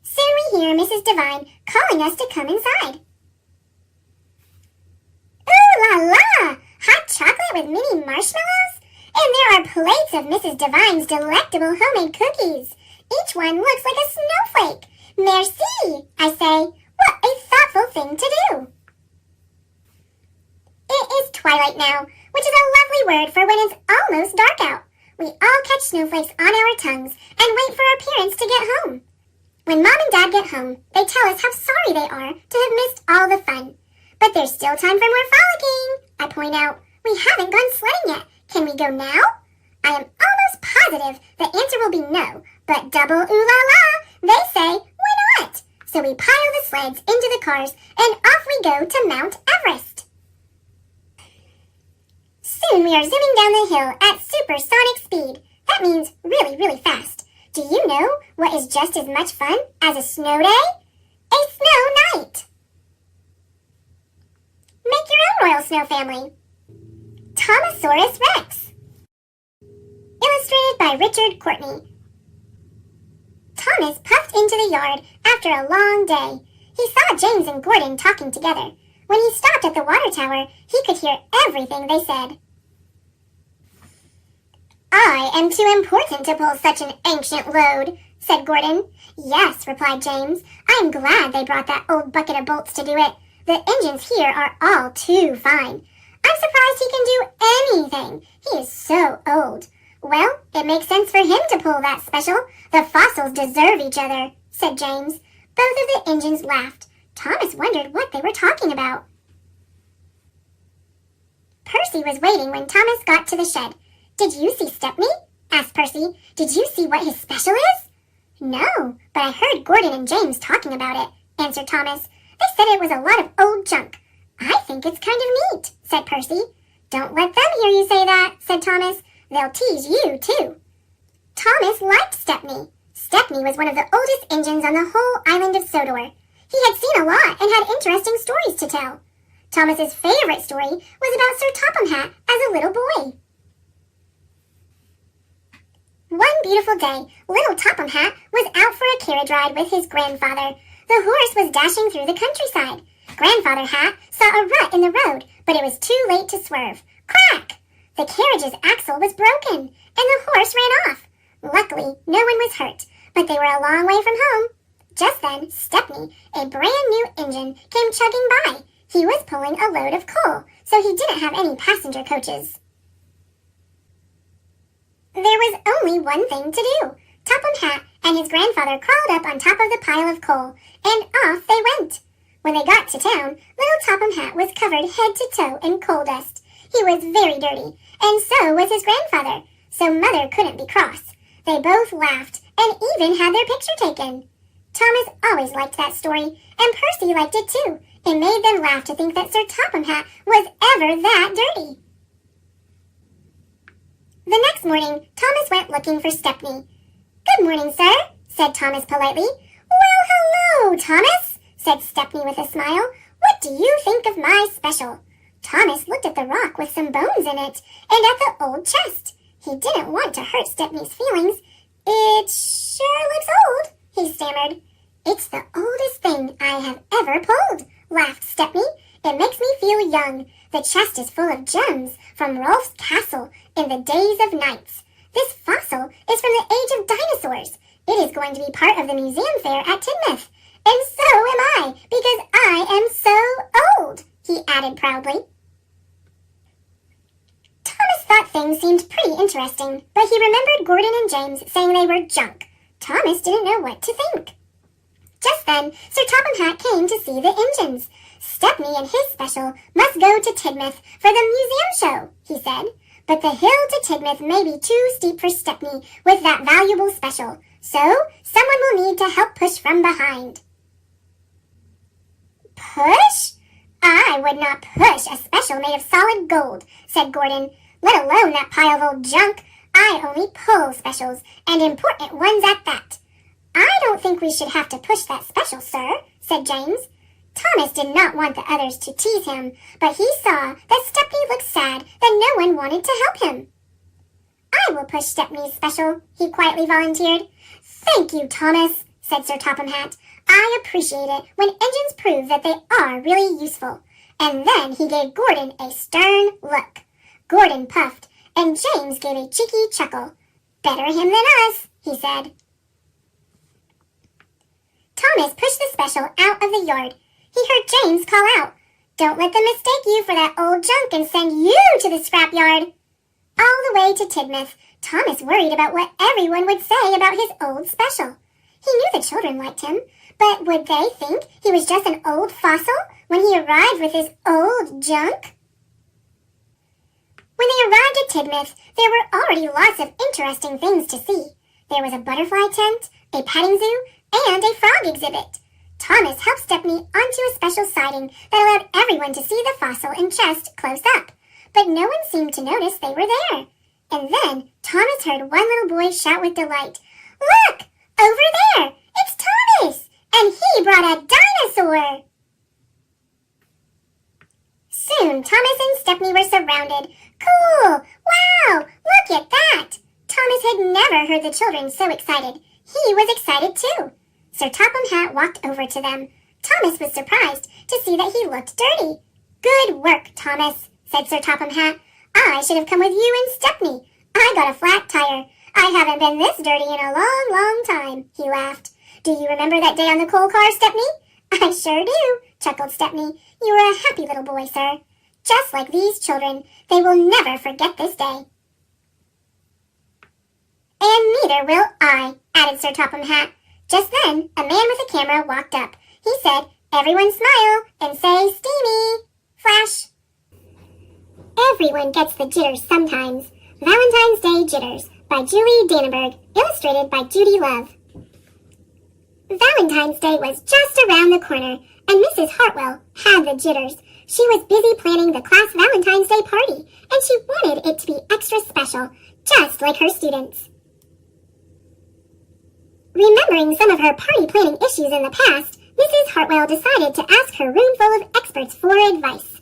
Soon we hear Mrs. Devine calling us to come inside. Ooh la la! Hot chocolate with mini marshmallows? And there are plates of Mrs. Devine's delectable homemade cookies. Each one looks like a snowflake. Merci, I say. What a thoughtful thing to do. It is twilight now, which is a lovely word for when it's almost dark out. We all catch snowflakes on our tongues and wait for our parents to get home. When Mom and Dad get home, they tell us how sorry they are to have missed all the fun. But there's still time for more frolicking, I point out. We haven't gone sledding yet. Can we go now? I am almost positive the answer will be no, but double ooh la la, they say, why not? So we pile the sleds into the cars and off we go to Mount Everest. Soon we are zooming down the hill at supersonic speed. That means really, really fast. Do you know what is just as much fun as a snow day? A snow night! Make your own Royal Snow Family. Thomasaurus Rex. Illustrated by Richard Courtney. Thomas puffed into the yard after a long day. He saw James and Gordon talking together. When he stopped at the water tower, he could hear everything they said. I am too important to pull such an ancient load, said Gordon. Yes, replied James. I'm glad they brought that old bucket of bolts to do it. The engines here are all too fine. I'm surprised he can do anything. He is so old. Well, it makes sense for him to pull that special. The fossils deserve each other, said James. Both of the engines laughed. Thomas wondered what they were talking about. Percy was waiting when Thomas got to the shed. Did you see Stepney? Asked Percy. Did you see what his special is? No, but I heard Gordon and James talking about it, answered Thomas. They said it was a lot of old junk. I think it's kind of neat, said Percy. Don't let them hear you say that, said Thomas. They'll tease you, too. Thomas liked Stepney. Stepney was one of the oldest engines on the whole island of Sodor. He had seen a lot and had interesting stories to tell. Thomas's favorite story was about Sir Topham Hatt as a little boy. One beautiful day, little Topham Hatt was out for a carriage ride with his grandfather. The horse was dashing through the countryside. Grandfather Hatt saw a rut in the road, but it was too late to swerve. Crack! The carriage's axle was broken, and the horse ran off. Luckily, no one was hurt, but they were a long way from home. Just then, Stepney, a brand-new engine, came chugging by. He was pulling a load of coal, so he didn't have any passenger coaches. There was only one thing to do. Topham Hatt and his grandfather crawled up on top of the pile of coal, and off they went. When they got to town, little Topham Hatt was covered head to toe in coal dust. He was very dirty, and so was his grandfather, so Mother couldn't be cross. They both laughed, and even had their picture taken. Thomas always liked that story, and Percy liked it too. It made them laugh to think that Sir Topham Hatt was ever that dirty. The next morning, Thomas went looking for Stepney. Good morning, sir, said Thomas politely. Well, hello, Thomas, said Stepney with a smile. What do you think of my special? Thomas looked at the rock with some bones in it, and at the old chest. He didn't want to hurt Stepney's feelings. It sure looks old, he stammered. It's the oldest thing I have ever pulled, laughed Stepney. It makes me feel young. The chest is full of gems from Rolf's castle in the days of knights. This fossil is from the age of dinosaurs. It is going to be part of the museum fair at Tidmouth. And so am I, because I am so old, he added proudly. Thomas thought things seemed pretty interesting, but he remembered Gordon and James saying they were junk. Thomas didn't know what to think. Just then, Sir Topham Hatt came to see the engines. Stepney and his special must go to Tidmouth for the museum show, he said. But the hill to Tidmouth may be too steep for Stepney with that valuable special, so someone will need to help push from behind. Push? I would not push a special made of solid gold, said Gordon, let alone that pile of old junk. I only pull specials, and important ones at that. I don't think we should have to push that special, sir, said James. Thomas did not want the others to tease him, but he saw that Stepney looked sad that no one wanted to help him. I will push Stepney's special, he quietly volunteered. Thank you, Thomas, said Sir Topham Hatt. I appreciate it when engines prove that they are really useful. And then he gave Gordon a stern look. Gordon puffed, and James gave a cheeky chuckle. Better him than us, he said. Thomas pushed the special out of the yard. He heard James call out, Don't let them mistake you for that old junk and send you to the scrapyard. All the way to Tidmouth, Thomas worried about what everyone would say about his old special. He knew the children liked him, but would they think he was just an old fossil when he arrived with his old junk? When they arrived at Tidmouth, there were already lots of interesting things to see. There was a butterfly tent, a petting zoo, and a frog exhibit. Thomas helped Stepney onto a special siding that allowed everyone to see the fossil and chest close up, but no one seemed to notice they were there. And then Thomas heard one little boy shout with delight, Look! Over there! It's Thomas! And he brought a dinosaur! Soon Thomas and Stepney were surrounded. Cool! Wow! Look at that! Thomas had never heard the children so excited. He was excited too. Sir Topham Hatt walked over to them. Thomas was surprised to see that he looked dirty. Good work, Thomas, said Sir Topham Hatt. I should have come with you and Stepney. I got a flat tire. I haven't been this dirty in a long, long time, he laughed. Do you remember that day on the coal car, Stepney? I sure do, chuckled Stepney. You were a happy little boy, sir. Just like these children, they will never forget this day. And neither will I, added Sir Topham Hatt. Just then, a man with a camera walked up. He said, Everyone smile and say steamy. Flash. Everyone gets the jitters sometimes. Valentine's Day Jitters by Julie Dannenberg, illustrated by Judy Love. Valentine's Day was just around the corner, and Mrs. Hartwell had the jitters. She was busy planning the class Valentine's Day party, and she wanted it to be extra special, just like her students. Remembering some of her party planning issues in the past, Mrs. Hartwell decided to ask her room full of experts for advice.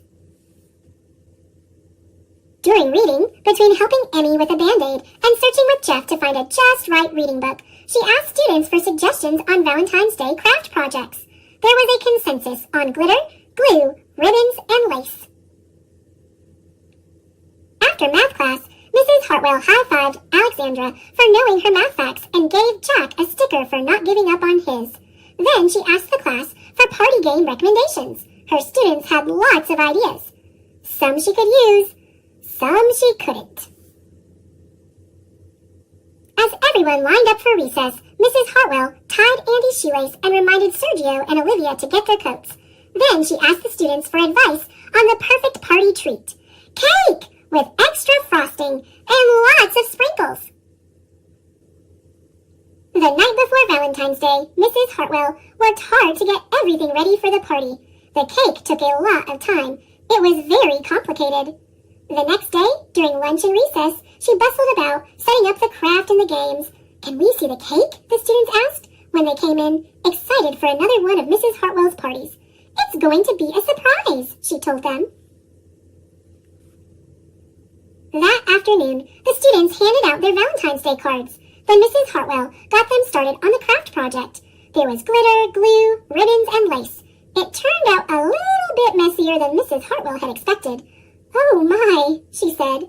During reading, between helping Emmy with a Band-Aid and searching with Jeff to find a just right reading book, she asked students for suggestions on Valentine's Day craft projects. There was a consensus on glitter, glue, ribbons, and lace. After math class, Mrs. Hartwell high-fived Alexandra for knowing her math facts and gave Jack a sticker for not giving up on his. Then she asked the class for party game recommendations. Her students had lots of ideas. Some she could use, some she couldn't. As everyone lined up for recess, Mrs. Hartwell tied Andy's shoelace and reminded Sergio and Olivia to get their coats. Then she asked the students for advice on the perfect party treat. Cake! With extra frosting and lots of sprinkles. The night before Valentine's Day, Mrs. Hartwell worked hard to get everything ready for the party. The cake took a lot of time. It was very complicated. The next day, during lunch and recess, she bustled about, setting up the craft and the games. Can we see the cake? The students asked when they came in, excited for another one of Mrs. Hartwell's parties. It's going to be a surprise, she told them. That afternoon, the students handed out their Valentine's Day cards. Then Mrs. Hartwell got them started on the craft project. There was glitter, glue, ribbons, and lace. It turned out a little bit messier than Mrs. Hartwell had expected. Oh my, she said.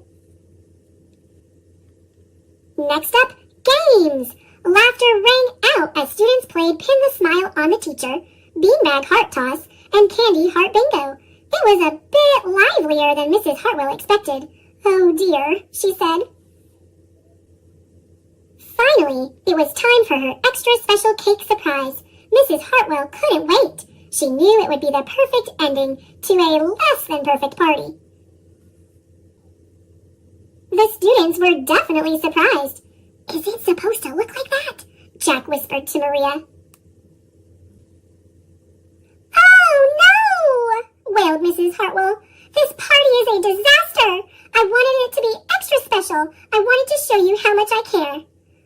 Next up, games! Laughter rang out as students played Pin the Smile on the Teacher, Beanbag Heart Toss, and Candy Heart Bingo. It was a bit livelier than Mrs. Hartwell expected. Oh dear, she said. Finally, it was time for her extra special cake surprise. Mrs. Hartwell couldn't wait. She knew it would be the perfect ending to a less than perfect party. The students were definitely surprised. Is it supposed to look like that? Jack whispered to Maria. Oh no! Wailed Mrs. Hartwell. This party is a disaster! I wanted it to be extra special. I wanted to show you how much I care.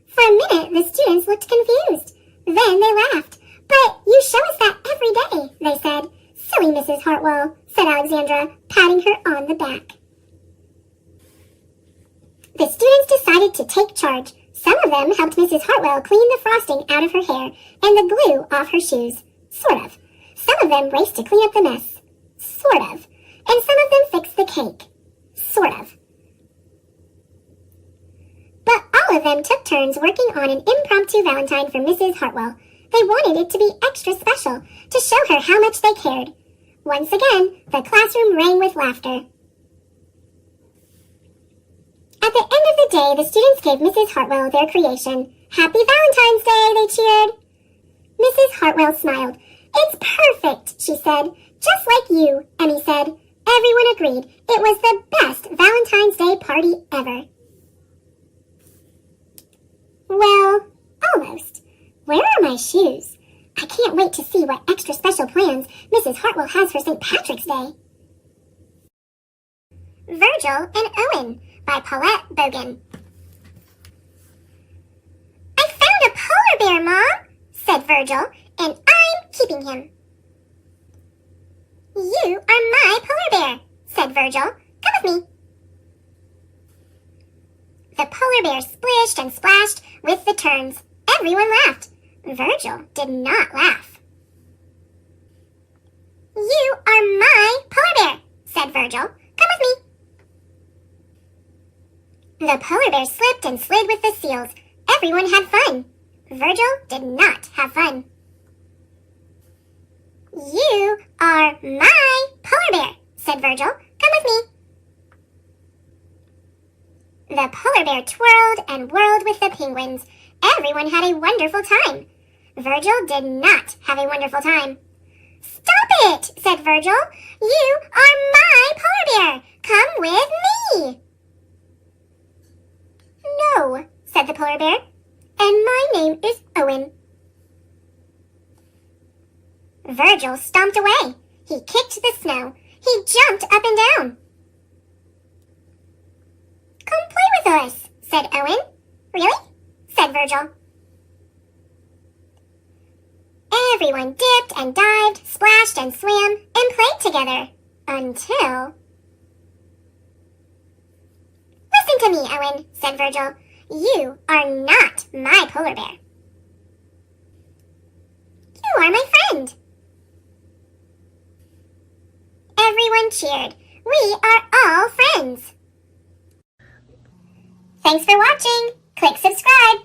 For a minute, the students looked confused. Then they laughed. But you show us that every day, they said. Silly Mrs. Hartwell, said Alexandra, patting her on the back. The students decided to take charge. Some of them helped Mrs. Hartwell clean the frosting out of her hair and the glue off her shoes. Sort of. Some of them raced to clean up the mess. Sort of. And some of them fixed the cake. Sort of. But all of them took turns working on an impromptu Valentine for Mrs. Hartwell. They wanted it to be extra special, to show her how much they cared. Once again, the classroom rang with laughter. At the end of the day, the students gave Mrs. Hartwell their creation. Happy Valentine's Day, they cheered. Mrs. Hartwell smiled. It's perfect, she said. Just like you, Emmy said. Everyone agreed. It was the best Valentine's Day party ever. Well, almost. Where are my shoes? I can't wait to see what extra special plans Mrs. Hartwell has for St. Patrick's Day. Virgil and Owen by Paulette Bogan. I found a polar bear, Mom, said Virgil, and I'm keeping him. You are my polar bear, said Virgil. Come with me. The polar bear splished and splashed with the turns. Everyone laughed. Virgil did not laugh. You are my polar bear, said Virgil. Come with me. The polar bear slipped and slid with the seals. Everyone had fun. Virgil did not have fun. You are my polar bear, said Virgil. Come with me. The polar bear twirled and whirled with the penguins. Everyone had a wonderful time. Virgil did not have a wonderful time. Stop it, said Virgil. You are my polar bear. Come with me. No, said the polar bear. And my name is Owen. Virgil stomped away. He kicked the snow. He jumped up and down. Come play with us, said Owen. Really? Said Virgil. Everyone dipped and dived, splashed and swam, and played together. Until... Listen to me, Owen, said Virgil. You are not my polar bear. You are my friend. Everyone cheered. We are all friends. Thanks for watching. Click subscribe